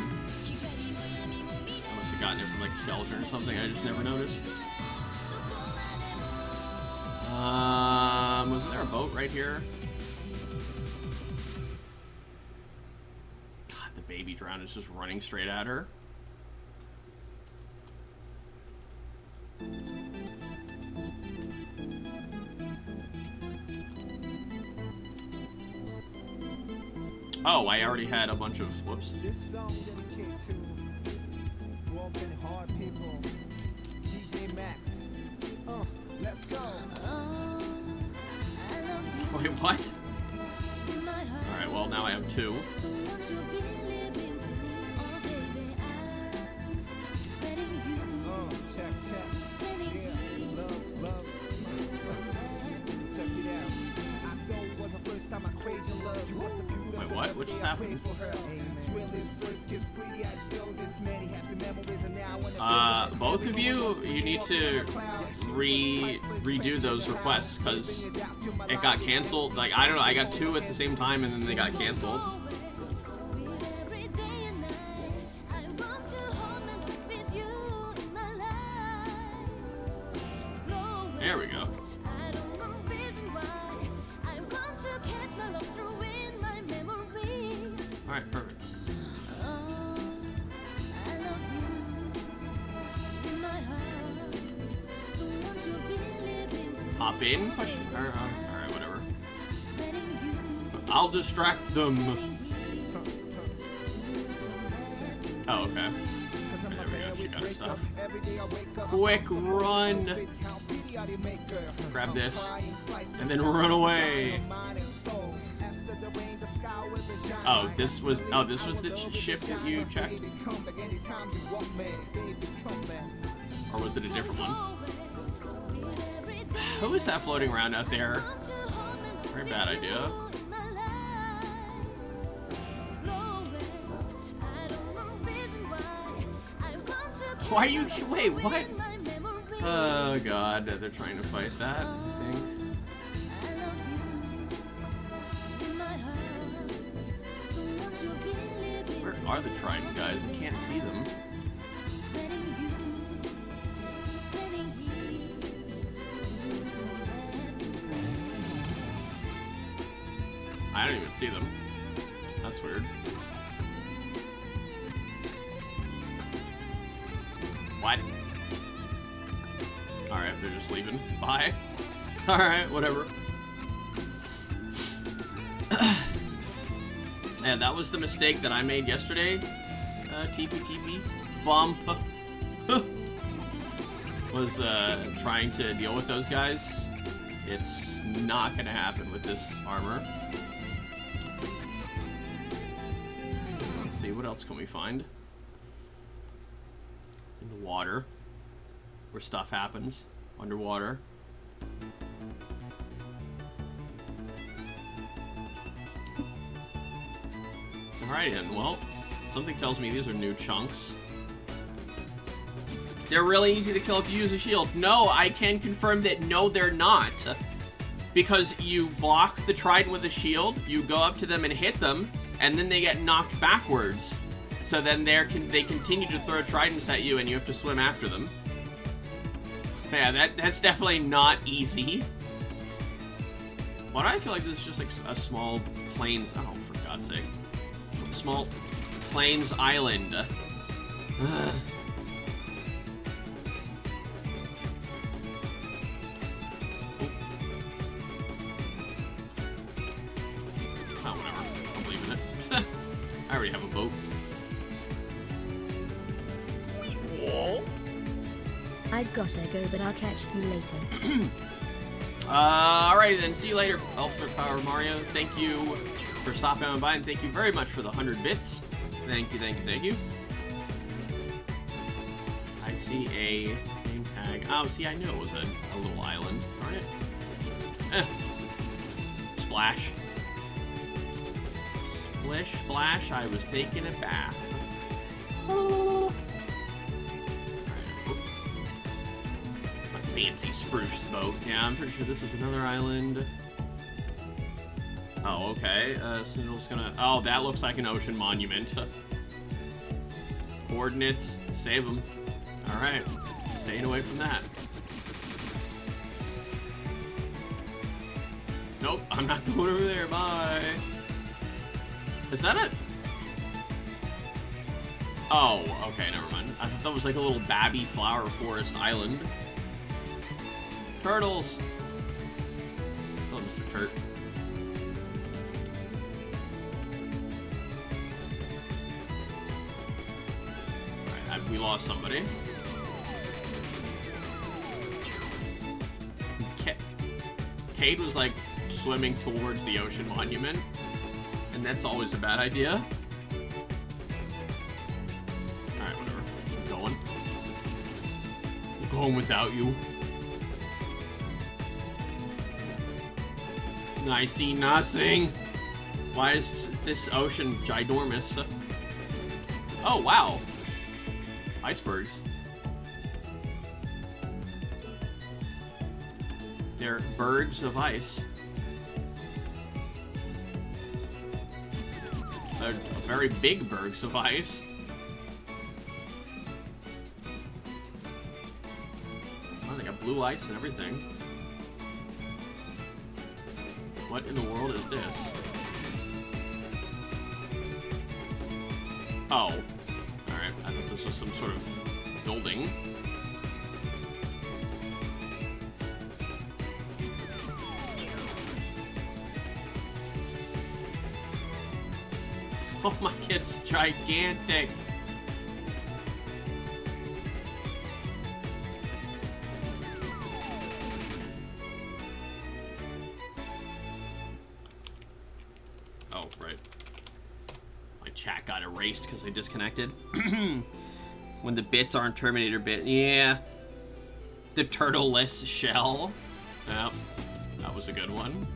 it from like a skeleton or something. I just never noticed. Was there a boat right here? God, the baby drown is just running straight at her. Oh, I already had a bunch of whoops.
This song dedicated to broken heart people. DJ Max. Let's go.
Wait, what? Alright, well now I have two.
Check. Yeah, love. Check it out. October was the first time I craved your love. You was a beautiful.
Wait, what? What just happened? Both of you need to redo those requests, because it got canceled. Like, I don't know, I got two at the same time and then they got canceled. There we go. Alright, perfect. Hop in? Alright, whatever. I'll distract them. Oh, okay. There we go, she got her stuff. Quick run! Grab this, and then run away. Oh, this was the ship that you checked? Or was it a different one? Who is that floating around out there? Very bad idea. Why are you... Wait, what? Oh god, they're trying to fight that, I think. Where are the Trident guys? I can't see them. I don't even see them. That's weird. What? Alright, they're just leaving. Bye. Alright, whatever. And that was the mistake that I made yesterday, TP bump. Was trying to deal with those guys. It's not gonna happen with this armor. Let's see, what else can we find? In the water, where stuff happens. Underwater. Alright, and well, something tells me these are new chunks. They're really easy to kill if you use a shield. No, I can confirm that no, they're not. Because you block the trident with a shield, you go up to them and hit them, and then they get knocked backwards. So then they continue to throw tridents at you, and you have to swim after them. Yeah, that's definitely not easy. Why do I feel like this is just like a small plains... Oh, for God's sake. Small plains island. Ugh. Oh, whatever. I'll believe in it. I already have a boat.
I've gotta go, but I'll catch you later.
Alrighty then, see you later, Ultimate Power Mario. Thank you for stopping on by, and thank you very much for the 100 bits. Thank you, thank you, thank you. I see a name tag. Oh, see, I knew it was a little island. Darn it. Splash. Splish, splash, I was taking a bath. Fancy spruce boat. Yeah, I'm pretty sure this is another island. Oh, okay. Sindel's gonna... Oh, that looks like an ocean monument. Coordinates. Save them. Alright. Staying away from that. Nope, I'm not going over there. Bye. Is that it? Oh, okay, never mind. I thought that was like a little babby flower forest island. Turtles! Oh, Mr. Turt. Alright, we lost somebody. Cade was like swimming towards the ocean monument, and that's always a bad idea. Alright, whatever. I'm going. I'm going without you. I see nothing. Why is this ocean ginormous? Oh, wow. Icebergs. They're bergs of ice. They're very big bergs of ice. Oh, they got blue ice and everything. What in the world is this? Oh. Alright, I thought this was some sort of building. Oh my, it's gigantic! Oh, right. My chat got erased because I disconnected. When the bits aren't Terminator bit. Yeah. The turtle-less shell. Yep. That was a good one.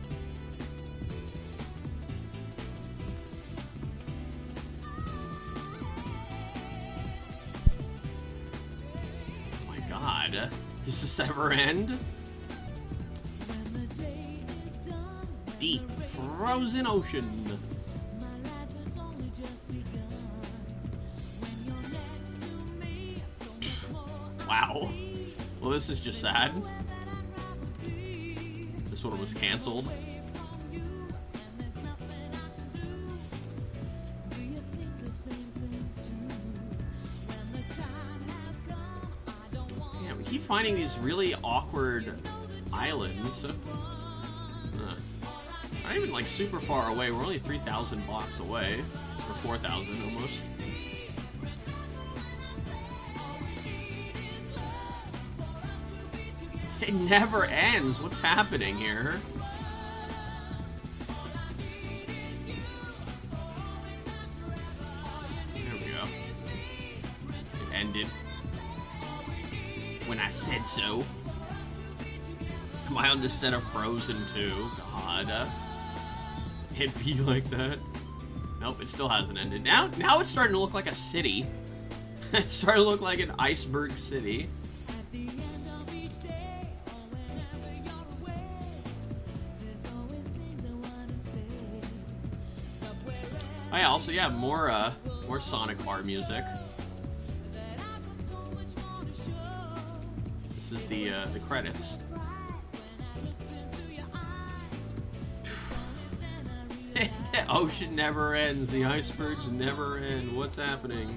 Oh my god. Does this ever end? Deep frozen ocean. Wow. Well, this is just sad. This one was canceled. Yeah, we keep finding these really awkward islands. Not even like super far away. We're only 3,000 blocks away, or 4,000 almost. It never ends. What's happening here? There we go. It ended. When I said so. Am I on this set of Frozen 2? God. It'd be like that. Nope, it still hasn't ended. Now it's starting to look like a city. It's starting to look like an iceberg city. Oh yeah, also yeah, more Sonic bar music. This is the credits. The ocean never ends. The icebergs never end. What's happening?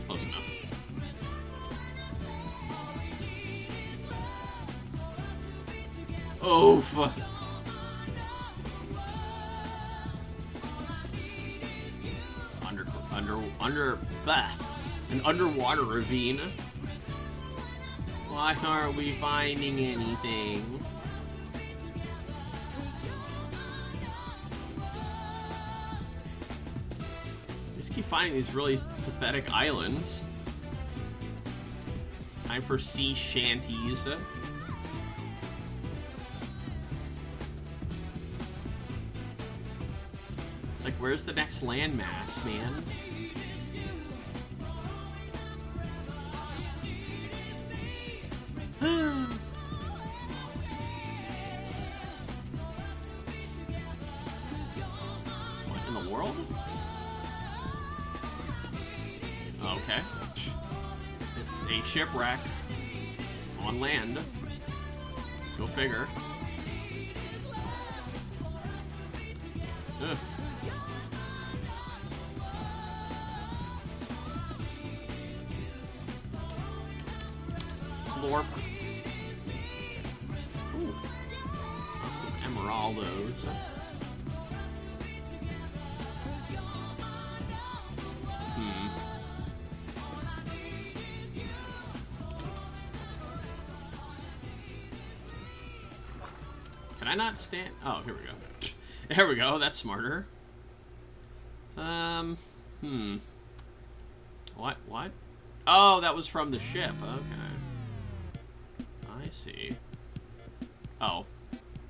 Close enough. Oof. An underwater ravine. Why aren't we finding anything? We just keep finding these really pathetic islands. Time for sea shanties. It's like, where's the next landmass, man? What in the world? Okay. It's a shipwreck on land. Go figure. Ugh. Lorp. Ooh. Some emeraldos. Can I not stand? Oh, here we go. There we go. That's smarter. What? Oh, that was from the ship. Okay. I see. Oh.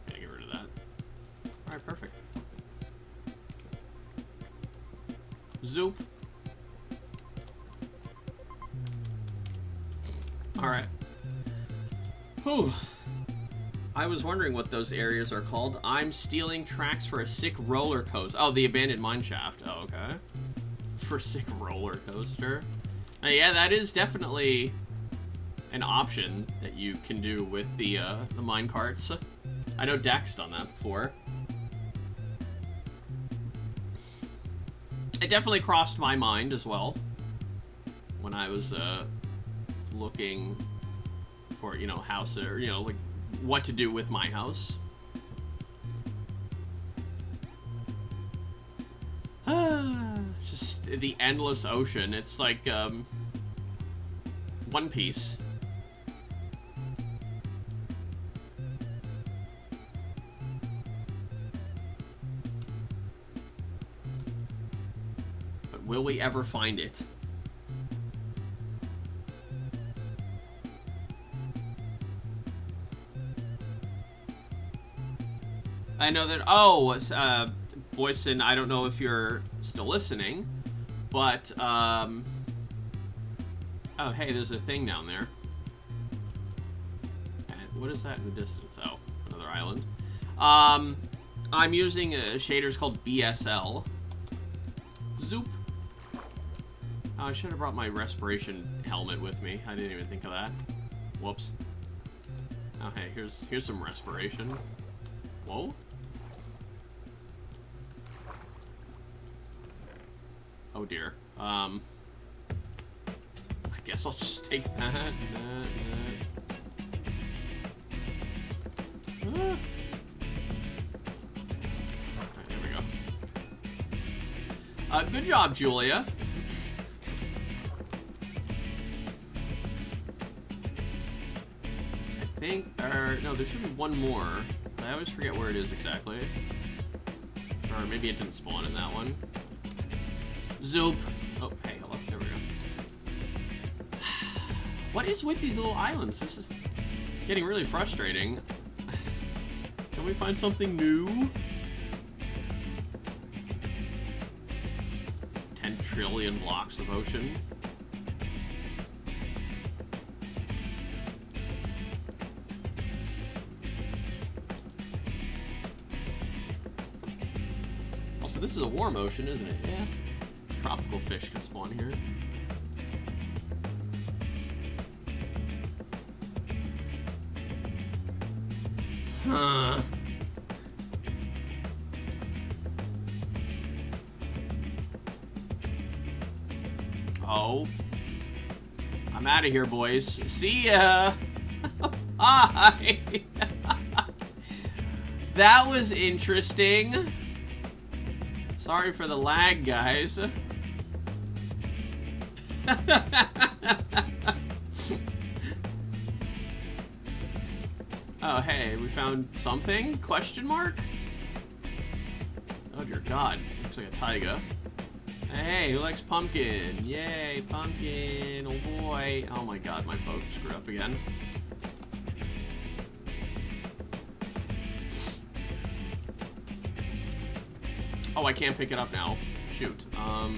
Gotta get rid of that. Alright, perfect. Zoop. Alright. Whew. I was wondering what those areas are called. I'm stealing tracks for a sick roller coaster. Oh, the abandoned mine shaft. Oh, okay. For sick roller coaster. Yeah, that is definitely an option that you can do with the mine carts. I know Dak's done that before. It definitely crossed my mind as well when I was looking for, you know, house or, you know, like what to do with my house. Just the endless ocean. It's like One Piece. But will we ever find it? I know that, Boyson, I don't know if you're still listening, but, oh, hey, there's a thing down there. And what is that in the distance? Oh, another island. I'm using shaders called BSL. Zoop. Oh, I should have brought my respiration helmet with me. I didn't even think of that. Whoops. Oh, hey, here's some respiration. Whoa. Oh dear. I guess I'll just take that. Alright, there we go. Good job, Julia. I think, no, there should be one more. I always forget where it is exactly. Or maybe it didn't spawn in that one. Zoop. Oh, hey, hello. There we go. What is with these little islands? This is getting really frustrating. Can we find something new? 10 trillion blocks of ocean. Also, this is a warm ocean, isn't it? Yeah. Tropical fish can spawn here. Huh. Oh. I'm out of here, boys. See ya! Hi! That was interesting. Sorry for the lag, guys. Oh, hey, we found something? Question mark? Oh, dear God. Looks like a taiga. Hey, who likes pumpkin? Yay, pumpkin. Oh, boy. Oh, my God, my boat screwed up again. Oh, I can't pick it up now. Shoot. Whatever.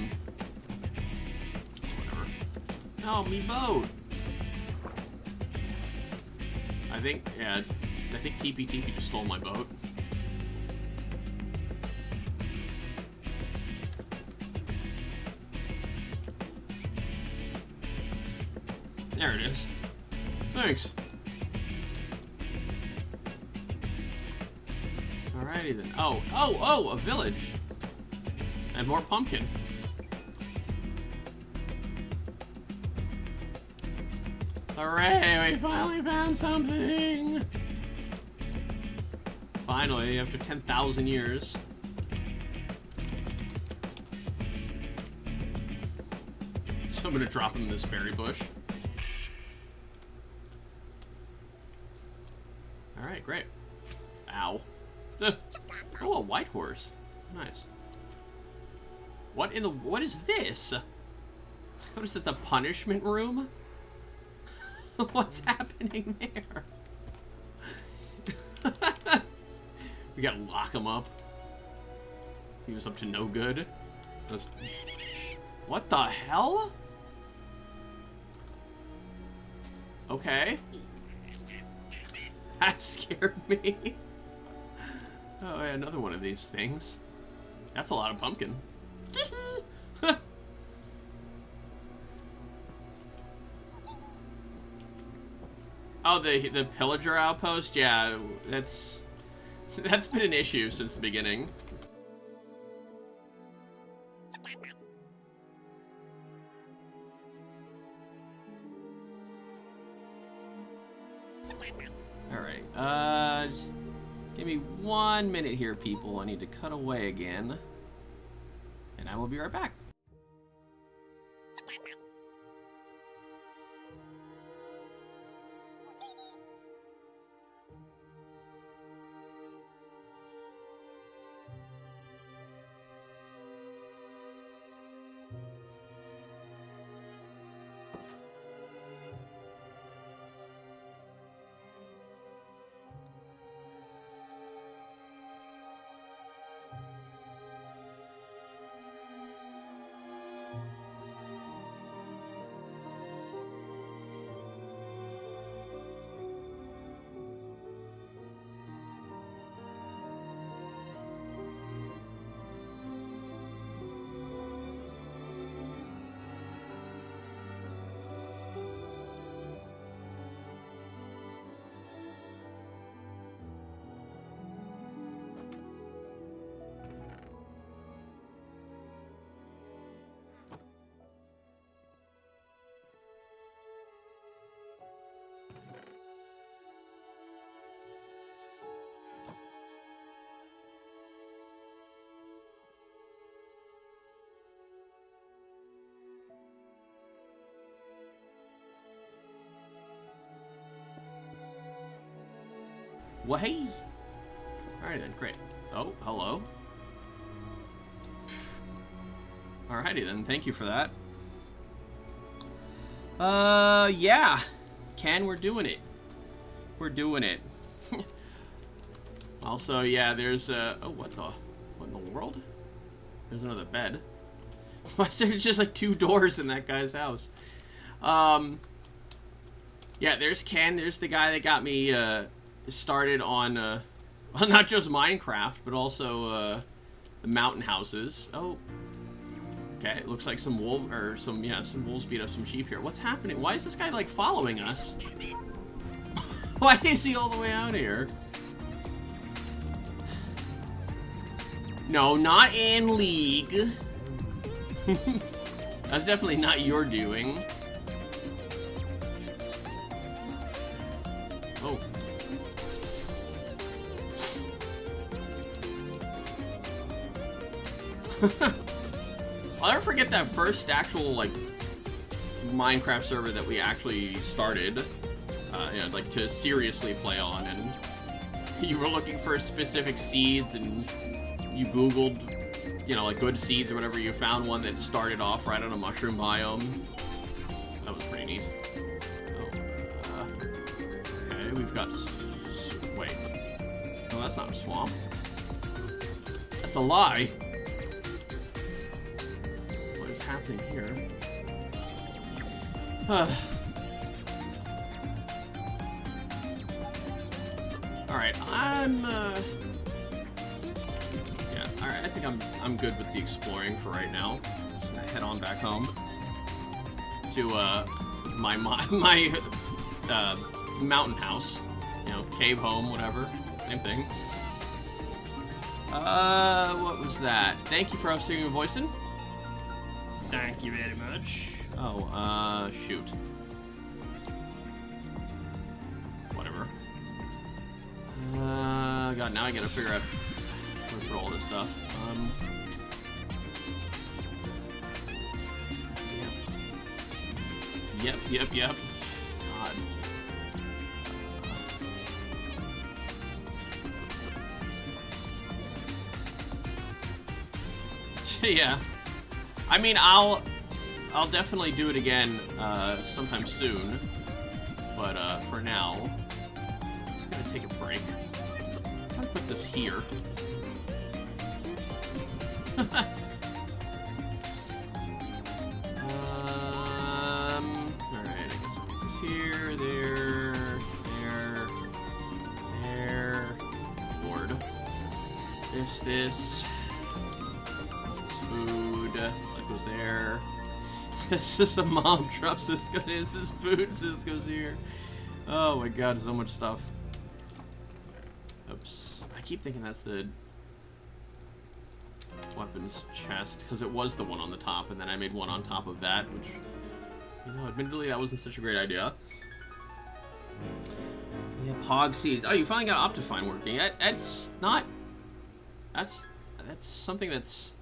No, me boat. I think TP just stole my boat. There it is. Thanks. Alrighty then. Oh, a village. And more pumpkin. Hooray, we finally found something! Finally, after 10,000 years. So I'm gonna drop him in this berry bush. Alright, great. Ow. Oh, a white horse. Nice. What is this? What is it, the punishment room? What's happening there? We gotta lock him up. He was up to no good. What the hell? Okay. That scared me. Oh, yeah, another one of these things. That's a lot of pumpkin. Oh, the pillager outpost? Yeah, that's been an issue since the beginning. Alright, just give me 1 minute here, people. I need to cut away again. And I will be right back. Well, hey. Alright then, great. Oh, hello. Alrighty then, thank you for that. Yeah. Ken, we're doing it. We're doing it. Also, yeah, there's, oh, what in the world? There's another bed. Why is there just, like, 2 doors in that guy's house? Yeah, there's Ken. There's the guy that got me, started on, well, not just Minecraft, but also, the mountain houses. Oh. Okay, it looks like some wolves beat up some sheep here. What's happening? Why is this guy, like, following us? Why is he all the way out here? No, not in League. That's definitely not your doing. Oh. I'll never forget that first actual, like, Minecraft server that we actually started, you know, like, to seriously play on, and you were looking for specific seeds, and you Googled, you know, like, good seeds or whatever, you found one that started off right on a mushroom biome. That was pretty neat. Oh, okay, we've got, wait, no, that's not a swamp. That's a lie. Happening here. Alright, yeah, alright, I think I'm good with the exploring for right now. Just gonna head on back home to, my mountain house. You know, cave home, whatever. Same thing. What was that? Thank you for hosting and voicing. Thank you very much. Oh, shoot. Whatever. God, now I gotta figure out where to put all this stuff. Yep. God. Yeah. I mean, I'll definitely do it again sometime soon, but for now, I'm just gonna take a break. I'll put this here. All right, I guess I'll put this here, there. Lord, this. Food. That goes there. It's just a mom drops this. This is food. This goes here. Oh my god, so much stuff. Oops. I keep thinking that's the weapons chest because it was the one on the top, and then I made one on top of that, which, you know, admittedly, that wasn't such a great idea. Yeah, Pog seeds. Oh, you finally got Optifine working. That's not. That's something that's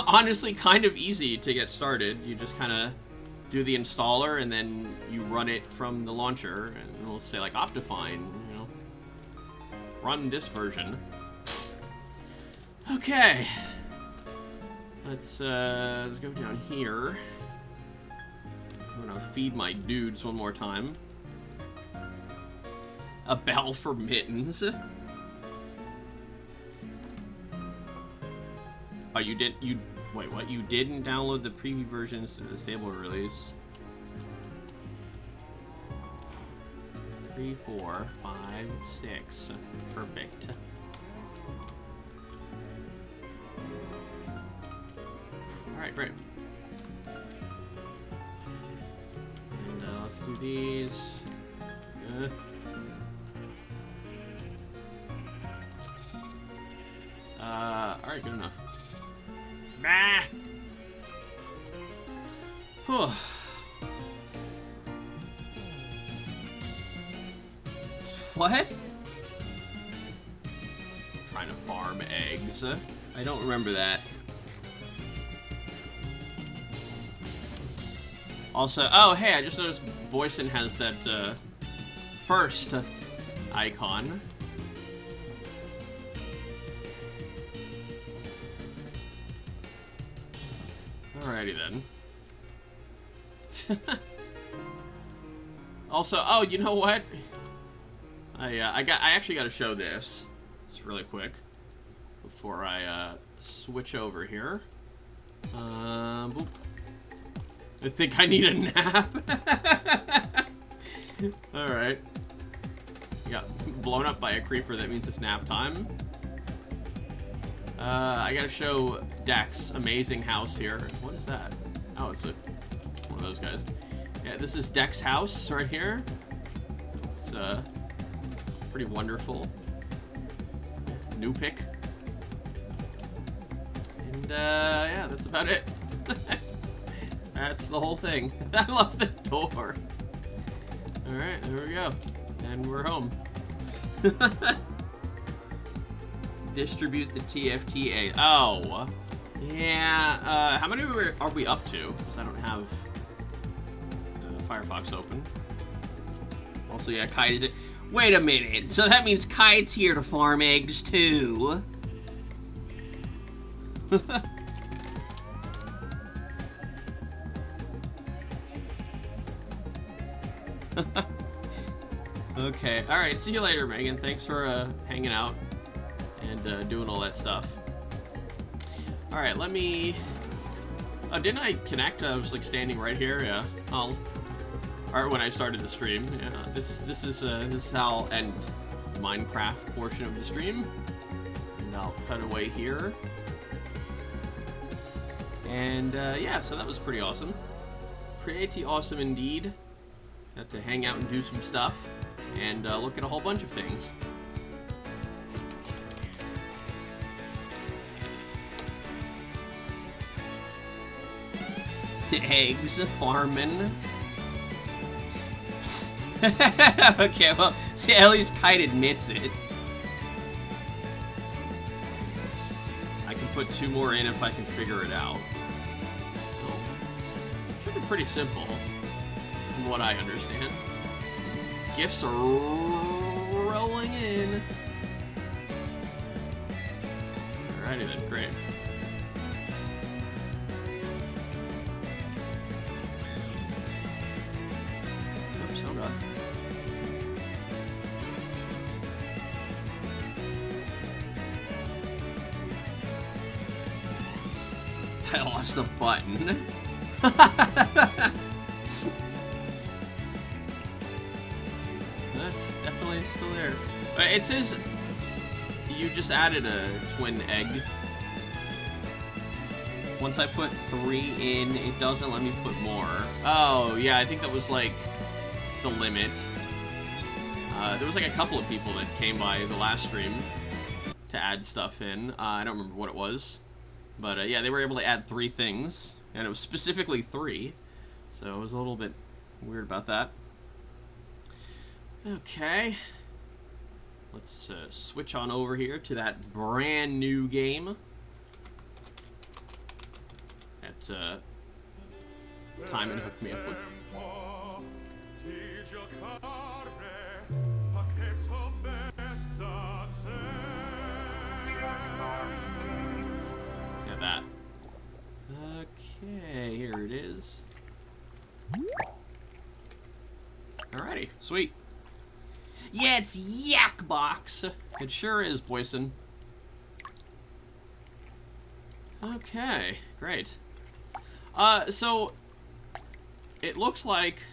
honestly kind of easy to get started. You just kind of do the installer and then you run it from the launcher, and it'll say like Optifine, you know, run this version. Okay, let's go down here. I'm gonna feed my dudes one more time. A bell for mittens. Oh, wait, what? You didn't download the preview versions to the stable release? 3, 4, 5, 6. Perfect. Alright, great. And let's do these. Alright, good enough. Bah! Whew. What? Trying to farm eggs. I don't remember that. Also, oh hey, I just noticed Boyson has that first icon. Alrighty then. Also, oh, you know what? I actually got to show this. Just really quick before I switch over here. Boop. I think I need a nap. All right. Got blown up by a creeper. That means it's nap time. I gotta show Dex amazing house here. What is that? Oh, it's one of those guys. Yeah, this is Dex house right here. It's pretty wonderful. New pick. And yeah, that's about it. That's the whole thing. I love the door. Alright, there we go. And we're home. Distribute the TFTA. Oh. Yeah, how many are we up to? Because I don't have Firefox open. Also, yeah, Kite is it. Wait a minute. So that means Kite's here to farm eggs, too. Okay, alright, see you later, Megan. Thanks for hanging out and doing all that stuff. Alright, let me... Oh, didn't I connect? I was like standing right here, yeah. Or when I started the stream. Yeah, this is how I'll end the Minecraft portion of the stream. And I'll cut away here. And yeah, so that was pretty awesome. Pretty awesome indeed. Got to hang out and do some stuff, and look at a whole bunch of things. The eggs farming. Okay, well, see, at least Kite admits it. I can put 2 more in if I can figure it out. Oh. Should be pretty simple. From what I understand. Gifts are rolling in. Alrighty then, great. Oops, oh god. I lost the button. That's definitely still there. It says you just added a twin egg. Once I put 3 in, it doesn't let me put more. Oh, yeah, I think that was like the limit. There was like a couple of people that came by the last stream to add stuff in. I don't remember what it was. But yeah, they were able to add 3 things. And it was specifically 3. So I was a little bit weird about that. Okay. Let's switch on over here to that brand new game. That Timon hooked me up with. Yeah, that. Okay, here it is. Alrighty, sweet. Yeah, it's JACKBOX. It sure is, Boyson. Okay, great. So it looks like,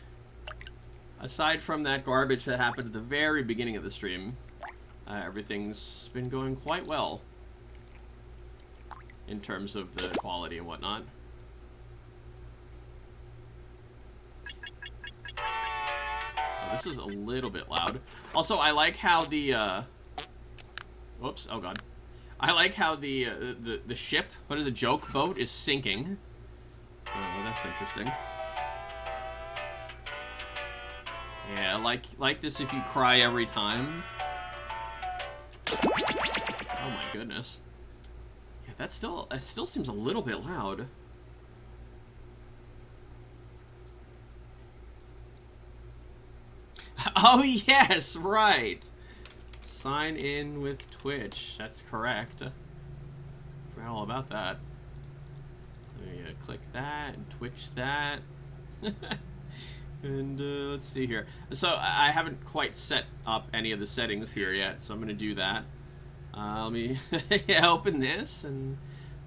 aside from that garbage that happened at the very beginning of the stream, everything's been going quite well in terms of the quality and whatnot. This is a little bit loud. Also, I like how the, whoops, oh god. I like how the ship, what is a joke boat, is sinking. Oh, that's interesting. Yeah, like this if you cry every time. Oh my goodness. Yeah, it still seems a little bit loud. Oh, yes, right. Sign in with Twitch. That's correct. Forgot all about that. Let me gonna click that and twitch that. And let's see here. So I haven't quite set up any of the settings here yet, so I'm gonna do that. Let me open this and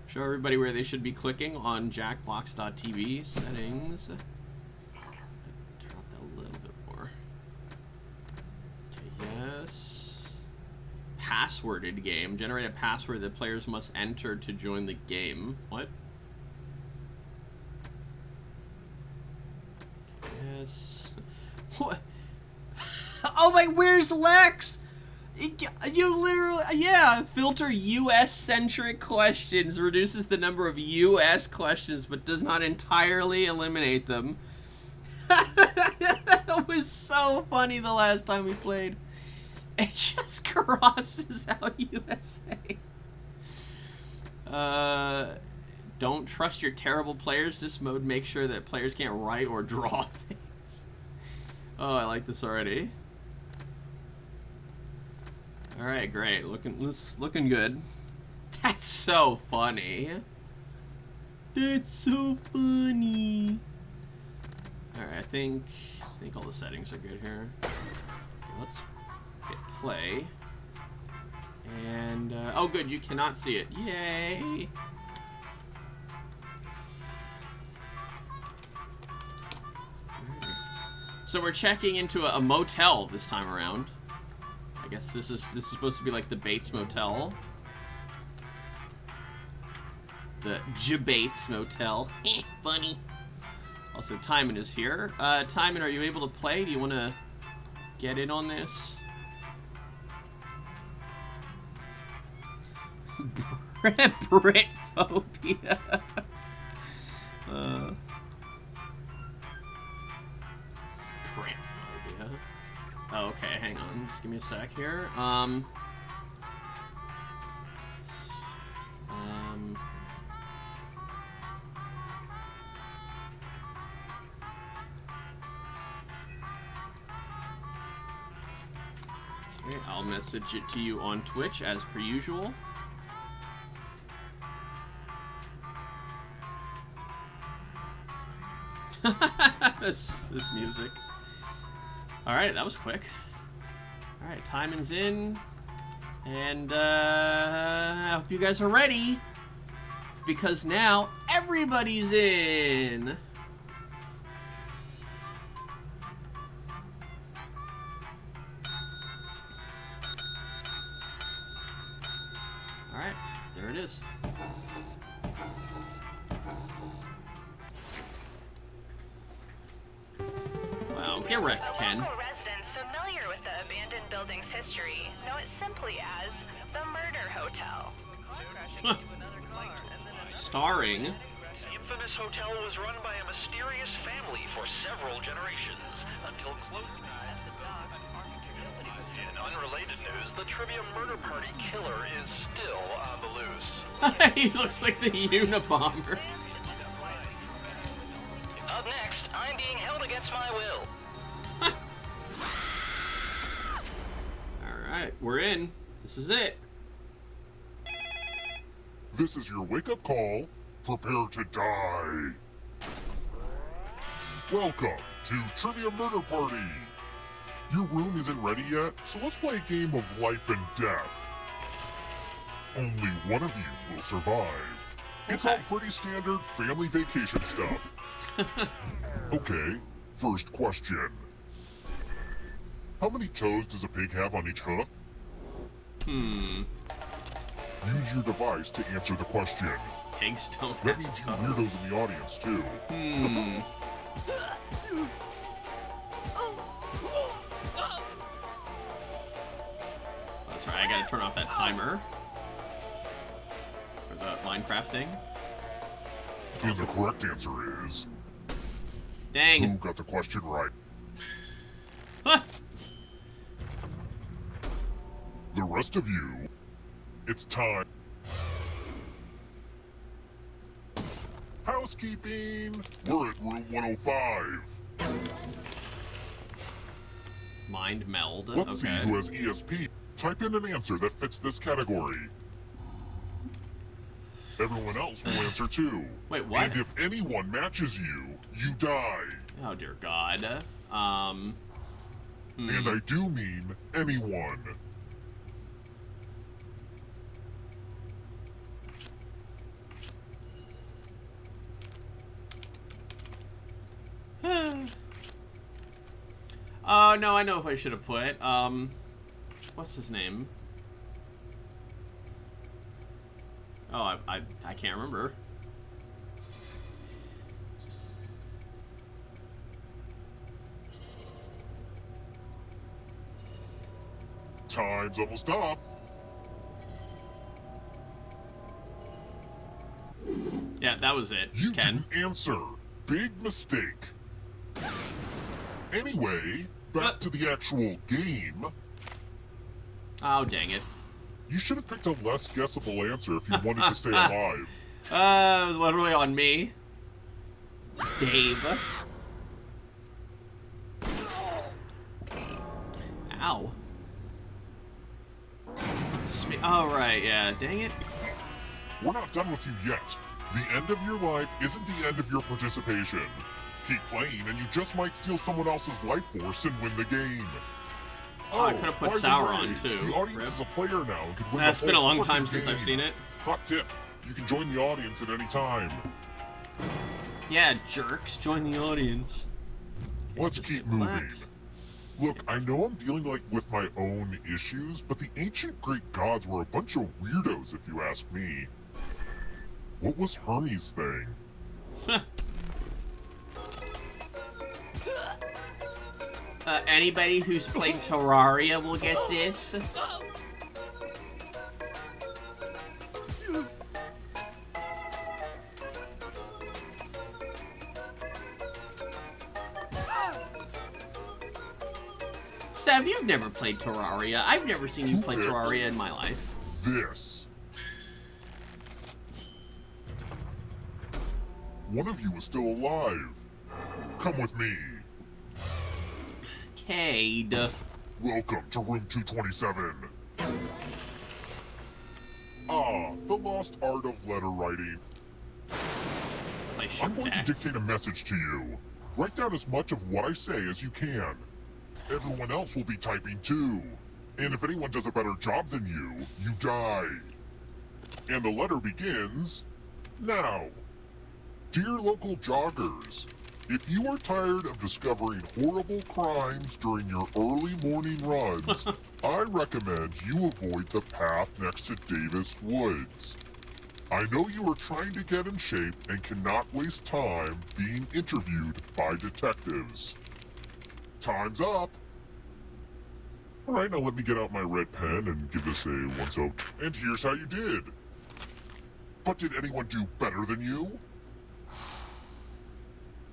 show everybody where they should be clicking on jackbox.tv settings. Turn up that a little bit more. Okay, yes. Passworded game. Generate a password that players must enter to join the game. What? Yes. What? Oh my, where's Lex? You literally, yeah, filter US-centric questions, reduces the number of US questions, but does not entirely eliminate them. That was so funny the last time we played. It just crosses out USA. Don't trust your terrible players. This mode makes sure that players can't write or draw things. Oh, I like this already. All right, great. Looking good. That's so funny. That's so funny. All right, I think all the settings are good here. Okay, let's hit play. And oh, good, you cannot see it. Yay! So we're checking into a motel this time around. I guess this is supposed to be like the Bates Motel. The Bates Motel. Funny. Also, Timon is here. Timon, are you able to play? Do you want to get in on this? Britphobia. Britphobia. Oh, okay, hang on. Just give me a sec here. Okay, I'll message it to you on Twitch as per usual. this music. Alright, that was quick. Alright, Timon's in. And I hope you guys are ready. Because now everybody's in. Alright, there it is. Wow, get wrecked, Ken.
Local residents familiar with the abandoned building's history know it simply as the Murder Hotel.
Starring.
The infamous hotel was run by a mysterious family for several generations until close. In unrelated news, the trivia murder party killer is still on the loose.
He looks like the Unabomber.
Up next, I'm being held against my will.
Alright, we're in. This is it.
This is your wake-up call. Prepare to die. Welcome to Trivia Murder Party. Your room isn't ready yet, so let's play a game of life and death. Only one of you will survive. It's all pretty standard family vacation stuff. Okay, first question. How many toes does a pig have on each hoof? Use your device to answer the question.
Pigs don't
That
have
means you
toes.
weirdos in the audience, too.
That's right, I gotta turn off that timer. For the Minecraft thing.
And the correct answer is... Who
Dang.
got the question right?
Huh.
The rest of you, it's time. Housekeeping! We're at room 105.
Mind meld.
Let's see
Okay.
who has ESP. Type in an answer that fits this category. Everyone else will answer too.
Wait, what?
And if anyone matches you, you die.
Oh dear God.
And I do mean anyone.
Oh no, I know who I should have put. What's his name? Oh, I can't remember.
Time's almost up.
Yeah, that was it,
You
Ken.
didn't answer. Big mistake. Anyway, back to the actual game.
Oh, dang it.
You should have picked a less guessable answer if you wanted to stay alive.
It was literally on me. Dave. Ow. Oh, right, yeah. Dang it.
We're not done with you yet. The end of your life isn't the end of your participation. Keep playing and you just might steal someone else's life force and win the game.
Oh, I could have put
by the
Sauron,
way,
too.
The audience
Rip.
is a player now and could win
That's
the
been a
whole
long
fucking
time since I've
game.
seen it.
Hot tip. You can join the audience at any time.
Yeah, jerks. Join the audience.
Let's
Just
keep
hit
moving.
relax.
Look, I know I'm dealing with my own issues, but the ancient Greek gods were a bunch of weirdos if you ask me. What was Hermes' thing?
Anybody who's played Terraria will get this. Sav, you've never played Terraria. I've never seen you play Terraria in my life.
This. One of you is still alive. Come with me.
Cade.
Welcome to room 227. Ah, the lost art of letter writing.
Play
I'm going to
Shipbacks.
dictate a message to you. Write down as much of what I say as you can. Everyone else will be typing too. And if anyone does a better job than you, you die. And the letter begins now. Dear local joggers, if you are tired of discovering horrible crimes during your early morning runs, I recommend you avoid the path next to Davis Woods. I know you are trying to get in shape and cannot waste time being interviewed by detectives. Time's up. All right, now let me get out my red pen and give this a once over. And here's how you did. But did anyone do better than you?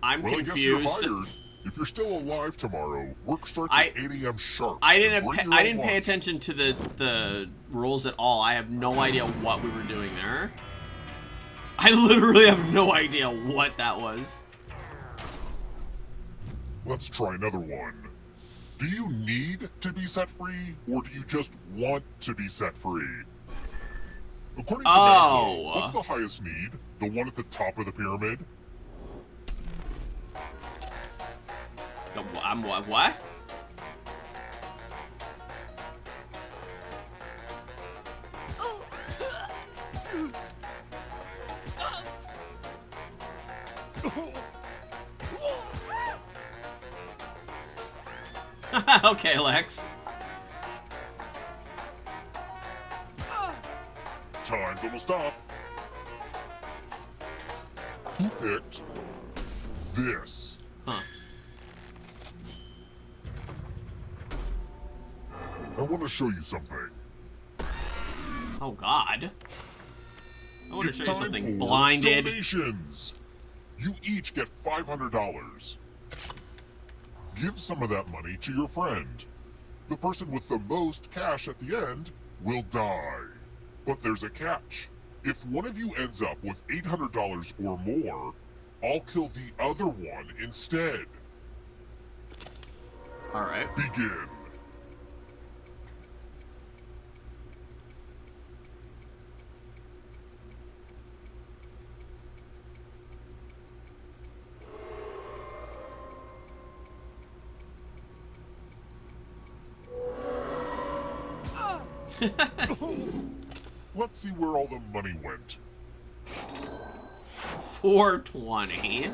I'm
Well, I guess you're
confused.
hired. If you're still alive tomorrow, work starts
I-
at 8 a.m. sharp.
I
and
didn't.
bring your
I
own
didn't pay
lunch.
attention to the rules at all. I have no idea what we were doing there. I literally have no idea what that was.
Let's try another one. Do you need to be set free, or do you just want to be set free? According to
Oh.
Maslow, what's the highest need? The one at the top of the pyramid?
I'm what? Okay, Lex.
Time's almost up. Who picked this?
Huh.
I want to show you something.
Oh God. I want to
It's
show you
time
something.
for
Blinded.
donations. You each get $500. Give some of that money to your friend. The person with the most cash at the end will die. But there's a catch. If one of you ends up with $800 or more, I'll kill the other one instead.
All right.
Begin. Let's see where all the money went.
420.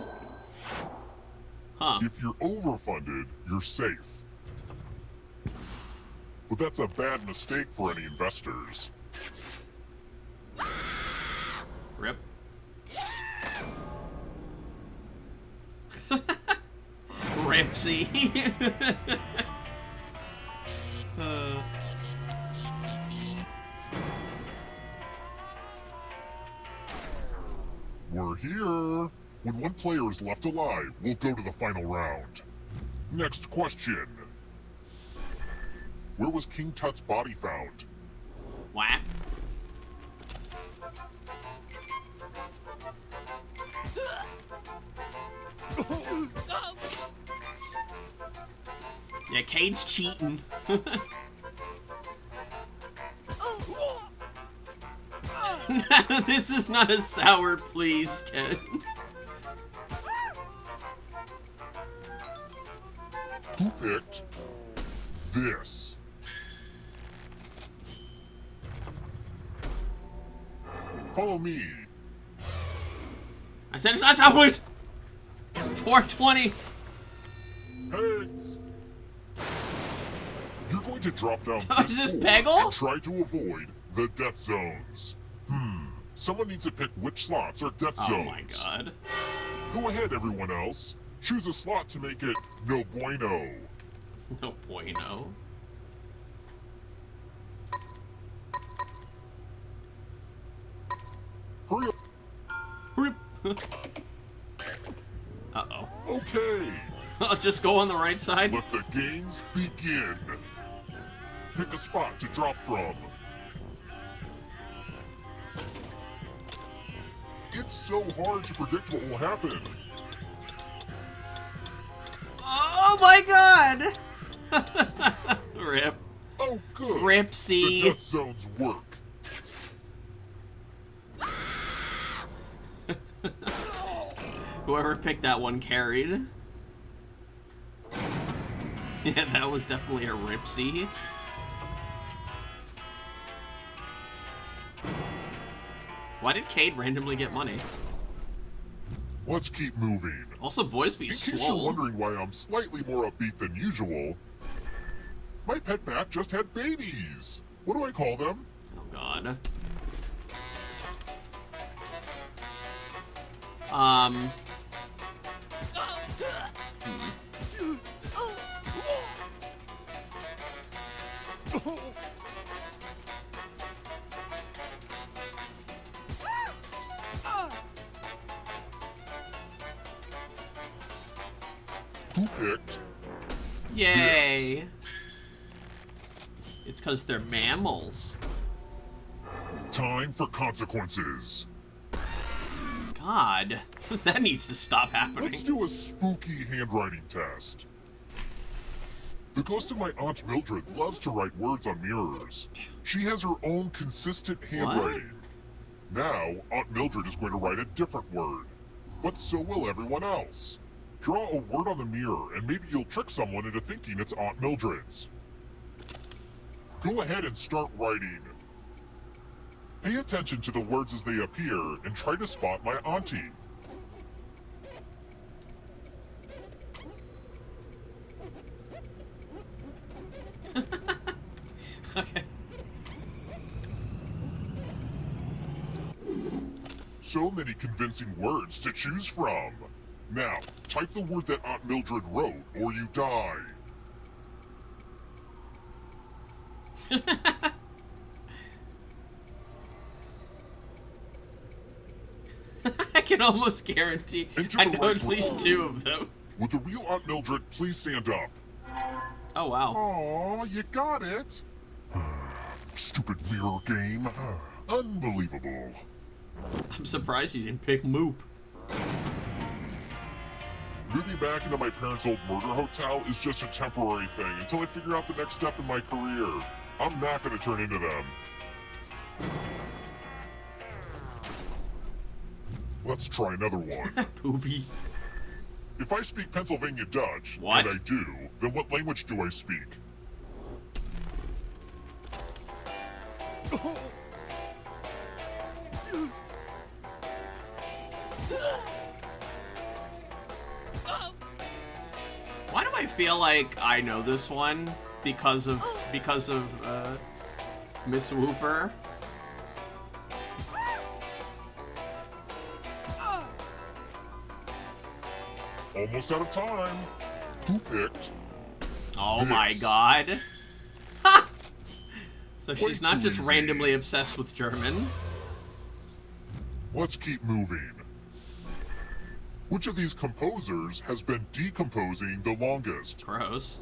Huh.
If you're overfunded, you're safe. But that's a bad mistake for any investors.
Rip. Ripsy.
We're here. When one player is left alive, we'll go to the final round. Next question. Where was King Tut's body found?
What? Yeah, Cade's cheating. This is not a sour, please, Ken.
Who picked this? Follow me.
I said it's not sour, please. 420.
Pegs! You're going to drop down
Oh, is this
board
Peggle?
and try to avoid the death zones. Someone needs to pick which slots are death zones.
Oh my god.
Go ahead, everyone else. Choose a slot to make it no bueno.
No bueno.
Hurry up.
Hurry up. Uh-oh.
Okay.
I'll just go on the right side.
Let the games begin. Pick a spot to drop from. It's so hard to predict what will happen.
Oh my god! Rip.
Oh, good.
Ripsy.
The death zones work.
Whoever picked that one carried. Yeah, that was definitely a Ripsy. Why did Cade randomly get money?
Let's keep moving.
Also, voice be
In case you're
swole.
wondering why I'm slightly more upbeat than usual, my pet bat just had babies. What do I call them?
Oh god.
Who picked?
Yay. It's because they're mammals.
Time for consequences.
God. That needs to stop happening.
Let's do a spooky handwriting test. The ghost of my Aunt Mildred loves to write words on mirrors. She has her own consistent handwriting. Now, Aunt Mildred is going to write a different word. But so will everyone else. Draw a word on the mirror, and maybe you'll trick someone into thinking it's Aunt Mildred's. Go ahead and start writing. Pay attention to the words as they appear, and try to spot my auntie.
Okay.
So many convincing words to choose from. Now, type the word that Aunt Mildred wrote, or you die.
I can almost guarantee
Enter
I
the
know
right
at least
word.
2 of them.
Would the real Aunt Mildred please stand up?
Oh wow.
Aw, you got it. Stupid mirror game. Unbelievable.
I'm surprised you didn't pick Moop.
Moving back into my parents' old murder hotel is just a temporary thing until I figure out the next step in my career. I'm not going to turn into them. Let's try another one.
Poopy.
If I speak Pennsylvania Dutch,
What?
and I do, then what language do I speak?
Why do I feel like I know this one because of Miss Whooper?
Almost out of time. Who picked?
Oh
this?
my god. Ha! So she's
Way
not
too
just
easy.
randomly obsessed with German.
Let's keep moving. Which of these composers has been decomposing the longest?
Gross.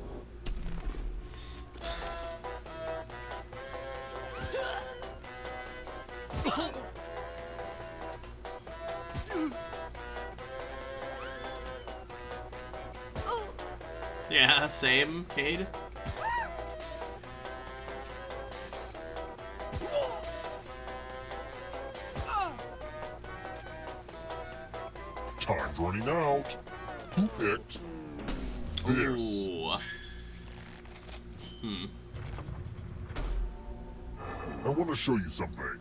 Yeah, same, Cade.
Time's running out. Who picked this?
Ooh.
I want to show you something.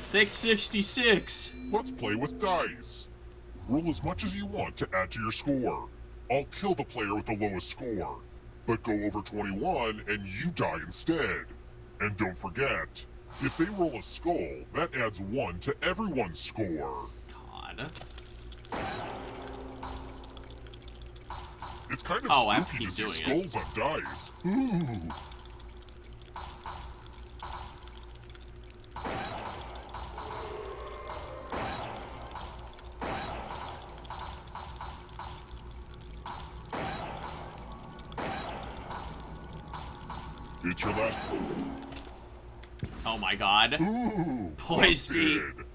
666.
Let's play with dice. Roll as much as you want to add to your score. I'll kill the player with the lowest score, but go over 21 and you die instead. And don't forget, if they roll a skull, that adds 1 to everyone's score.
God.
It's kind of
Oh, I have to
spooky
keep
to see
doing
skulls on dice. Ooh. It's your last.
Oh my god.
Ooh.
Poise me.
busted.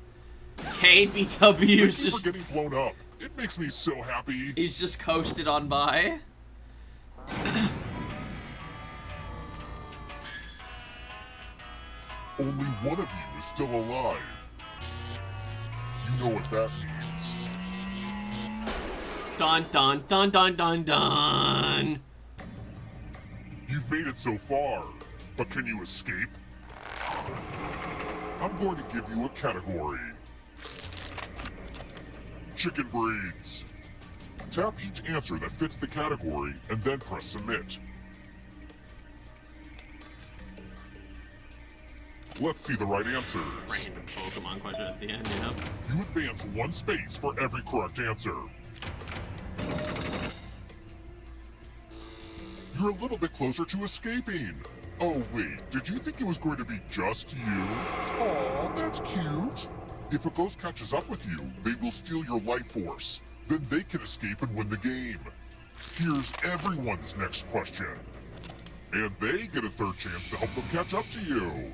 KBW is
Thank you for
just...
getting blown up. It makes me so happy.
He's just coasted on by.
Only one of you is still alive. You know what that means.
Dun dun dun dun dun dun.
You've made it so far, but can you escape? I'm going to give you a category. Chicken breeds. Tap each answer that fits the category and then press submit. Let's see the right answers.
Random Pokemon question at the end, yeah.
You advance 1 space for every correct answer. You're a little bit closer to escaping. Oh wait, did you think it was going to be just you? Aw, that's cute. If a ghost catches up with you, they will steal your life force. Then they can escape and win the game. Here's everyone's next question. And they get a 3rd chance to help them catch up to you.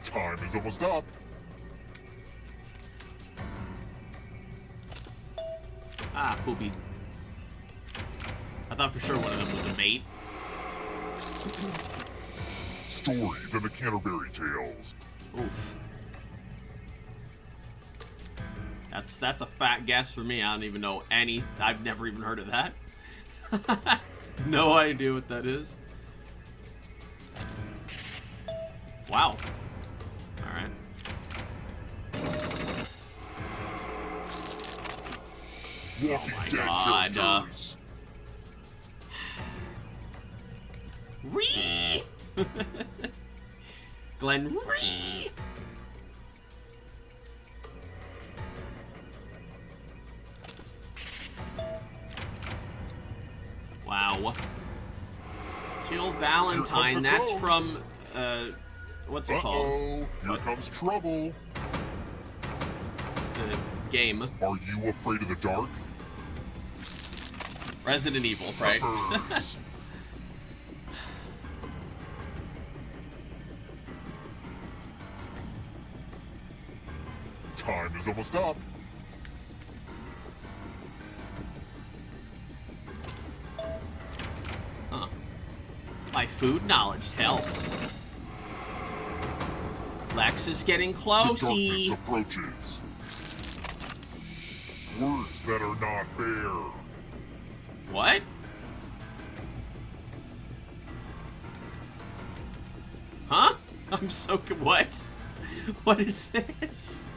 Time is almost up.
Ah, poopy. I thought for sure one of them was a bait.
Stories in the Canterbury Tales.
Oof. That's a fat guess for me. I don't even know any. I've never even heard of that. No idea what that is. Wow. Alright.
Walking
my
Dead
God,
characters.
Ree! Glenn Ree! Wow. Jill Valentine,
the
that's
ghosts.
from, what's it called?
Uh-oh, here comes trouble.
The game.
Are you afraid of the dark?
Resident Evil, right?
Peppers. Time is almost up.
Huh. My food knowledge helped. Lex is getting
The
closey.
darkness approaches. words that are not fair.
What? Huh? I'm so... What? What is this?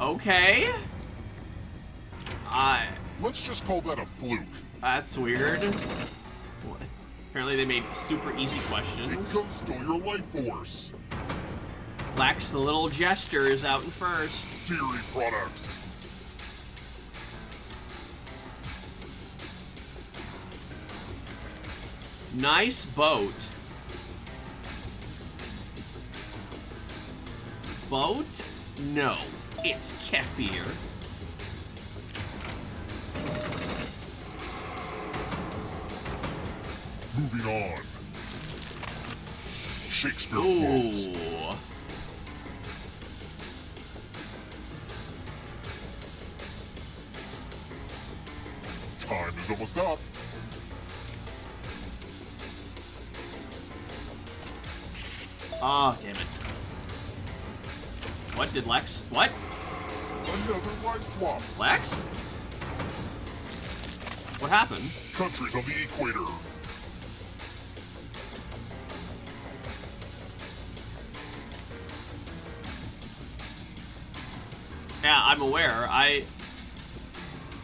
Okay.
Let's just call that a fluke.
That's weird. What? Apparently they made super easy
It
questions.
could stole your life force.
Lex, the little jester, is out in first.
Dairy products.
Nice boat. Boat? No, it's kefir.
Moving on. Shakespeare
Ooh.
quotes. Time is almost up.
Oh, damn it. What did Lex? What?
Another life swap.
Lex? What happened?
Countries on the equator.
Yeah, I'm aware.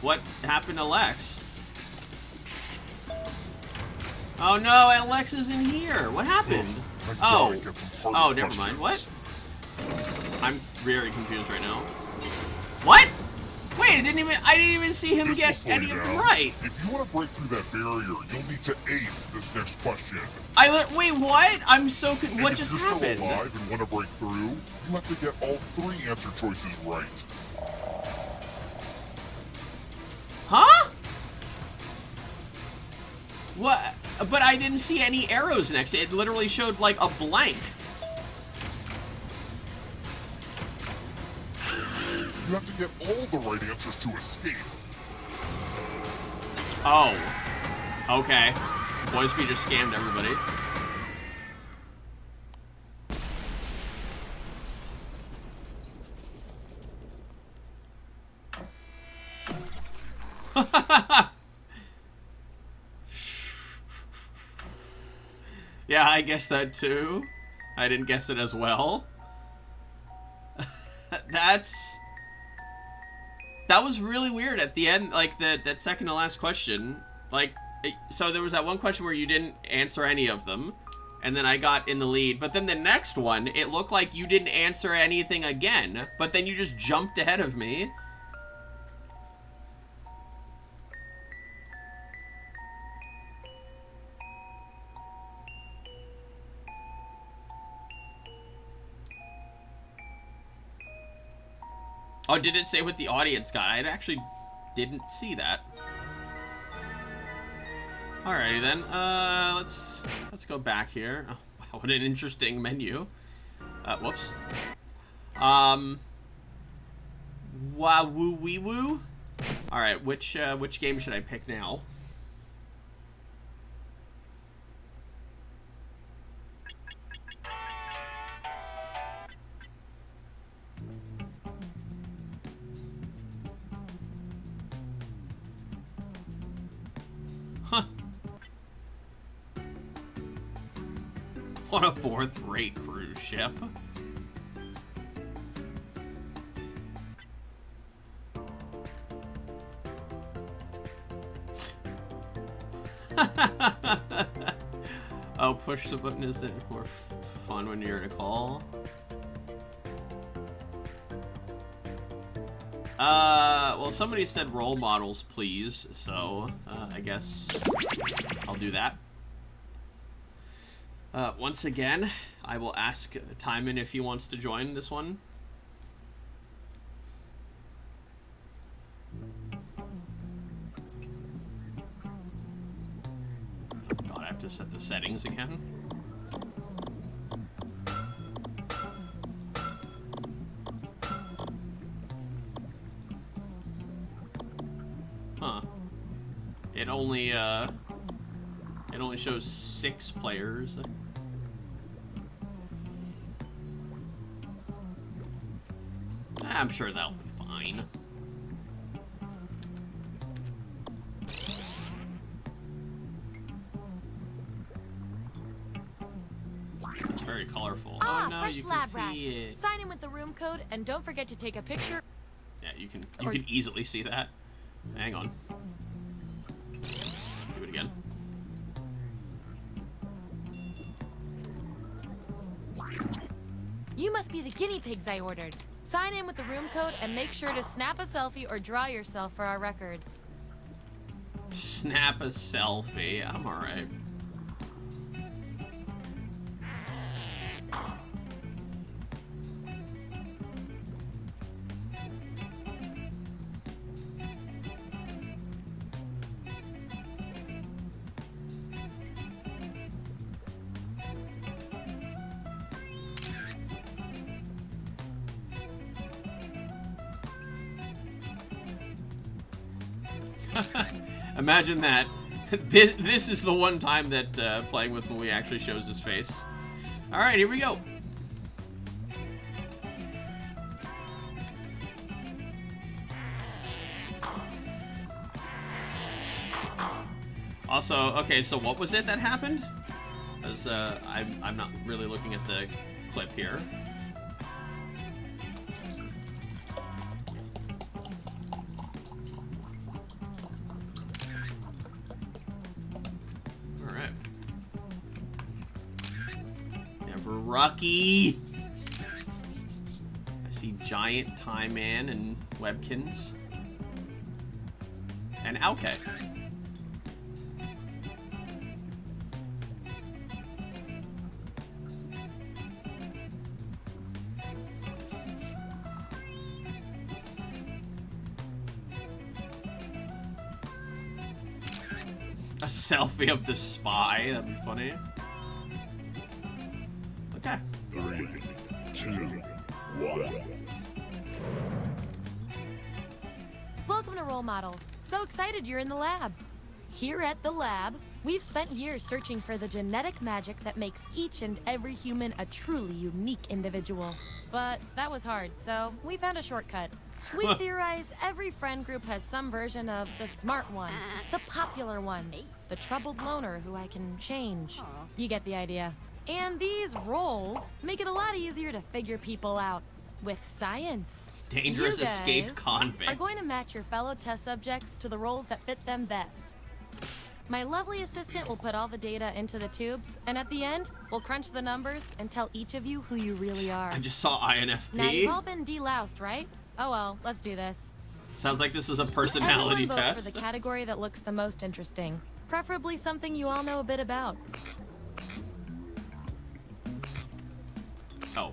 What happened to Lex? Oh no, Lex is in here. What happened?
I
Oh.
gotta get some harder
Oh, never mind. What?
questions.
I'm very confused right now. What? Wait, I didn't even see him
This will
get
slow
any
you
of them
down.
right.
If you want to break through that barrier, you'll need to ace this next question.
Wait, what? I'm so
And
what
if
just
you're still
happened?
alive and want to break through, you have to get all 3 answer choices right.
Huh? What? But I didn't see any arrows next to it. It literally showed like a blank.
You have to get all the right answers to escape.
Oh. Okay. Boy Speed just scammed everybody. Yeah, I guessed that too. I didn't guess it as well. That was really weird at the end, like that second to last question. Like, so there was that one question where you didn't answer any of them, and then I got in the lead. But then the next one, it looked like you didn't answer anything again, but then you just jumped ahead of me. Oh, did it say what the audience got? I actually didn't see that. Alrighty then. Let's go back here. Oh, wow, what an interesting menu. Whoops. Wow, woo wee woo. All right, which game should I pick now? Huh. What a fourth-rate cruise ship. Oh, push the button is more fun when you're in a call. Well, somebody said role models, please, so I guess I'll do that. Once again, I will ask Timon if he wants to join this one. God, I have to set the settings again. Huh. It only shows 6 players. I'm sure that'll be fine. It's very colorful.
Ah,
Oh no,
fresh
you can
lab
see
rats.
it.
Sign in with the room code and don't forget to take a picture.
Yeah, you can easily see that. Hang on. Do it again.
You must be the guinea pigs I ordered. Sign in with the room code and make sure to snap a selfie or draw yourself for our records.
Snap a selfie. I'm alright. Imagine that. This is the one time that playing with Mui actually shows his face. Alright, here we go. Also, okay, so what was it that happened? Because I'm not really looking at the clip here. Rocky. I see Giant, Time Man, and Webkins. And Auke. A selfie of the spy, that'd be funny. Okay.
3, 2, 1.
Welcome to Role Models. So excited you're in the lab. Here at the lab, we've spent years searching for the genetic magic that makes each and every human a truly unique individual. But that was hard, so we found a shortcut. We theorize every friend group has some version of the smart one, the popular one, the troubled loner who I can change. You get the idea. And these roles make it a lot easier to figure people out with science.
Dangerous
You
escaped
guys
convict.
are going to match your fellow test subjects to the roles that fit them best. My lovely assistant will put all the data into the tubes, and at the end, we'll crunch the numbers and tell each of you who you really are.
I just saw INFP.
Now you've all been deloused, right? Oh well, let's do this.
Sounds like this is a personality
Everyone vote
test.
for the category that looks the most interesting. Preferably something you all know a bit about.
Oh.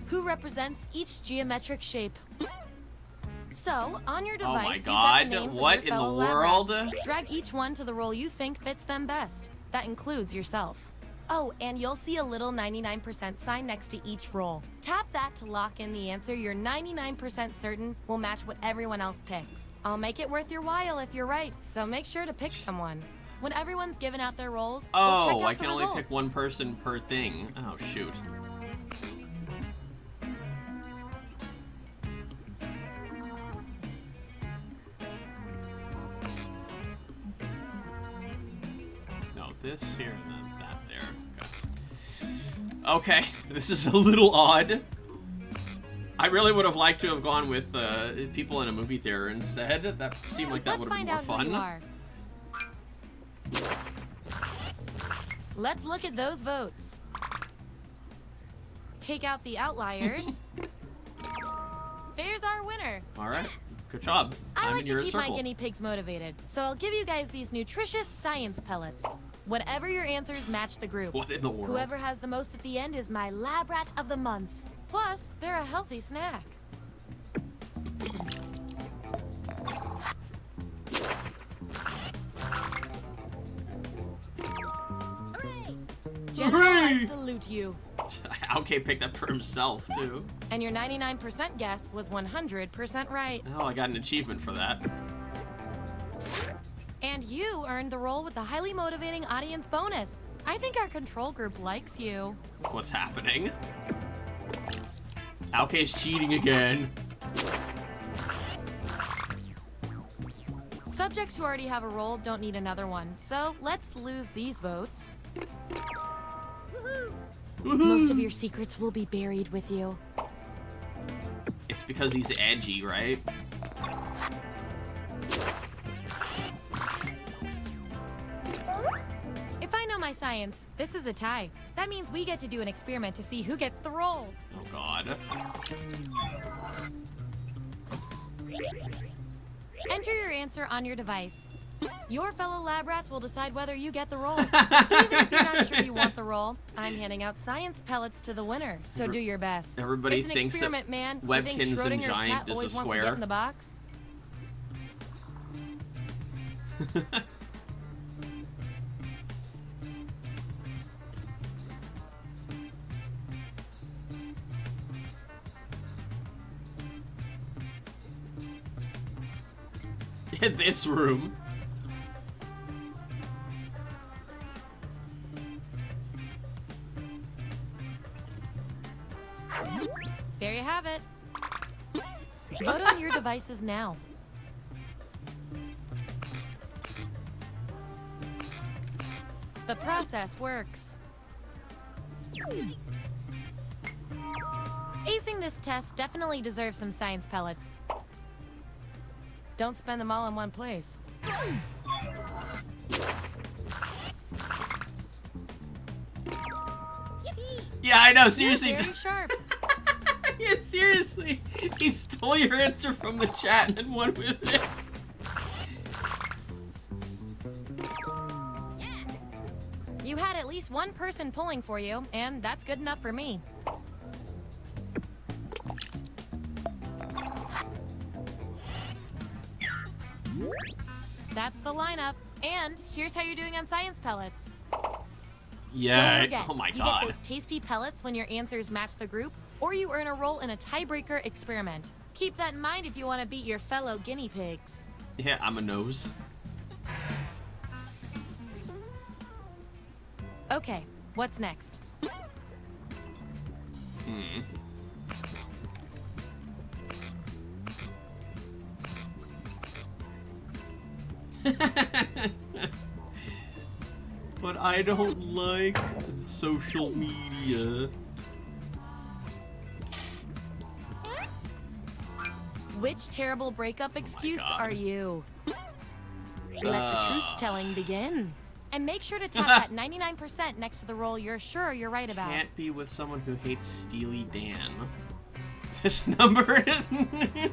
Who represents each geometric shape? So, on your
Oh my
device, you've got
God,
the names
what
of your
in the
fellow lab
world?
rats. Drag each one to the role you think fits them best. That includes yourself. Oh, and you'll see a little 99% sign next to each role. Tap that to lock in the answer you're 99% certain will match what everyone else picks. I'll make it worth your while if you're right, so make sure to pick someone. When everyone's given out their roles, we'll check
Oh,
out
I
the
can only pick
results.
one person per thing. Oh, shoot. No, this here and then that there. Okay, this is a little odd. I really would have liked to have gone with people in a movie theater instead. That seemed like that
Let's
would have been
find
more
out who you
fun.
are. Let's look at those votes. Take out the outliers. There's our winner.
All right, good job.
I
I'm
like
in
to
your
keep
circle.
my guinea pigs motivated, so I'll give you guys these nutritious science pellets. Whatever your answers match the group.
What in the world?
Whoever has the most at the end is my lab rat of the month. Plus, they're a healthy snack. Hooray! General, I salute you.
Okay, picked that for himself, too.
And your 99% guess was 100% right.
Oh, I got an achievement for that.
And you earned the role with the highly motivating audience bonus. I think our control group likes you.
What's happening? Alkay's cheating again.
Subjects who already have a role don't need another one, so let's lose these votes. Most of your secrets will be buried with you.
It's because he's edgy, right?
If I know my science, this is a tie. That means we get to do an experiment to see who gets the role.
Oh, God.
Enter your answer on your device. Your fellow lab rats will decide whether you get the role. Even if you're not sure you want the role, I'm handing out science pellets to the winner, so do your best.
Everybody
it's an
thinks
experiment,
that
man. You think
Webkinz and
Schrodinger's
Giant
cat
is a
always wants to
square?
get in the box?
In this room.
There you have it. Vote on your devices now. The process works. Acing this test definitely deserves some science pellets. Don't spend them all in one place.
Yeah, I know, seriously.
You're very sharp.
Yeah, seriously. He stole your answer from the chat and then won with it.
You had at least one person pulling for you, and that's good enough for me. That's the lineup. And here's how you're doing on science pellets.
Yeah.
Don't forget,
Oh my
you
God.
get those tasty pellets when your answers match the group, or you earn a role in a tiebreaker experiment. Keep that in mind if you want to beat your fellow guinea pigs.
Yeah, I'm a nose.
Okay, what's next?
But I don't like social media.
Which terrible breakup excuse
God.
are you? Let the truth-telling begin. And make sure to tap that 99% next to the role you're sure you're right about.
Can't be with someone who hates Steely Dan. This number is... Okay.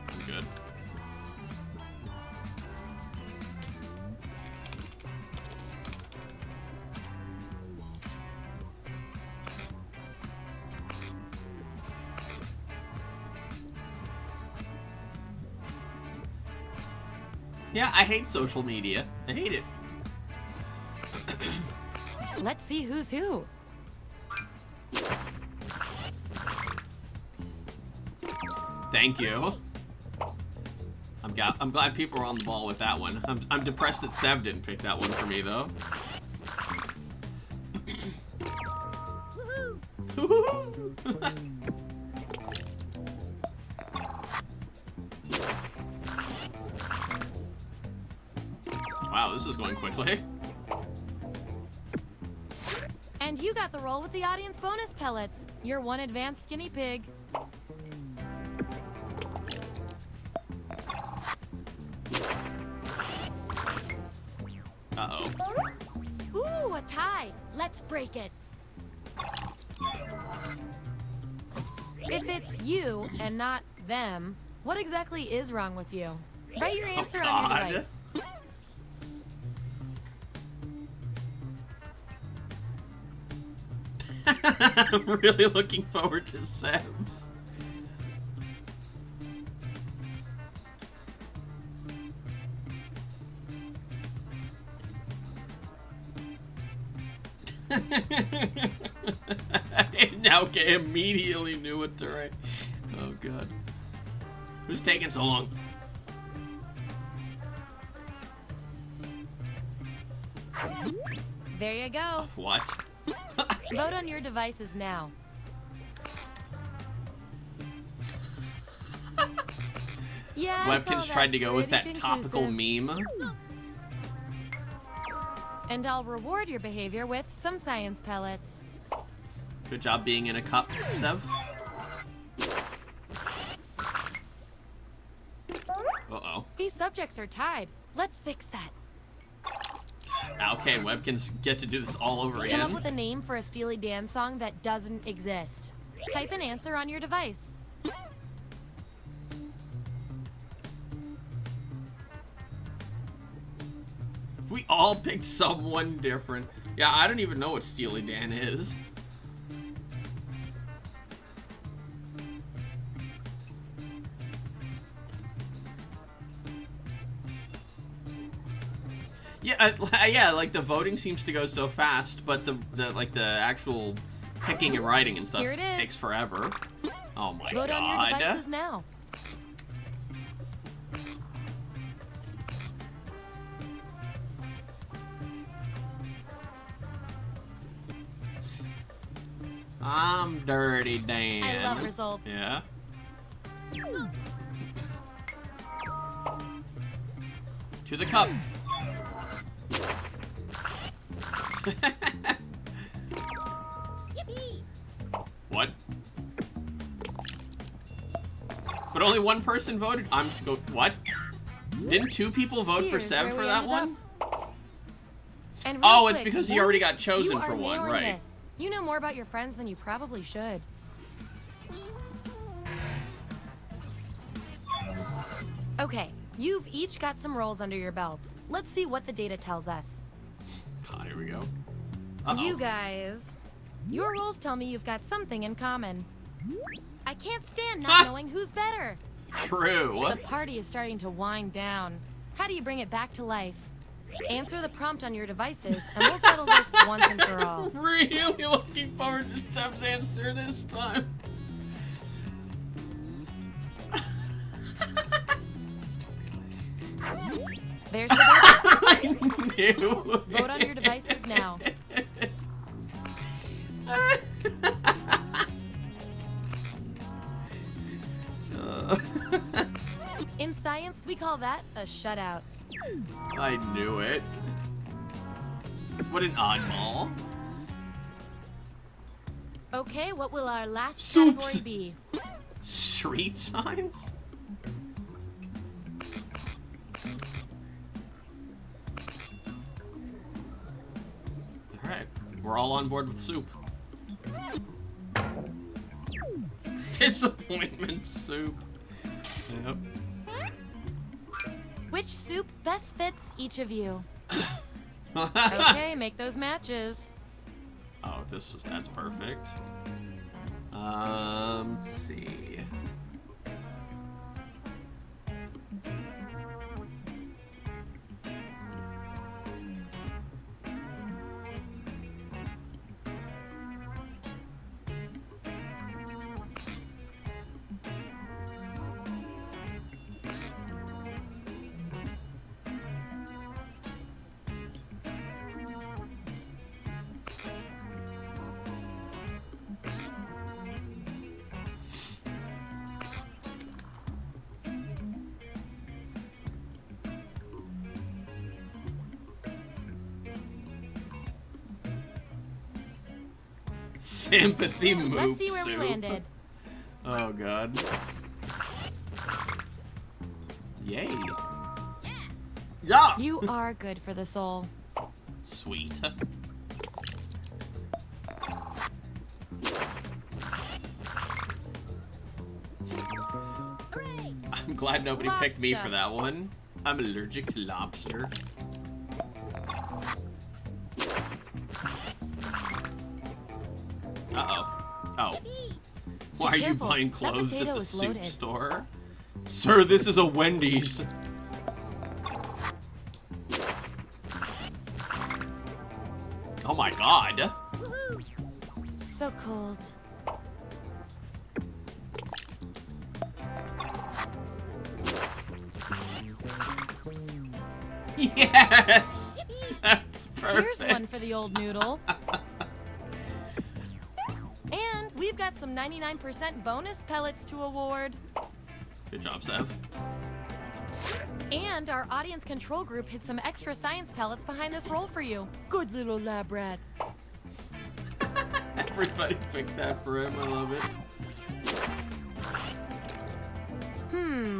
I'm good. Yeah, I hate social media. I hate it.
Let's see who's who.
Thank you. I'm glad people are on the ball with that one. I'm depressed that Sev didn't pick that one for me though. Wow, this is going quickly.
And you got the role with the audience bonus pellets. You're one advanced guinea pig.
Uh-oh.
Ooh, a tie. Let's break it. If it's you and not them, what exactly is wrong with you? Write your answer on your
God.
device.
I'm really looking forward to Sev's. Now, okay, immediately knew what to write. Oh god. Who's taking so long?
There you go.
What?
Vote on your devices now. Yeah, I call
Webkins
that
tried to go with that
pretty
topical
conclusive.
meme.
And I'll reward your behavior with some science pellets.
Good job being in a cup, Sev. Uh-oh.
These subjects are tied. Let's fix that.
Okay, Webkins get to do this all over
Come up
again.
with a name for a Steely Dan song that doesn't exist. Type an answer on your device.
We all picked someone different. Yeah, I don't even know what Steely Dan is. Yeah, yeah, like the voting seems to go so fast, but the actual picking and writing and stuff
Here it is.
takes forever. Oh my
Vote on your
god.
devices now.
I'm Dirty Dan.
I love results.
Yeah. To the cup. What? But only one person voted? I'm just go. What? Didn't two people vote for
Here's
Sev
where
for
we
that
ended
one?
And real
Oh, it's
quick,
because he
you-
already got chosen
you
for
are
one,
nailing
right?
this. You know more about your friends than you probably should. Okay, you've each got some roles under your belt. Let's see what the data tells us.
God, here we go.
You guys, your roles tell me you've got something in common. I can't stand not knowing who's better.
True.
The party is starting to wind down. How do you bring it back to life? Answer the prompt on your devices, and we'll settle this once and for all.
Really looking forward to Sev's answer this time.
There's the data.
I knew.
Vote on your devices now. In science, we call that a shutout.
I knew it. What an oddball.
Okay, what will our last
Soups.
category be?
Street signs? Alright, we're all on board with soup. Disappointment soup. Yep.
Which soup best fits each of you? Okay, make those matches.
Oh, that's perfect. Let's see. Sympathy move
Let's see where
soup.
we landed.
Oh god. Yay. Yeah.
You are good for the soul.
Sweet. I'm glad nobody picked me for
Lobster.
that one. I'm allergic to lobster. Uh-oh. Oh. Why are you
careful.
buying
That
clothes at
potato
the
is
soup
loaded.
store? Sir, this is a Wendy's. Oh my god.
so cold.
Yes! That's perfect.
Here's one for the old noodle. And we've got some 99% bonus pellets to award.
Good job, Sev.
And our audience control group hid some extra science pellets behind this roll for you. Good little lab rat.
Everybody picked that for him. I love it.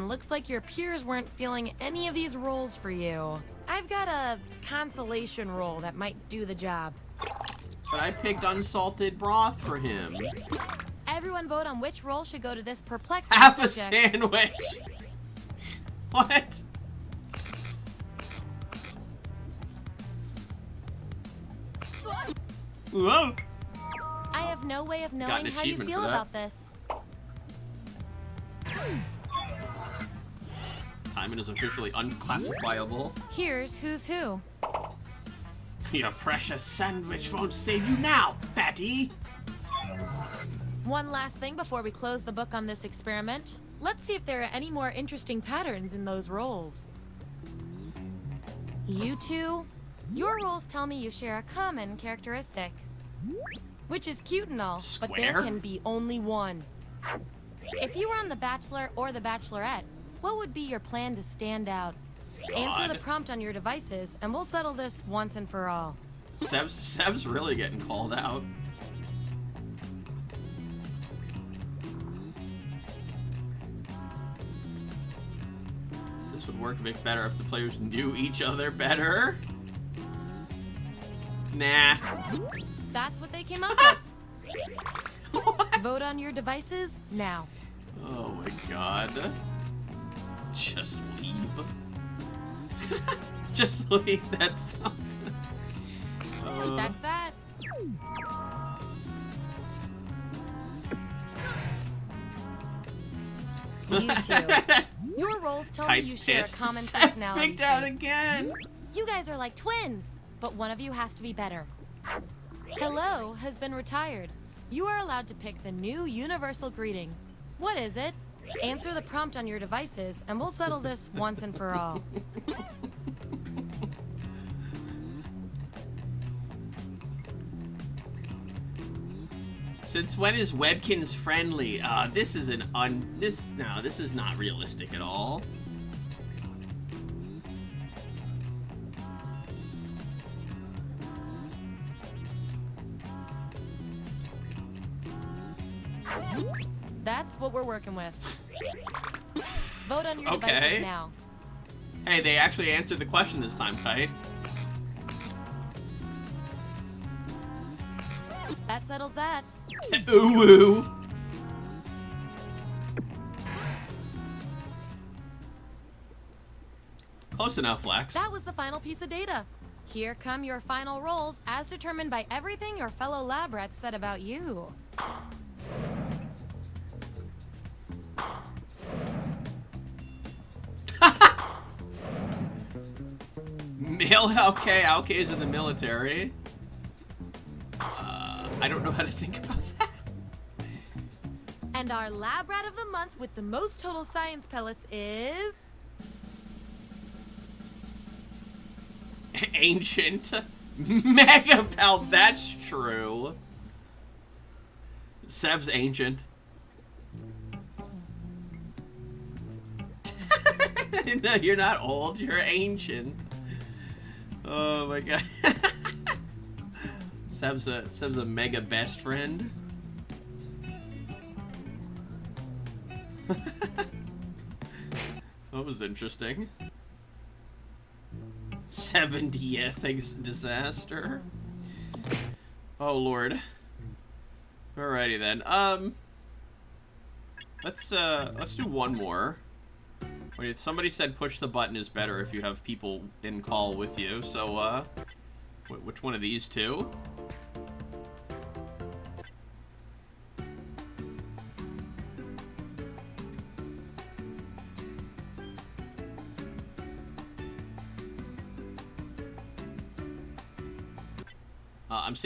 Looks like your peers weren't feeling any of these rolls for you. I've got a consolation roll that might do the job.
But I picked unsalted broth for him.
Everyone vote on which roll should go to this perplexing
Half a
subject.
sandwich. What? Whoa.
I have no way of
Got
knowing
an
how you
achievement
feel
for that.
about this.
Timon is officially unclassifiable.
Here's who's who.
Your precious sandwich won't save you now, fatty.
One last thing before we close the book on this experiment. Let's see if there are any more interesting patterns in those rolls. You two, your rolls tell me you share a common characteristic. Which is cute and all, but there
Square?
can be only one. If you were on The Bachelor or The Bachelorette, what would be your plan to stand out? Answer the
God.
prompt on your devices, and we'll settle this once and for all.
Sev's really getting called out. This would work a bit better if the players knew each other better. Nah.
That's what they came up with. Vote on your devices now.
Oh my god. Just leave. Just leave that song.
That's that. You two. Your roles tell me you
Kite's
share a
pissed.
common
Seth
personality.
picked out
trait.
again.
You guys are like twins, but one of you has to be better. Hello has been retired. You are allowed to pick the new universal greeting. What is it? Answer the prompt on your devices, and we'll settle this once and for all.
Since when is Webkins friendly? This is this is not realistic at all.
That's what we're working with. Vote on your
Okay.
devices now.
Hey, they actually answered the question this time, Kite.
That settles that.
Ooh woo. Close enough, Lex.
That was the final piece of data. Here come your final rolls as determined by everything your fellow lab rats said about you.
Okay, is in the military. I don't know how to think about that.
And our lab rat of the month with the most total science pellets is...
Ancient Mega Pal, that's true. Sev's ancient. No, you're not old, you're ancient. Oh my god. Sev's a mega best friend. That was interesting. 70th disaster. Oh lord. Alrighty then. Let's do one more. Wait, somebody said push the button is better if you have people in call with you. So which one of these two?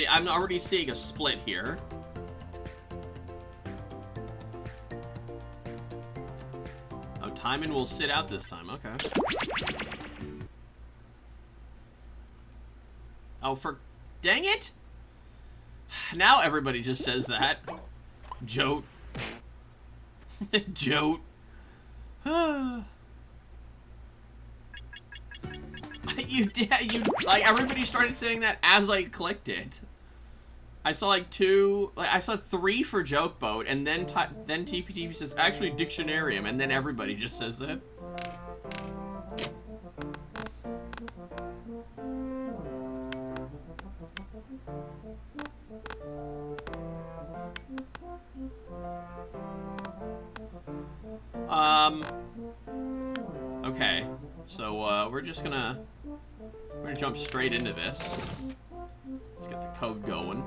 I'm already seeing a split here. Timon will sit out this time. Okay. Oh, dang it! Now everybody just says that. Jote. Jote. You like everybody started saying that as I clicked it. I saw like I saw 3 for Joke Boat, and then TPTP says actually Dictionarium, and then everybody just says that. Okay, so we're gonna jump straight into this. Let's get the code going.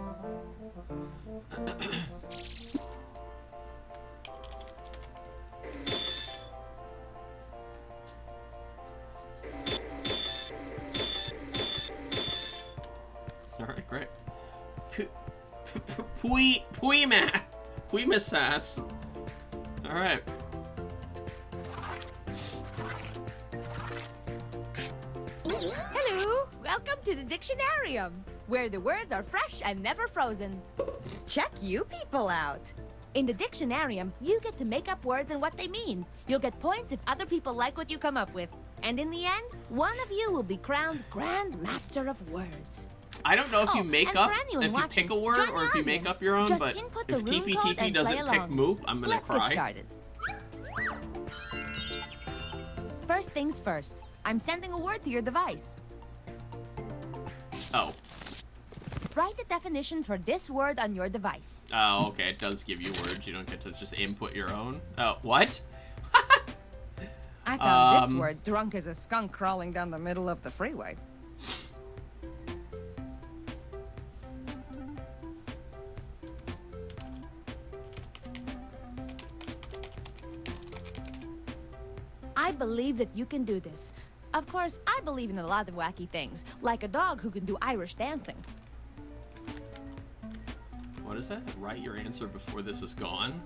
All right, great. Puimasas. All right.
Hello! Welcome to the Dictionarium, where the words are fresh and never frozen. Check you people out. In the Dictionarium, you get to make up words and what they mean. You'll get points if other people like what you come up with. And in the end, one of you will be crowned Grand Master of Words.
I don't know if you make up, if you pick a word, or if you make up your own,
Just
but
input
if
the room code
TPTP
and
doesn't
play
pick
along.
Moop, I'm gonna
Let's
cry.
get started. First things first. I'm sending a word to your device.
Oh.
Write the definition for this word on your device.
Oh, okay, it does give you words. You don't get to just input your own. Oh, what?
I found this word drunk as a skunk crawling down the middle of the freeway. I believe that you can do this. Of course, I believe in a lot of wacky things, like a dog who can do Irish dancing.
What is that? Write your answer before this is gone?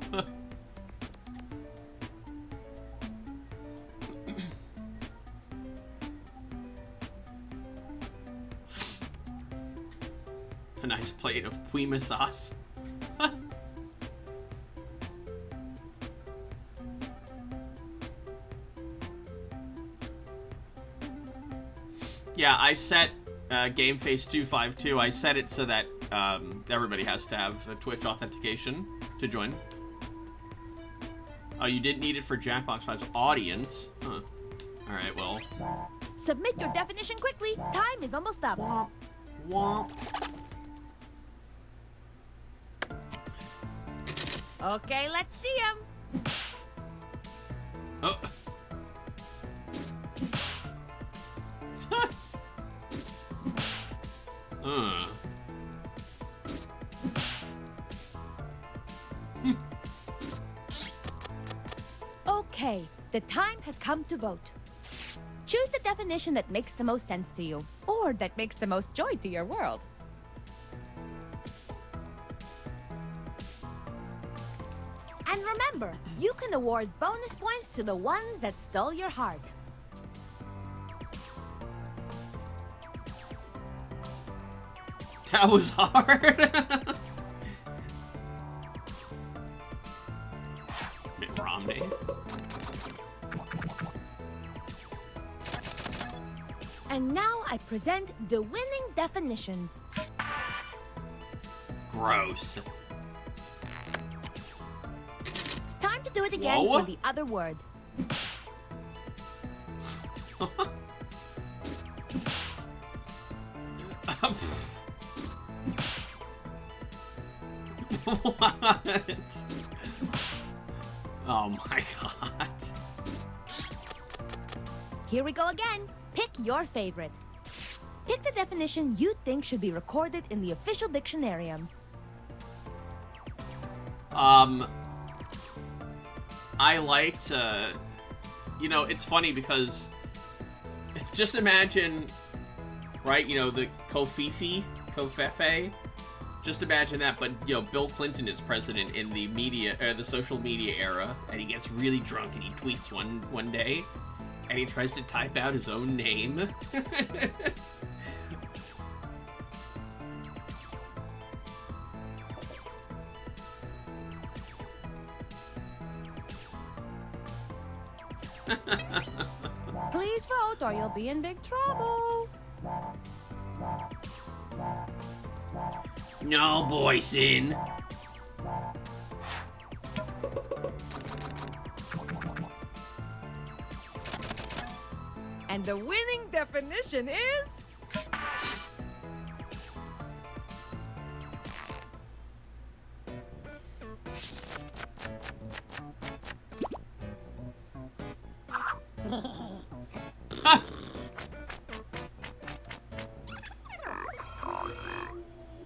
A nice plate of puima sauce. Yeah, I set GameFace252. I set it so that everybody has to have a Twitch authentication to join. Oh, you didn't need it for Jackbox 5's audience? Huh. Alright, well.
Submit your definition quickly. Time is almost up.
Womp.
Okay, let's see him.
Oh.
Okay, the time has come to vote. Choose the definition that makes the most sense to you, or that makes the most joy to your world. And remember, you can award bonus points to the ones that stole your heart.
That was hard. Mitt Romney.
And now I present the winning definition.
Gross.
Time to do it again
Whoa.
for the other word.
What? Oh my god.
Here we go again. Pick your favorite. Pick the definition you think should be recorded in the official Dictionarium.
I liked, you know, it's funny because just imagine, right, you know, the Kofefe, Just imagine that, but, you know, Bill Clinton is president in the media, the social media era, and he gets really drunk and he tweets one day, and he tries to type out his own name.
Please vote or you'll be in big trouble.
No, Boyson.
And the winning definition is...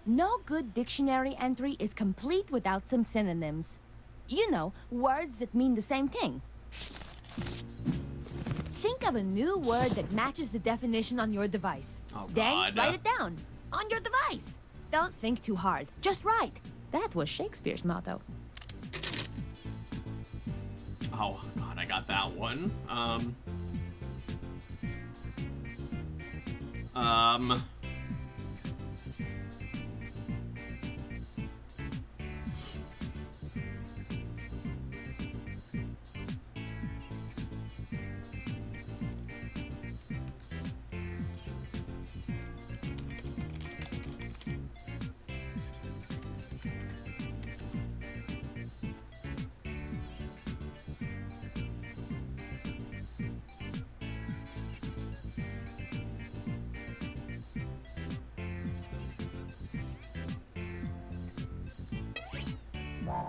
No good dictionary entry is complete without some synonyms. You know, words that mean the same thing. Think of a new word that matches the definition on your device.
Oh,
then
God.
write it down on your device. Don't think too hard. Just write. That was Shakespeare's motto.
Oh, God, I got that one.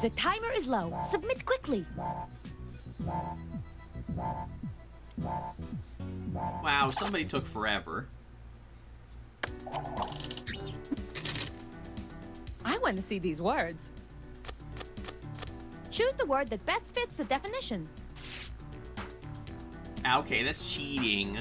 The timer is low. Submit quickly.
Wow, somebody took forever.
I want to see these words. Choose the word that best fits the definition.
Okay, that's cheating.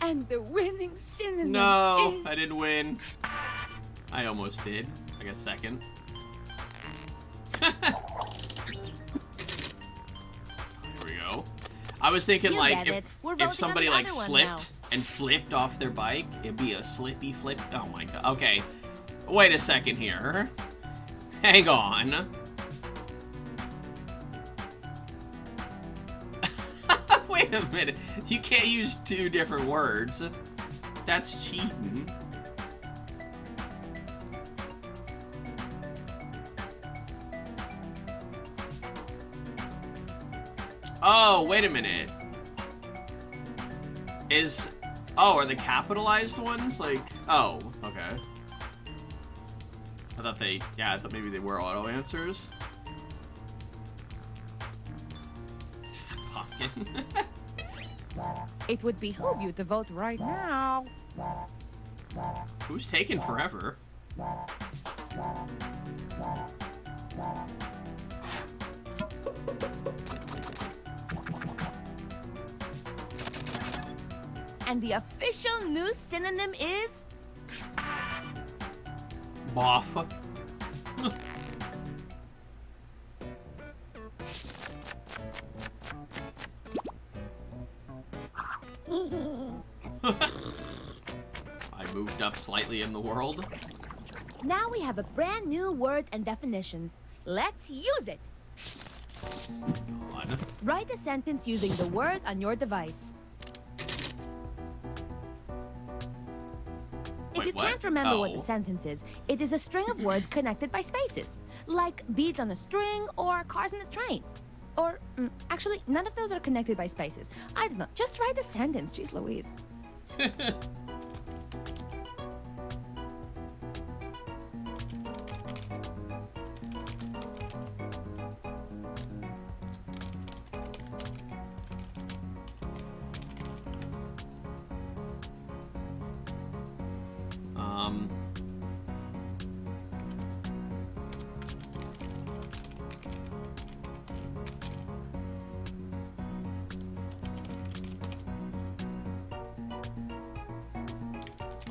And the winning synonym
No,
is...
I didn't win. I almost did. I got second. Here we go. I was thinking,
You
like,
get it. We're
if
voting
somebody,
on the
like,
other one
slipped
now.
and flipped off their bike, it'd be a slippy flip. Oh, my God. Okay. Wait a second here. Hang on. Wait a minute. You can't use two different words. That's cheating. Oh, wait a minute. Oh, are the capitalized ones like... Oh, okay. I thought maybe they were auto answers. Pumpkin.
It would behoove you to vote right now.
Who's taking forever?
And the official new synonym is...
Boff. I moved up slightly in the world.
Now we have a brand new word and definition. Let's use it.
On.
Write a sentence using the word on your device. If
Wait,
you
what?
can't remember what
Oh.
the sentence is, it is a string of words connected by spaces, like beads on a string or cars on a train. Or, actually, none of those are connected by spaces. I don't know. Just write a sentence, jeez Louise.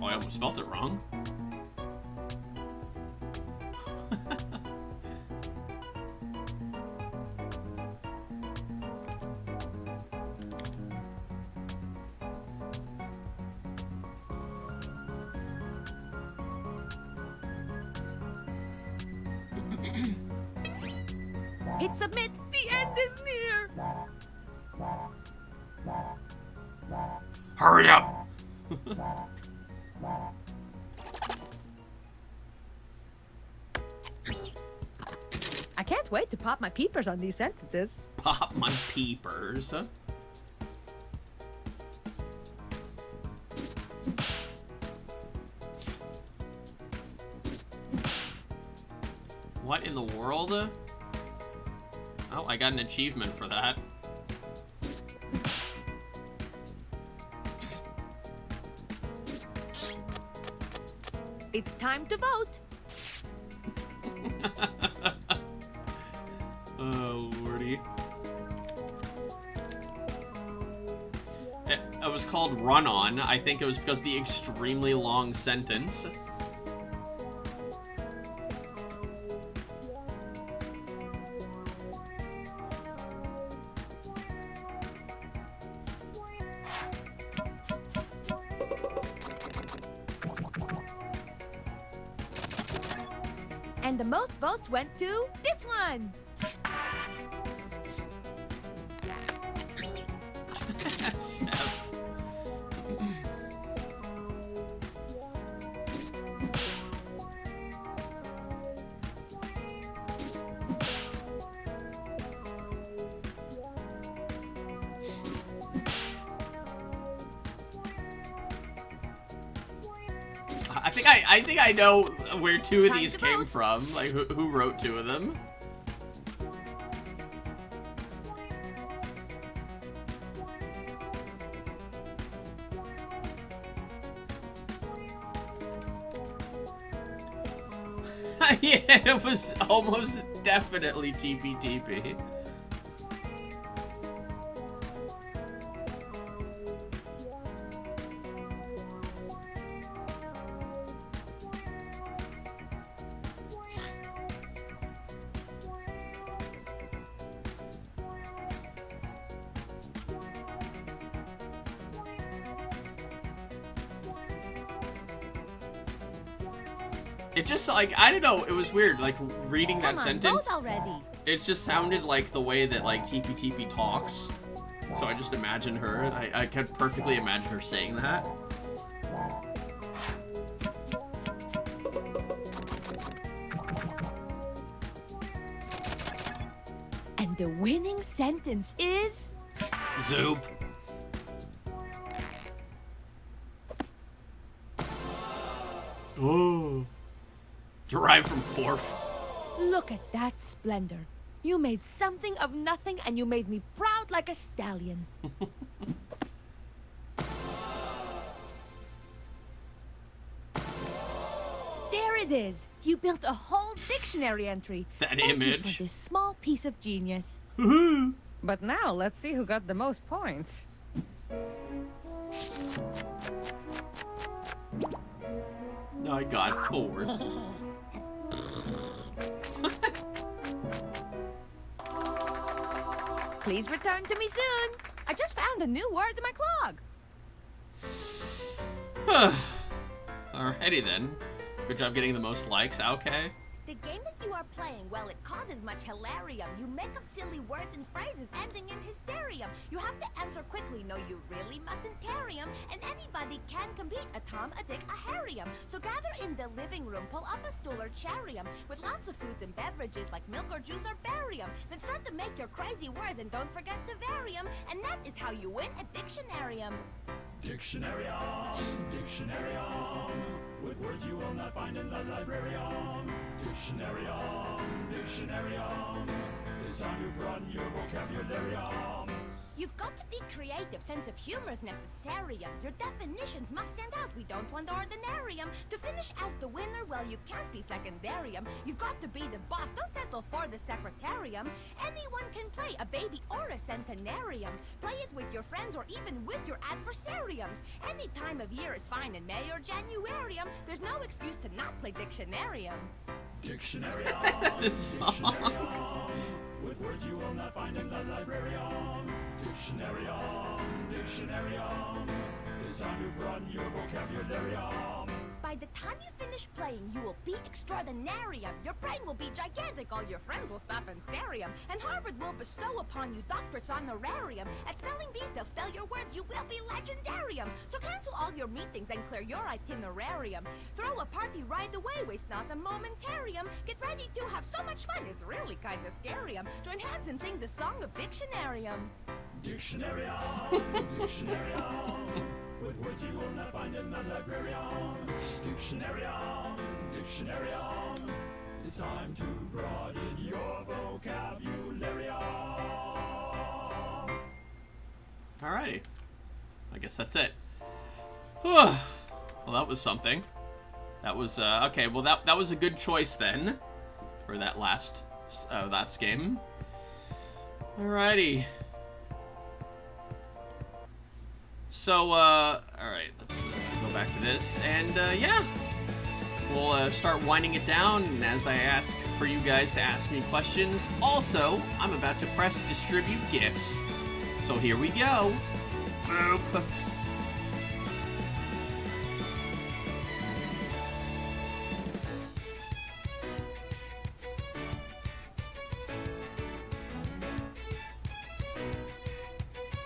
Oh, I almost spelled it wrong.
Hit submit. The end is near.
Hurry up!
I can't wait to pop my peepers on these sentences.
Pop my peepers. What in the world? Oh, I got an achievement for that.
It's time to vote.
Oh, lordy. It was called Run On. I think it was because of the extremely long sentence.
And the most votes went to this one.
Seth. I think I know where two of these came from. Like who wrote two of them. Yeah, it was almost definitely TP. It just, like, I don't know, it was weird, like, reading that sentence.
Already.
It just sounded like the way that, like, TP talks. So I just imagined her, and I could perfectly imagine her saying that.
And the winning sentence is...
Zoop. Oh. Derived from Corf.
Look at that splendor. You made something of nothing and you made me proud like a stallion. There it is. You built a whole dictionary entry.
That
Thank you
image.
for this small piece of genius. But now let's see who got the most points.
I got 4.
Please return to me soon. I just found a new word in my clog.
Alrighty then. Good job getting the most likes, okay?
The game that you are playing, well, it causes much hilarium. You make up silly words and phrases ending in hysterium. You have to answer quickly, no, you really mustn't carry 'em. And anybody can compete, a Tom, a Dick, a Harry'em. So gather in the living room, pull up a stool or charium, with lots of foods and beverages like milk or juice or barium. Then start to make your crazy words and don't forget to vary 'em. And that is how you win a dictionarium.
Dictionarium, dictionarium, with words you will not find in the librarium. Dictionarium, dictionarium, it's time to broaden your vocabularium.
You've got to be creative, sense of humor is necessarium. Your definitions must stand out, we don't want ordinarium. To finish as the winner, well, you can't be secondarium. You've got to be the boss, don't settle for the secretarium. Anyone can play, a baby or a centenarium. Play it with your friends or even with your adversariums. Any time of year is fine in May or Januarium. There's no excuse to not play Dictionarium.
Dictionarium.
This song.
Dictionarium. With words you will not find in the librarium. Dictionarium. Dictionarium. It's time to broaden your vocabularium.
By the time you finish playing, you will be extraordinarium. Your brain will be gigantic, all your friends will stop and stare 'em. And Harvard will bestow upon you doctorates honorarium. At Spelling Bees, they'll spell your words, you will be legendarium. So cancel all your meetings and clear your itinerarium. Throw a party right away, waste not a momentarium. Get ready to have so much fun, it's really kinda scarium. Join hands and sing the song of Dictionarium.
Dictionarium. Dictionarium. With words you will not find in the librarium. Dictionarium. Dictionarium. It's time to broaden your vocabularium.
Alrighty. I guess that's it. Well, that was something. That was, okay, well that was a good choice then. For that last game. Alrighty. So, alright, let's go back to this, and, yeah. We'll start winding it down, and as I ask for you guys to ask me questions, also, I'm about to press distribute gifts. So here we go. Boop.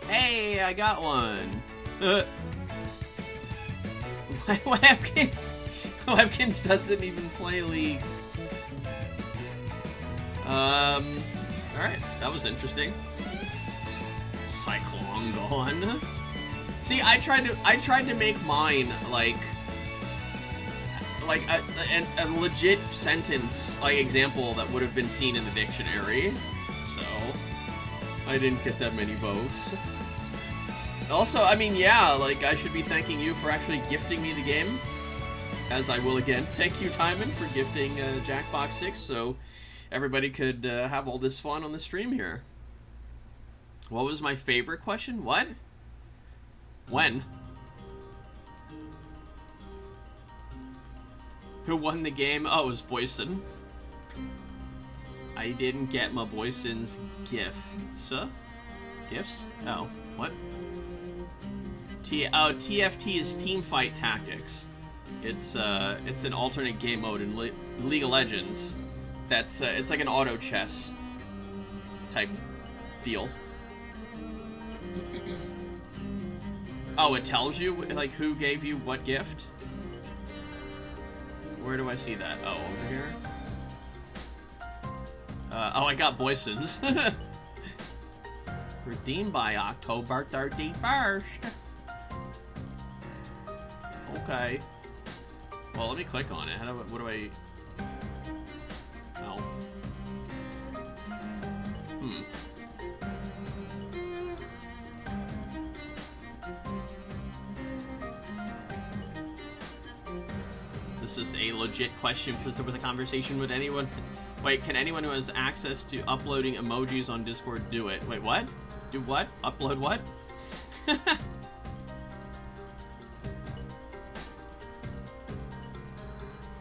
Hey, I got one. Webkins doesn't even play League. Alright, that was interesting. Cyclone gone. See, I tried to make mine like a legit sentence, like example that would have been seen in the dictionary. So I didn't get that many votes. Also, I mean, yeah, like, I should be thanking you for actually gifting me the game, as I will again. Thank you, Timon, for gifting JACKBOX 6, so everybody could have all this fun on the stream here. What was my favorite question? What? When? Who won the game? Oh, it was Boyson. I didn't get my Boyson's gifts. Gifts? Oh, what? TFT is Teamfight Tactics. It's an alternate game mode in League of Legends. That's it's like an auto chess type deal. Oh, it tells you like who gave you what gift? Where do I see that? Oh, over here. Oh, I got Boyson's. Redeemed by October 31st. Okay. Well, let me click on it. What do I... No. This is a legit question because there was a conversation with anyone. Wait, can anyone who has access to uploading emojis on Discord do it? Wait, what? Do what? Upload what?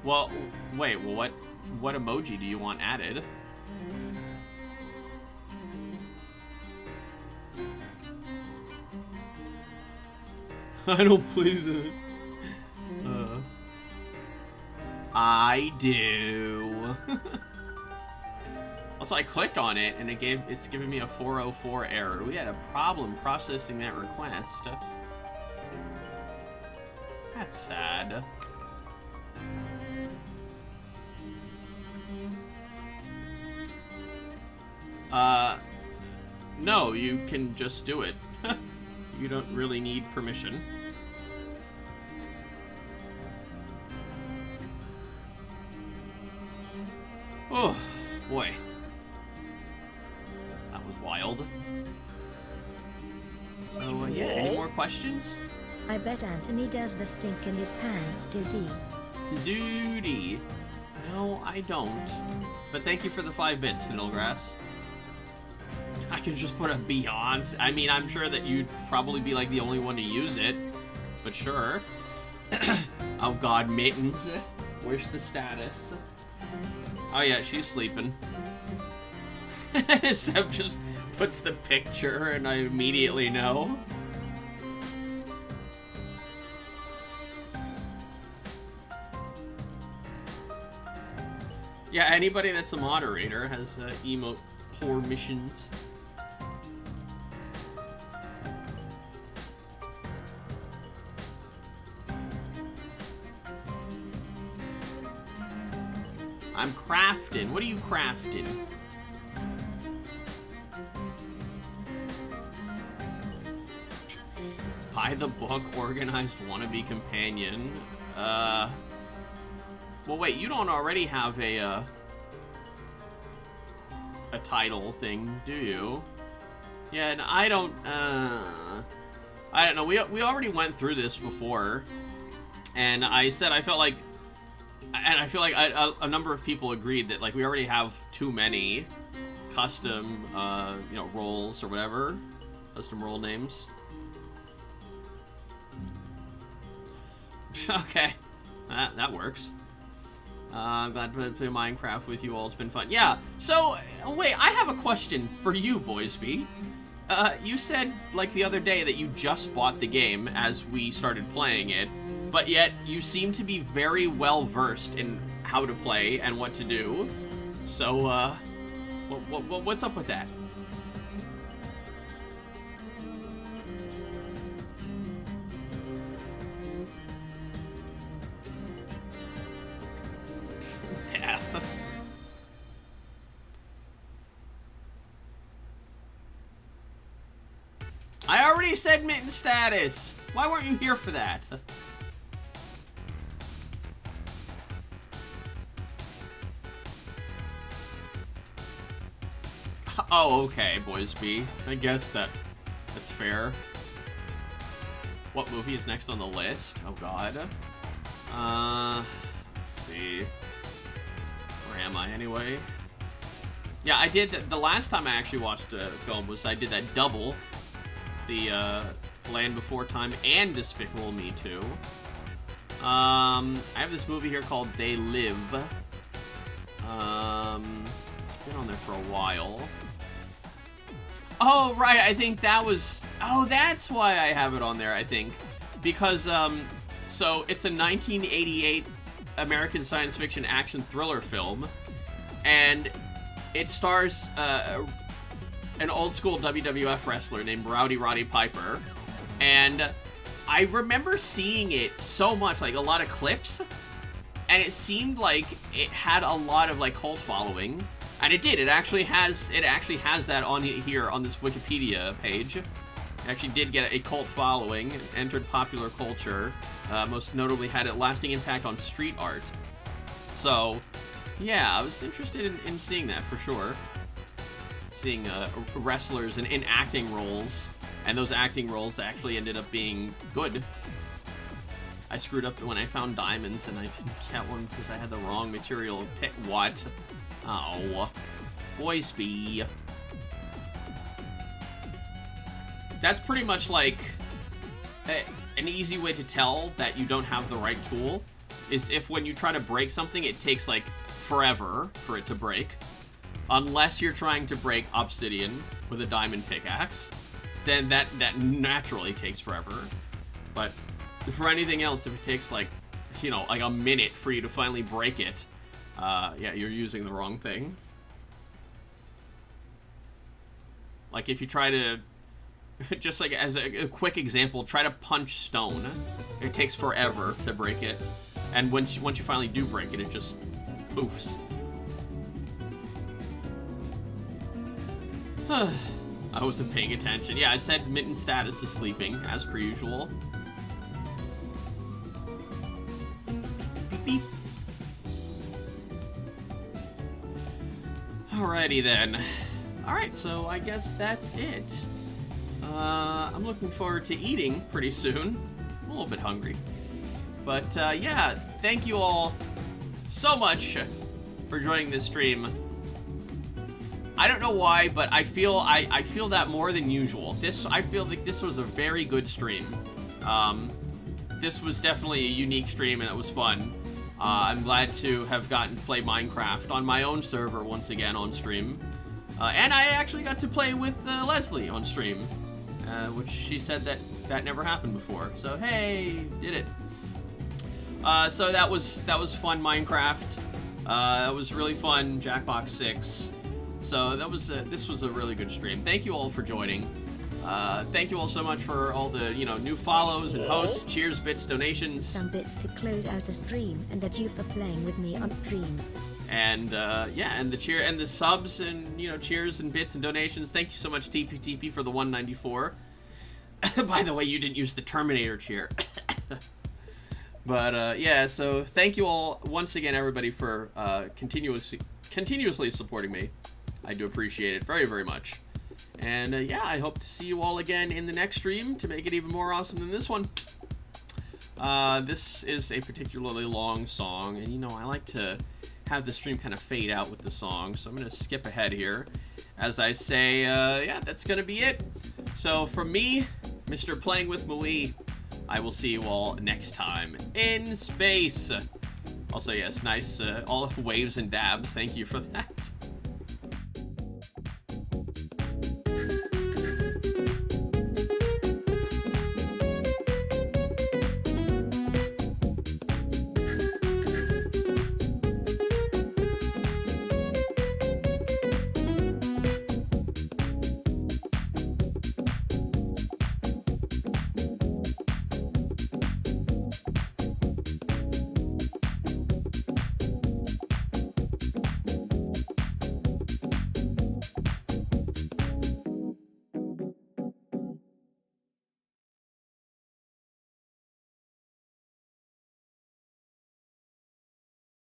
Well, wait, well, what emoji do you want added? I don't play that. I do. Also, I clicked on it and it's giving me a 404 error. We had a problem processing that request. That's sad. No, you can just do it. You don't really need permission. Oh, boy. That was wild. So, yeah, any more questions?
I bet Anthony does the stink in his pants duty.
Duty. No, I don't. But thank you for the 5 bits, Snillgrass. I could just put a Beyonce. I mean, I'm sure that you'd probably be like the only one to use it. But sure. Oh god, Mittens. Where's the status? Oh yeah, she's sleeping. Seb just puts the picture and I immediately know. Yeah, anybody that's a moderator has emote poor missions. I'm crafting. What are you crafting? Buy the book, Organized Wannabe Companion. Well, wait, you don't already have a title thing, do you? Yeah, and I don't know. We already went through this before, and I said I felt like, and I feel like a number of people agreed that like we already have too many custom, you know, roles or whatever, custom role names. Okay, that works. I'm glad to play Minecraft with you all. It's been fun. Yeah, so, wait, I have a question for you, Boysby. You said, like, the other day that you just bought the game as we started playing it, but yet you seem to be very well-versed in how to play and what to do. So, what's up with that? I already said mitten status. Why weren't you here for that? Oh, okay, Boysby. I guess that's fair. What movie is next on the list? Oh god. Let's see. Where am I anyway? Yeah, I did that. The last time I actually watched a film was I did that double. The Land Before Time and Despicable Me 2. I have this movie here called They Live. It's been on there for a while. Oh, right, I think that was... Oh, that's why I have it on there, I think. Because, so it's a 1988 American science fiction action thriller film. And it stars, an old school WWF wrestler named Rowdy Roddy Piper, and I remember seeing it so much, like a lot of clips, and it seemed like it had a lot of like cult following, and it did. It actually has that on here on this Wikipedia page. It actually did get a cult following, entered popular culture, most notably had a lasting impact on street art. So, yeah, I was interested in seeing that for sure. Seeing wrestlers in acting roles, and those acting roles actually ended up being good. I screwed up when I found diamonds and I didn't get one because I had the wrong material pick. What? Oh, Boysby. That's pretty much like an easy way to tell that you don't have the right tool is if when you try to break something, it takes like forever for it to break. Unless you're trying to break obsidian with a diamond pickaxe, then that naturally takes forever. But for anything else, if it takes like, you know, like a minute for you to finally break it, yeah, you're using the wrong thing. Like if you try to, just like as a quick example, try to punch stone. It takes forever to break it. And once you finally do break it, it just poofs. I wasn't paying attention. Yeah, I said mitten status is sleeping, as per usual. Beep beep. Alrighty then. Alright, so I guess that's it. I'm looking forward to eating pretty soon. I'm a little bit hungry. But yeah, thank you all so much for joining this stream. I don't know why, but I feel that more than usual. I feel like this was a very good stream. This was definitely a unique stream and it was fun. I'm glad to have gotten to play Minecraft on my own server once again on stream. And I actually got to play with Leslie on stream, which she said that never happened before. So hey, did it. So that was fun Minecraft. That was really fun Jackbox 6. So this was a really good stream. Thank you all for joining. Thank you all so much for all the, new follows and posts, cheers, bits, donations.
Some bits to close out the stream, and that you for playing with me on stream.
And, yeah, and the cheer, and the subs, and, cheers and bits and donations. Thank you so much, TPTP, for the 194. By the way, you didn't use the Terminator cheer. But, yeah, so thank you all once again, everybody, for continuously supporting me. I do appreciate it very, very much. And, yeah, I hope to see you all again in the next stream to make it even more awesome than this one. This is a particularly long song, and, I like to have the stream kind of fade out with the song, so I'm going to skip ahead here. As I say, yeah, that's going to be it. So, from me, Mr. Playing with Maui, I will see you all next time in space. Also, yes, nice, all waves and dabs. Thank you for that.